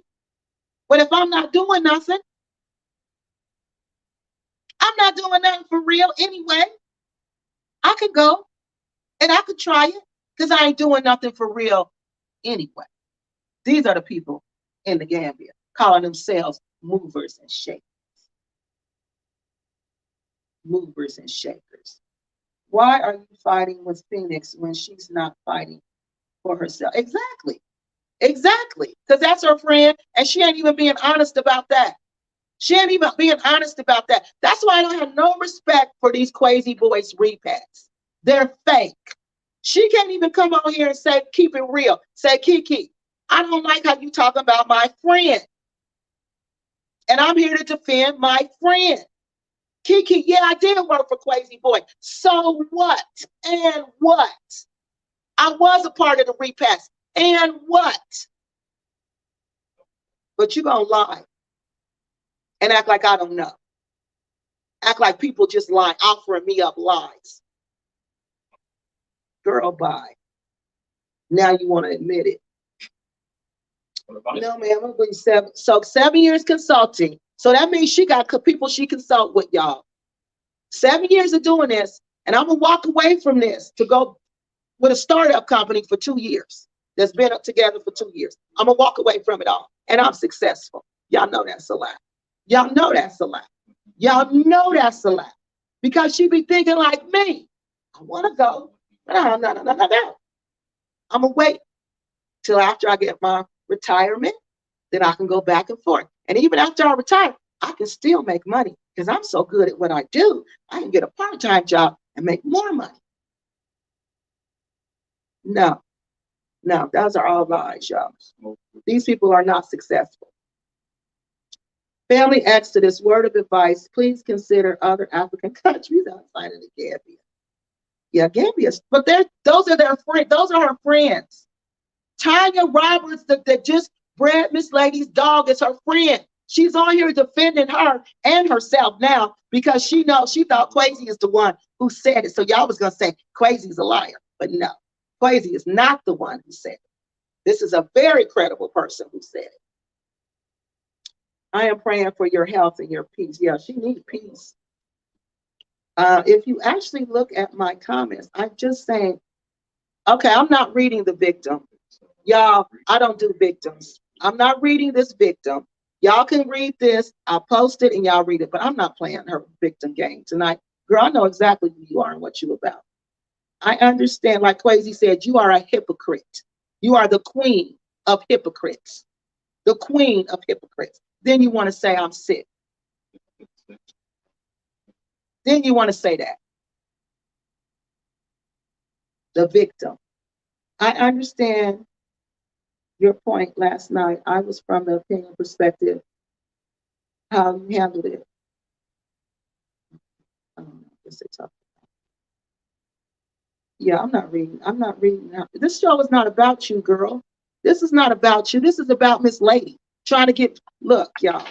But if I'm not doing nothing, I'm not doing nothing for real anyway. I could go and I could try it because I ain't doing nothing for real anyway. These are the people in the Gambia calling themselves movers and shakers. Movers and shakers. Why are you fighting with Phoenix when she's not fighting for herself? Exactly. Exactly. Because that's her friend, and she ain't even being honest about that. She ain't even being honest about that. That's why I don't have no respect for these crazy boys repasts. They're fake. She can't even come on here and say, keep it real. Say, Kiki, I don't like how you talk about my friend. And I'm here to defend my friend. Kiki, yeah, I did work for Crazy Boy. So what? And what? I was a part of the repass. And what? But you're going to lie and act like I don't know. Act like people just lie, offering me up lies. Girl, bye. Now you want to admit it. No, ma'am, I'm going 7. So 7 years consulting. So that means she got people she consult with, y'all. 7 years of doing this, and I'm going to walk away from this to go with a startup company for 2 years that's been up together for 2 years. I'm going to walk away from it all, and I'm successful. Y'all know that's a lie. Y'all know that's a lie. Y'all know that's a lie. Because she be thinking like me. I want to go. No. I'm going to wait till after I get my retirement. Then I can go back and forth. And even after I retire, I can still make money because I'm so good at what I do. I can get a part-time job and make more money. No, those are all lies, y'all. These people are not successful. Family exodus, word of advice, please consider other African countries outside of the Gambia. Yeah, Gambia, but those are their friends. Those are her friends. Tanya Roberts, that just bred Miss Lady's dog, is her friend. She's on here defending her and herself now because she thought Quasi is the one who said it. So y'all was gonna say Quasi's a liar, but no, Quasi is not the one who said it. This is a very credible person who said it. I am praying for your health and your peace. Yeah, she needs peace. If you actually look at my comments, I'm just saying, okay, I'm not reading the victim. Y'all, I don't do victims. I'm not reading this victim. Y'all can read this. I'll post it and y'all read it, but I'm not playing her victim game tonight. Girl, I know exactly who you are and what you're about. I understand, like Quasi said, you are a hypocrite. You are the queen of hypocrites. The queen of hypocrites. Then you want to say I'm sick. Then you want to say that. The victim. I understand your point last night. I was from the opinion perspective, how you handled it. Yeah, I'm not reading. This show is not about you, girl. This is not about you. This is about Miss Lady trying to get, look, y'all.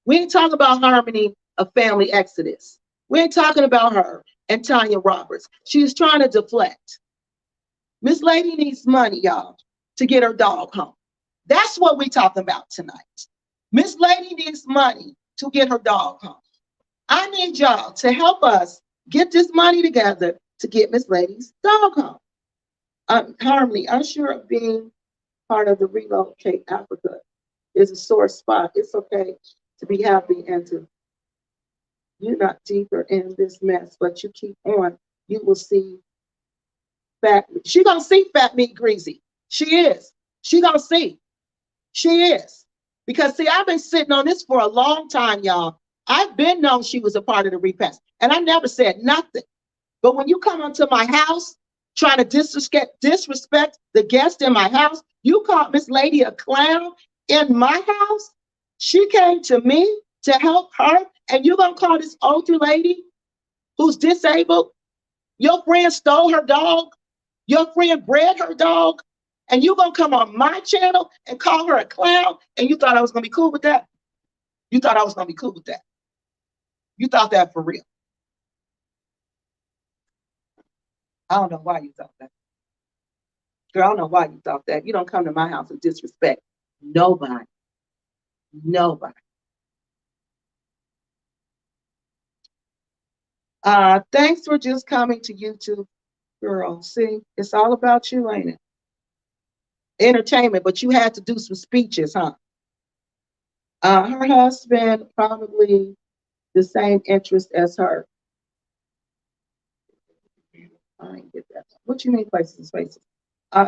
We ain't talking about Harmony of Family Exodus. We ain't talking about her and Tanya Roberts. She's trying to deflect. Miss Lady needs money, y'all, to get her dog home. That's what we talking about tonight. Miss Lady needs money to get her dog home. I need y'all to help us get this money together to get Miss Lady's dog home. Harmony, unsure of being part of the Relocate Africa is a sore spot. It's okay to be happy and to, you're not deeper in this mess, but you keep on. You will see fat. She gonna see fat meat greasy. She is. She gonna see. She is. Because see, I've been sitting on this for a long time, y'all. I've been known she was a part of the repass, and I never said nothing. But when you come onto my house trying to disrespect the guest in my house, you called Miss Lady a clown in my house. She came to me to help her, and you're gonna call this older lady who's disabled? Your friend stole her dog. Your friend bred her dog, and you're gonna come on my channel and call her a clown, and you thought I was gonna be cool with that? You thought I was gonna be cool with that? You thought that for real? I don't know why you thought that. Girl, I don't know why you thought that. You don't come to my house and disrespect Nobody. Nobody. Thanks for just coming to YouTube, girl. See, it's all about you, ain't it? Entertainment, but you had to do some speeches, huh? Her husband probably the same interest as her. I didn't get that. What you mean places and spaces?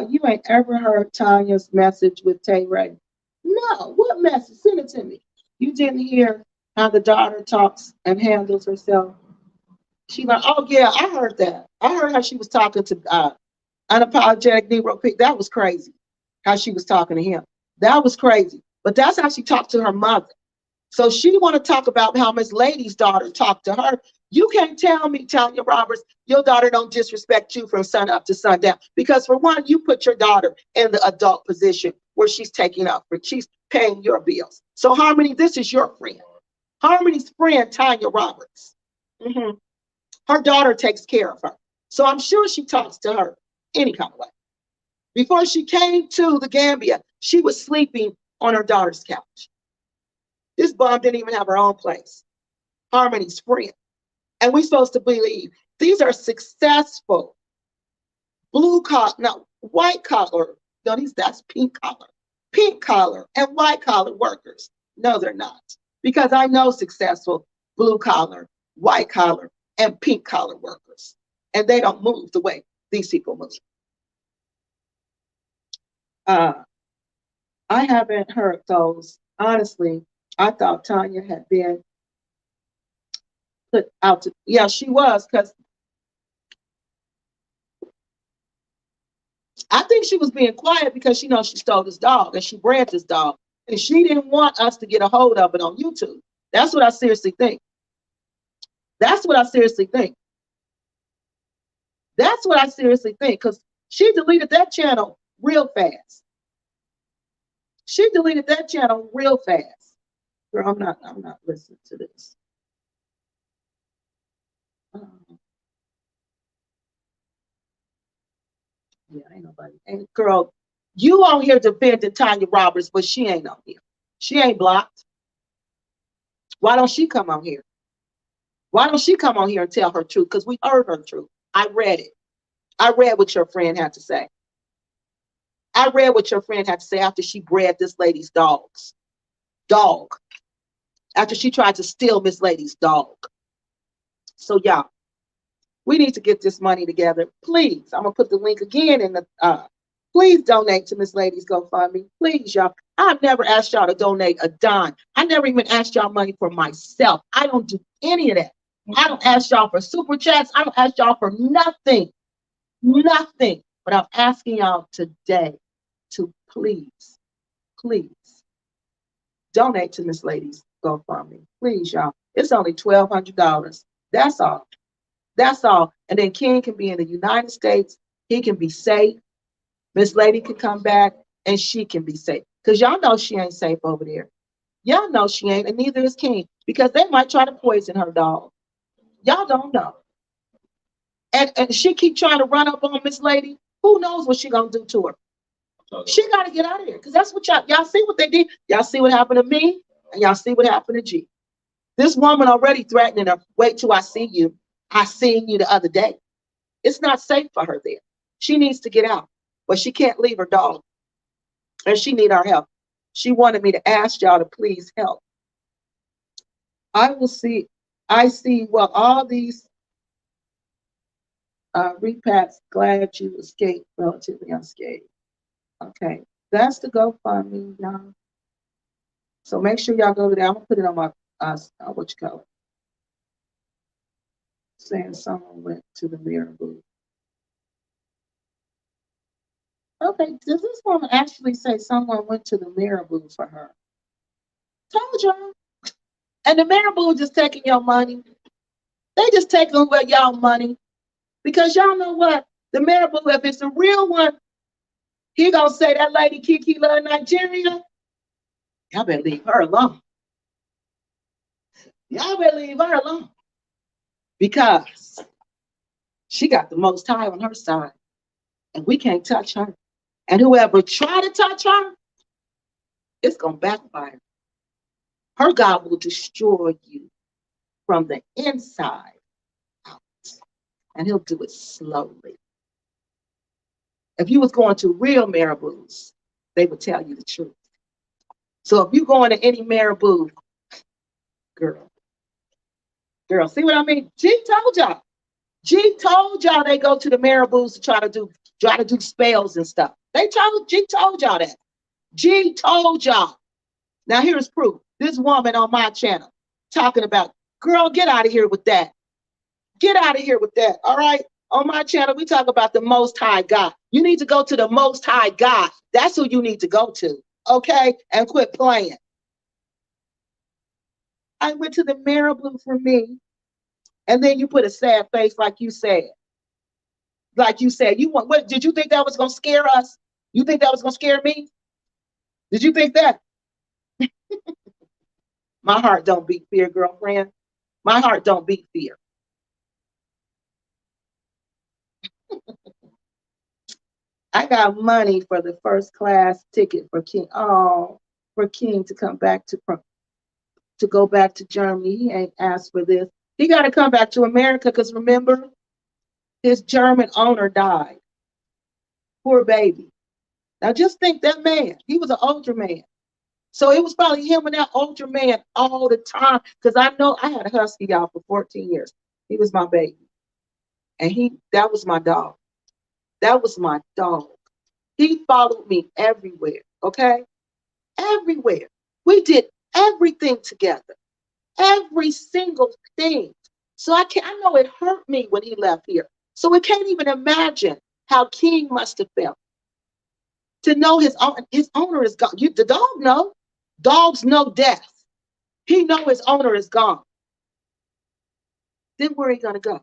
You ain't ever heard Tanya's message with Tay Ray? No. What message? Send it to me. You didn't hear how the daughter talks and handles herself? She like, oh yeah, I heard that. I heard how she was talking to unapologetic Negro Pig. That was crazy. How she was talking to him. That was crazy. But that's how she talked to her mother. So she want to talk about how Miss Lady's daughter talked to her. You can't tell me, Tanya Roberts, your daughter don't disrespect you from sun up to sundown. Because for one, you put your daughter in the adult position where she's taking up, where she's paying your bills. So Harmony, this is your friend. Harmony's friend, Tanya Roberts. Her daughter takes care of her. So I'm sure she talks to her any kind of way. Before she came to the Gambia, she was sleeping on her daughter's couch. This bum didn't even have her own place. Harmony's friend. And we're supposed to believe these are successful blue collar, no, white collar, no, that's pink collar and white collar workers. No, they're not. Because I know successful blue collar, white collar, and pink collar workers. And they don't move the way these people move. I haven't heard those. Honestly, I thought Tanya had been put out to, yeah, she was, because I think she was being quiet because she knows she stole this dog and she bred this dog. And she didn't want us to get a hold of it on YouTube. That's what I seriously think. That's what I seriously think. That's what I seriously think, because she deleted that channel real fast. She deleted that channel real fast. Girl, I'm not listening to this. Yeah, ain't nobody. And girl, you on here defending Tanya Roberts, but she ain't on here. She ain't blocked. Why don't she come on here? Why don't she come on here and tell her truth? Because we heard her truth. I read it. I read what your friend had to say. I read what your friend had to say after she bred this lady's dog. After she tried to steal Miss Lady's dog. So y'all, we need to get this money together. Please, I'm gonna put the link again in the please donate to Miss Lady's GoFundMe. Please, y'all. I've never asked y'all to donate a dime. I never even asked y'all money for myself. I don't do any of that. I don't ask y'all for super chats. I don't ask y'all for nothing. Nothing. But I'm asking y'all today to please, please donate to Miss Lady's GoFundMe. Please, y'all. It's only $1,200. That's all. That's all. And then King can be in the United States. He can be safe. Miss Lady can come back and she can be safe. Because y'all know she ain't safe over there. Y'all know she ain't, and neither is King. Because they might try to poison her dog. Y'all don't know. And she keep trying to run up on Miss Lady. Who knows what she gonna do to her? She gotta get out of here. Because that's what y'all see what they did. Y'all see what happened to me, and y'all see what happened to G. This woman already threatening her. Wait till I see you. I seen you the other day. It's not safe for her there. She needs to get out. But she can't leave her dog. And she need our help. She wanted me to ask y'all to please help. I see, well, all these repats, glad you escaped relatively unscathed. Okay, that's the GoFundMe, y'all. So make sure y'all go to there. I'm gonna put it on my what you call it. Saying someone went to the mirror booth. Okay, does this woman actually say someone went to the mirror booth for her? Told y'all. And the mirror booth just taking your money. They just taking away y'all money. Because y'all know what? The mirror booth, if it's a real one, he gonna say that lady Kiki love Nigeria. Y'all better leave her alone. Y'all better leave her alone. Because she got the Most High on her side. And we can't touch her. And whoever try to touch her, It's going to backfire. Her God will destroy you from the inside out. And he'll do it slowly. If you was going to real marabouts, they would tell you the truth. So if you going to any marabou, girl, see what I mean? G told y'all. G told y'all they go to the marabouts to try to do spells and stuff. G told y'all that. G told y'all. Now here's proof. This woman on my channel talking about, girl, get out of here with that. Get out of here with that. All right. On my channel, we talk about the Most High God. You need to go to the Most High God. That's who you need to go to. Okay? And quit playing. I went to the marabou for me. And then you put a sad face like you said. Like you said. What did you think that was gonna scare us? You think that was gonna scare me? Did you think that? My heart don't beat fear, girlfriend. My heart don't beat fear. I got money for the first class ticket for King. Oh, for King to come back to go back to Germany. He ain't asked for this. He got to come back to America because remember, his German owner died. Poor baby. Now just think that man. He was an older man. So it was probably him and that older man all the time. Because I know I had a husky, y'all, for 14 years. He was my baby. And that was my dog. That was my dog. He followed me everywhere, okay? Everywhere. We did everything together. Every single thing. So I know it hurt me when he left here. So we can't even imagine how King must have felt. To know his owner is gone. The dog know. Dogs know death. He know his owner is gone. Then where he gonna go?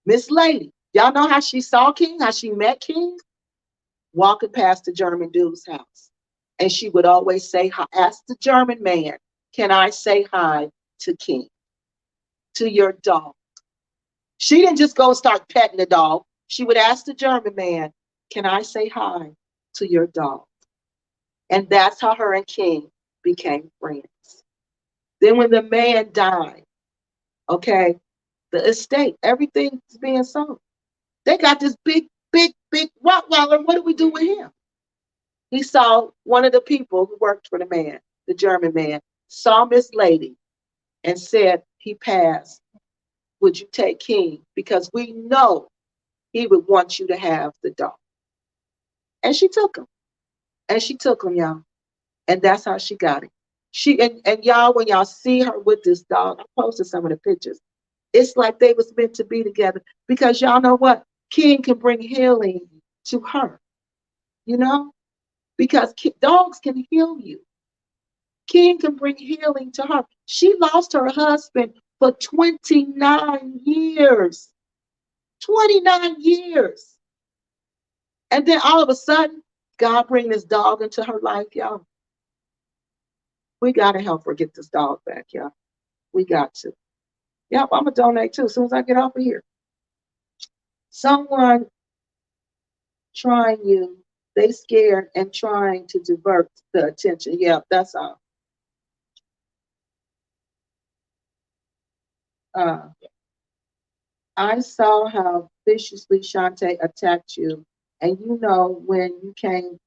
Miss Lady. Y'all know how she saw King, how she met King? Walking past the German dude's house. And she would always say, ask the German man, can I say hi to King? To your dog. She didn't just go start petting the dog. She would ask the German man, can I say hi to your dog? And that's how her and King became friends. Then when the man died, okay, the estate, everything's being sold. They got this big Rottweiler. What do we do with him? He saw one of the people who worked for the man, the German man, saw Miss Lady and said he passed. Would you take King? Because we know he would want you to have the dog. And she took him. And she took him, y'all. And that's how she got it. And y'all, when y'all see her with this dog, I posted some of the pictures. It's like they was meant to be together. Because y'all know what? King can bring healing to her. You know? Because dogs can heal you. King can bring healing to her. She lost her husband for 29 years. 29 years. And then all of a sudden, God bring this dog into her life, y'all. We got to help her get this dog back, y'all. We got to. Yep, I'm going to donate too as soon as I get off of here. Someone trying you, they scared and trying to divert the attention. Yeah, that's all. I saw how viciously Shantae attacked you, and you know when you came,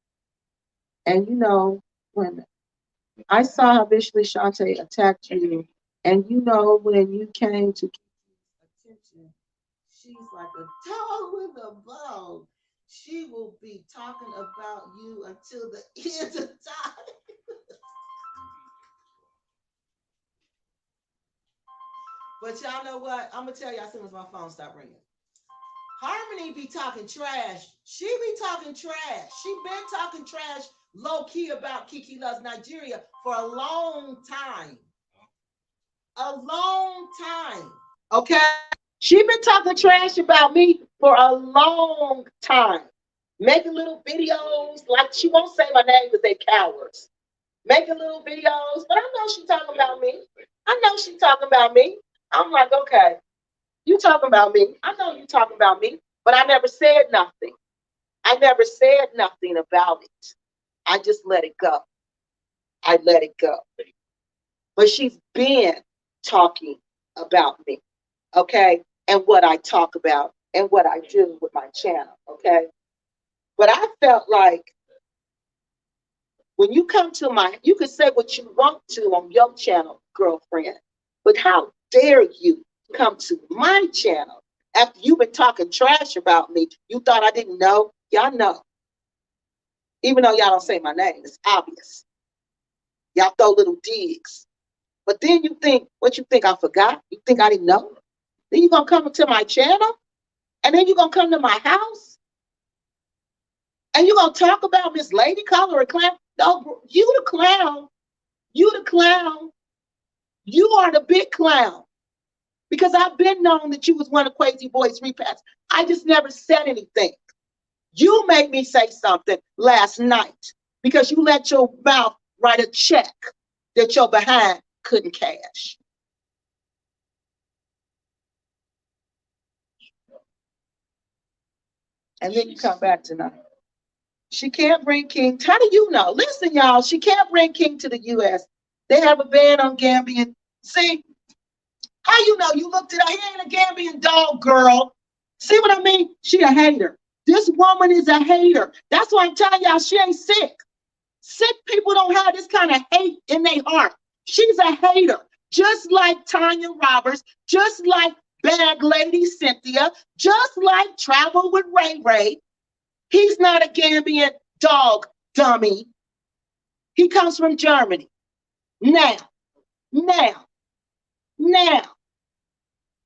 and you know when I saw how viciously Shantae attacked you, and you know when you came to attention, she's like a dog with a bone. She will be talking about you until the end of time. But y'all know what? I'm gonna tell y'all as soon as my phone stopped ringing. Harmony be talking trash. She be talking trash. She been talking trash low key about Kiki Loves Nigeria for a long time. A long time. Okay? She been talking trash about me for a long time. Making little videos like she won't say my name because they cowards. Making little videos, but I know she talking about me. I know she talking about me. I'm like, okay, you talking about me. I know you talking about me, but I never said nothing. I never said nothing about it. I just let it go. I let it go. But she's been talking about me, okay? And what I talk about and what I do with my channel, okay? But I felt like when you come to you can say what you want to on your channel, girlfriend, but how dare you come to my channel after you've been talking trash about me? You thought I didn't know? Y'all know. Even though y'all don't say my name, it's obvious. Y'all throw little digs. But then you think, what you think I forgot? You think I didn't know? Then you're going to come to my channel? And then you're going to come to my house? And you're going to talk about Miss Lady Color a clown? No, you the clown. You the clown. You are the big clown. Because I've been known that you was one of Crazy Boy's repasts. I just never said anything. You made me say something last night because you let your mouth write a check that your behind couldn't cash. And then you come back tonight. She can't bring King. How do you know? Listen, y'all, she can't bring King to the U.S. They have a ban on Gambian. See, how you know? You looked at her. He ain't a Gambian dog, girl. See what I mean? She a hater. This woman is a hater. That's why I'm telling y'all she ain't sick. Sick people don't have this kind of hate in their heart. She's a hater. Just like Tanya Roberts, just like Bag Lady Cynthia, just like Travel with Ray Ray. He's not a Gambian dog, dummy. He comes from Germany. Now.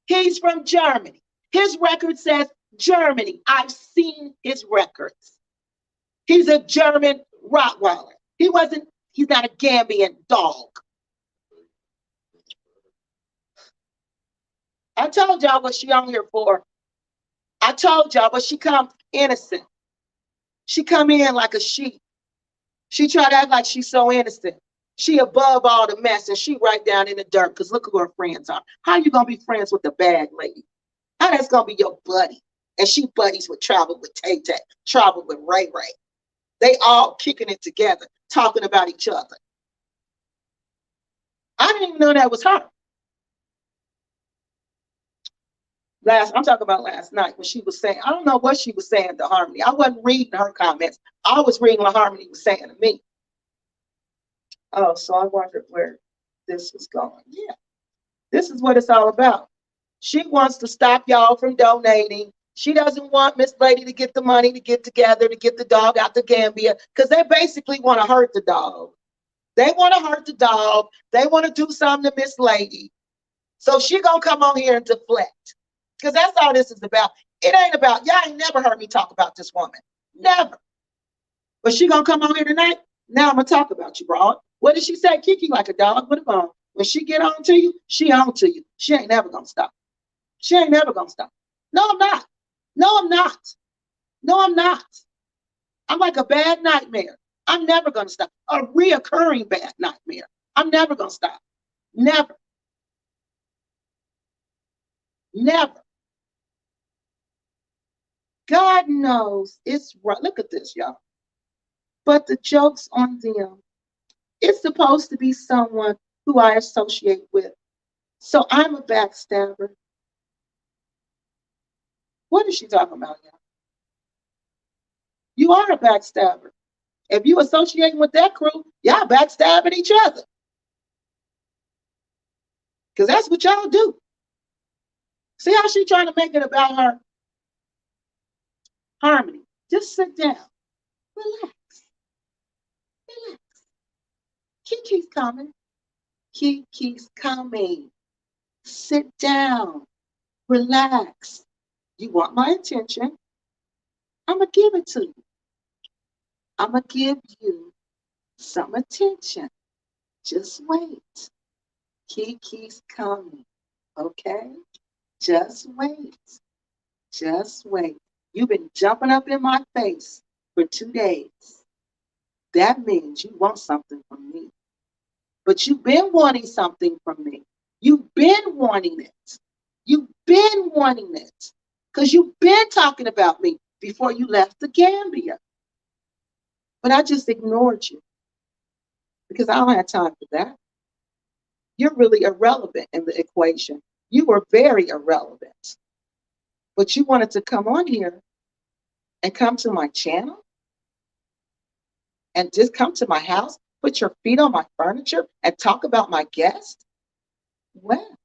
He's from Germany. His record says Germany. I've seen his records. He's a German Rottweiler. He's not a Gambian dog. I told y'all what she on here for. I told y'all, but she come innocent. She come in like a sheep. She try to act like she's so innocent. She above all the mess and she right down in the dirt because look who her friends are. How you gonna be friends with the bag lady? How that's gonna be your buddy? And she buddies with Travel with Tay Tay, Travel with Ray Ray. They all kicking it together, talking about each other. I didn't even know that was her. I'm talking about last night when she was saying, I don't know what she was saying to Harmony. I wasn't reading her comments. I was reading what Harmony was saying to me. Oh, so I wondered where this was going. Yeah, this is what it's all about. She wants to stop y'all from donating. She doesn't want Miss Lady to get the money to get together to get the dog out to Gambia because they basically want to hurt the dog. They want to hurt the dog. They want to do something to Miss Lady. So she gonna come on here and deflect. Because that's all this is about. It ain't about, y'all ain't never heard me talk about this woman. Never. But she gonna come on here tonight. Now I'm gonna talk about you, bro. What did she say? Kicking like a dog with a bone. When she get on to you, she on to you. She ain't never gonna stop. She ain't never gonna stop. No, I'm not. No, I'm not. No, I'm not. I'm like a bad nightmare. I'm never gonna stop. A reoccurring bad nightmare. I'm never gonna stop. Never. Never. God knows it's right. Look at this, y'all. But the joke's on them. It's supposed to be someone who I associate with. So I'm a backstabber. What is she talking about, y'all? You are a backstabber. If you associating with that crew, y'all backstabbing each other. Because that's what y'all do. See how she trying to make it about her? Harmony. Just sit down. Relax. Relax. Kiki's coming. Kiki's coming. Sit down. Relax. You want my attention? I'm going to give it to you. I'm going to give you some attention. Just wait. Kiki's coming. Okay? Just wait. Just wait. You've been jumping up in my face for 2 days. That means you want something from me. But you've been wanting something from me. You've been wanting it. You've been wanting it. Because you've been talking about me before you left the Gambia. But I just ignored you. because I don't have time for that. You're really irrelevant in the equation. You were very irrelevant. But you wanted to come on here and come to my channel and just come to my house, put your feet on my furniture and talk about my guest? Well,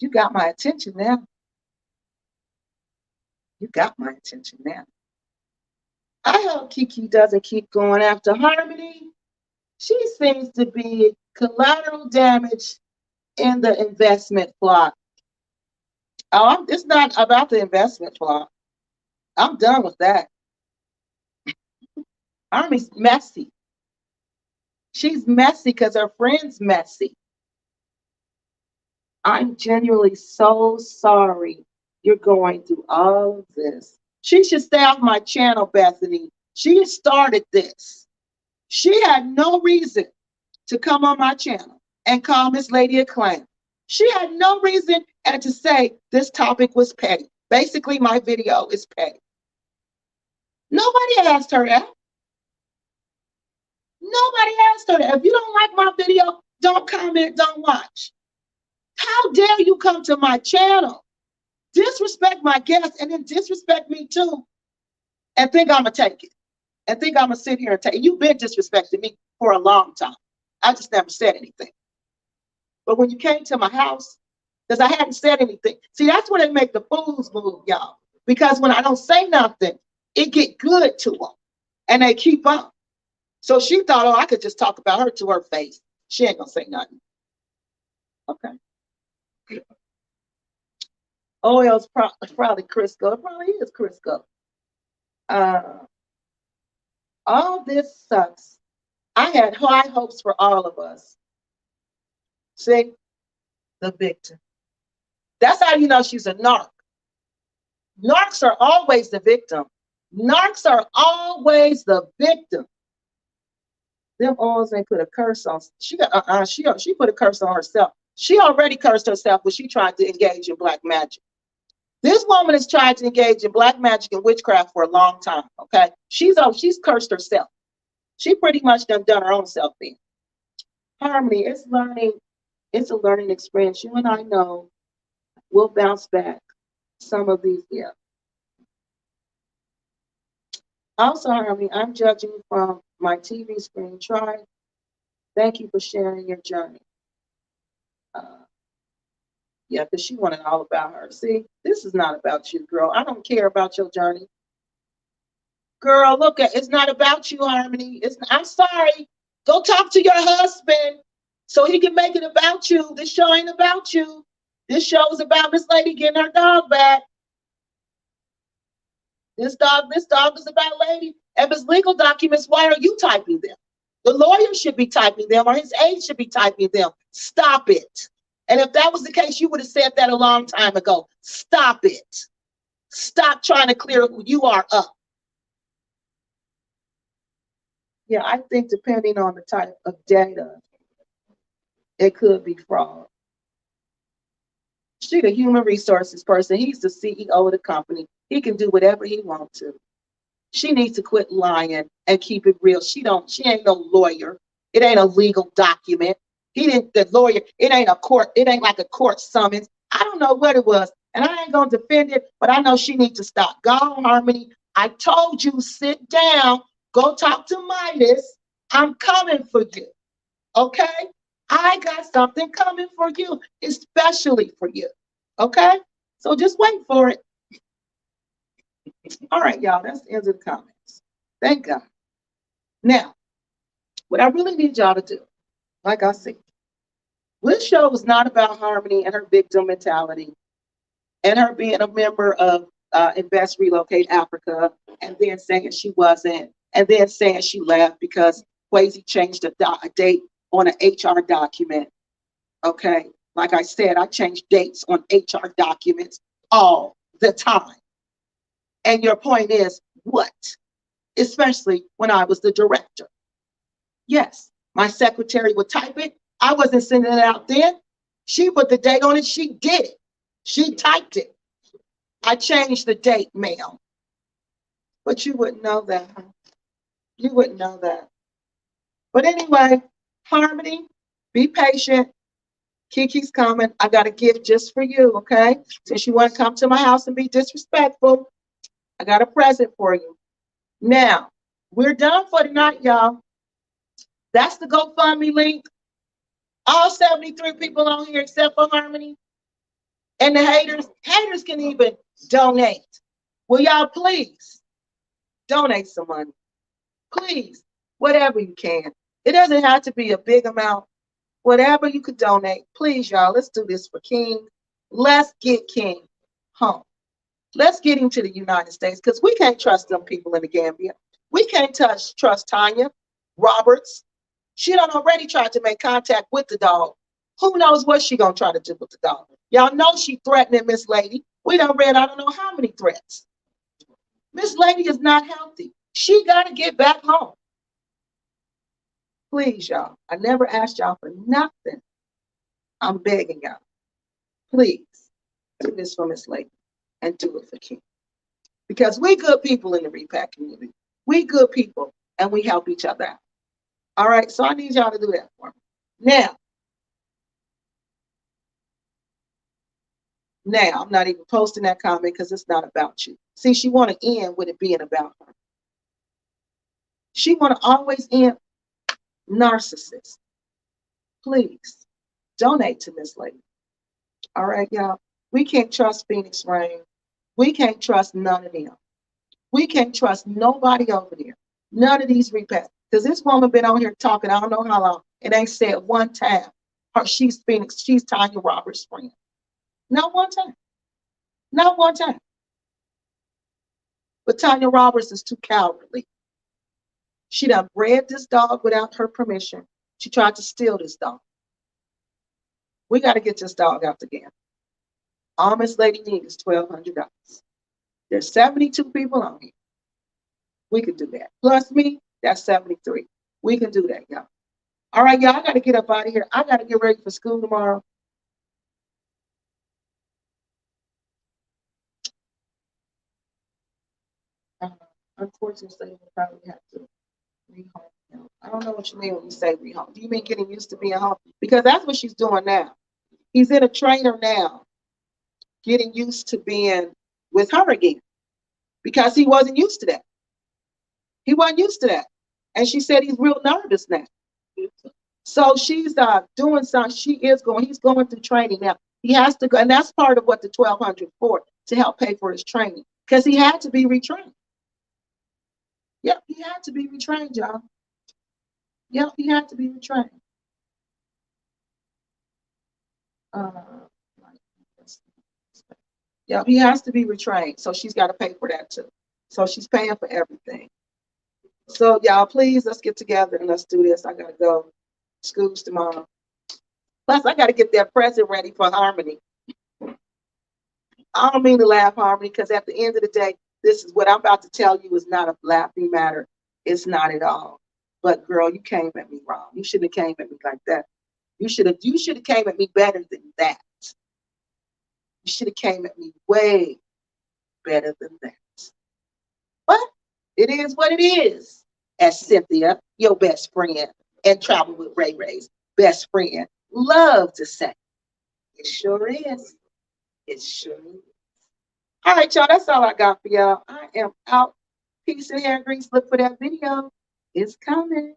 you got my attention now. You got my attention now. I hope Kiki doesn't keep going after Harmony. She seems to be collateral damage in the investment plot. Oh, it's not about the investment plot. I'm done with that. Harmony's messy. She's messy because her friend's messy. I'm genuinely so sorry you're going through all of this. She should stay off my channel, Bethany. She started this. She had no reason to come on my channel and call Miss Lady a clown. She had no reason and to say this topic was petty. Basically, my video is petty. Nobody asked her that. Nobody asked her that. If you don't like my video, don't comment, don't watch. How dare you come to my channel, disrespect my guests, and then disrespect me too, and think I'm going to take it, and think I'm going to sit here and take it. You've been disrespecting me for a long time. I just never said anything. But when you came to my house, because I hadn't said anything. See, that's when they make the fools move, y'all. Because when I don't say nothing, it get good to them, and they keep up. So she thought, oh, I could just talk about her to her face. She ain't going to say nothing. Okay. Oil's probably Crisco. It probably is Crisco. All this sucks. I had high hopes for all of us. See, the victim. That's how you know she's a narc. Narcs are always the victim. Narcs are always the victim. Them oils ain't put a curse on. She put a curse on herself. She already cursed herself when she tried to engage in black magic. This woman has tried to engage in black magic and witchcraft for a long time. Okay, she's cursed herself. She pretty much done her own self in. Harmony, it's learning. It's a learning experience. You and I know we'll bounce back. Some of these, yeah. Also, Harmony, I'm judging from my TV screen. Try. Thank you for sharing your journey. Yeah, because she wanted all about her. See, this is not about you, girl. I don't care about your journey. Girl, look at it's not about you, Harmony. I'm sorry. Go talk to your husband so he can make it about you. This show ain't about you. This show is about Miss Lady getting her dog back. This dog is about Lady. If it's legal documents, why are you typing them? The lawyer should be typing them, or his aide should be typing them. Stop it. And if that was the case, you would have said that a long time ago. Stop it. Stop trying to clear who you are up. Yeah, I think depending on the type of data, it could be fraud. She's a human resources person. He's the CEO of the company. He can do whatever he wants to. She needs to quit lying and keep it real. She ain't no lawyer. It ain't a legal document. The lawyer, it ain't a court, it ain't like a court summons. I don't know what it was. And I ain't gonna defend it, but I know she needs to stop. Go on, Harmony. I told you, sit down, go talk to Midas. I'm coming for you. Okay? I got something coming for you, especially for you. Okay? So just wait for it. All right, y'all, that's the end of the comments. Thank God. Now, what I really need y'all to do, like I said, this show was not about Harmony and her victim mentality and her being a member of Invest Relocate Africa and then saying she wasn't and then saying she left because Kwesi changed a date on an HR document. Okay, like I said, I change dates on HR documents all the time. And your point is what? Especially when I was the director. Yes, my secretary would type it. I wasn't sending it out then. She put the date on it. She did it. She typed it. I changed the date, ma'am. But you wouldn't know that. Huh? You wouldn't know that. But anyway, Harmony, be patient. Kiki's coming. I got a gift just for you, okay? Since you want to come to my house and be disrespectful, I got a present for you. Now, we're done for tonight, y'all. That's the GoFundMe link. All 73 people on here except for Harmony. And the haters can even donate. Will y'all please donate some money? Please, whatever you can. It doesn't have to be a big amount. Whatever you could donate, please, y'all. Let's do this for King. Let's get King home. Let's get him to the United States because we can't trust them people in the Gambia. We can't trust Tanya Roberts. She done already tried to make contact with the dog. Who knows what she gonna try to do with the dog? Y'all know she threatening Miss Lady. We done read I don't know how many threats. Miss Lady is not healthy. She got to get back home. Please, y'all. I never asked y'all for nothing. I'm begging y'all. Please do this for Miss Lady and do it for King. Because we good people in the repack community. We good people and we help each other out. All right, so I need y'all to do that for me. Now, I'm not even posting that comment because it's not about you. See, she want to end with it being about her. She want to always end narcissist. Please donate to Miss Lady. All right, y'all. We can't trust Phoenix Rain. We can't trust none of them. We can't trust nobody over there. None of these repacks. Because this woman been on here talking, I don't know how long. It ain't said one time. She's Tanya Roberts' friend. Not one time. Not one time. But Tanya Roberts is too cowardly. She done bred this dog without her permission. She tried to steal this dog. We got to get this dog out again. All Miss Lady needs is $1,200. There's 72 people on here. We can do that. Plus me, that's 73. We can do that, y'all. All right, y'all, I got to get up out of here. I got to get ready for school tomorrow. Unfortunately, we'll probably have to rehome him. I don't know what you mean when you say rehome. Do you mean getting used to being home? Because that's what she's doing now. He's in a trainer now, getting used to being with her again. Because he wasn't used to that. He wasn't used to that. And she said he's real nervous now. So she's doing something. He's going through training now. He has to go, and that's part of what the $1,200 for, to help pay for his training. Because he had to be retrained. Yep, he had to be retrained, y'all. Yep, he had to be retrained. Yep, he has to be retrained. So she's got to pay for that too. So she's paying for everything. So y'all, please, let's get together and let's do this. I got to go. School's tomorrow. Plus, I got to get that present ready for Harmony. I don't mean to laugh, Harmony, because at the end of the day, this is what I'm about to tell you is not a laughing matter. It's not at all. But girl, you came at me wrong. You shouldn't have came at me like that. You should have came at me better than that. You should have came at me way better than that. But it is what it is. As Cynthia, your best friend, and Travel with Ray Ray's best friend, love to say. It sure is. It sure is. All right, y'all, that's all I got for y'all. I am out. Peace and hair grease. Look for that video. It's coming.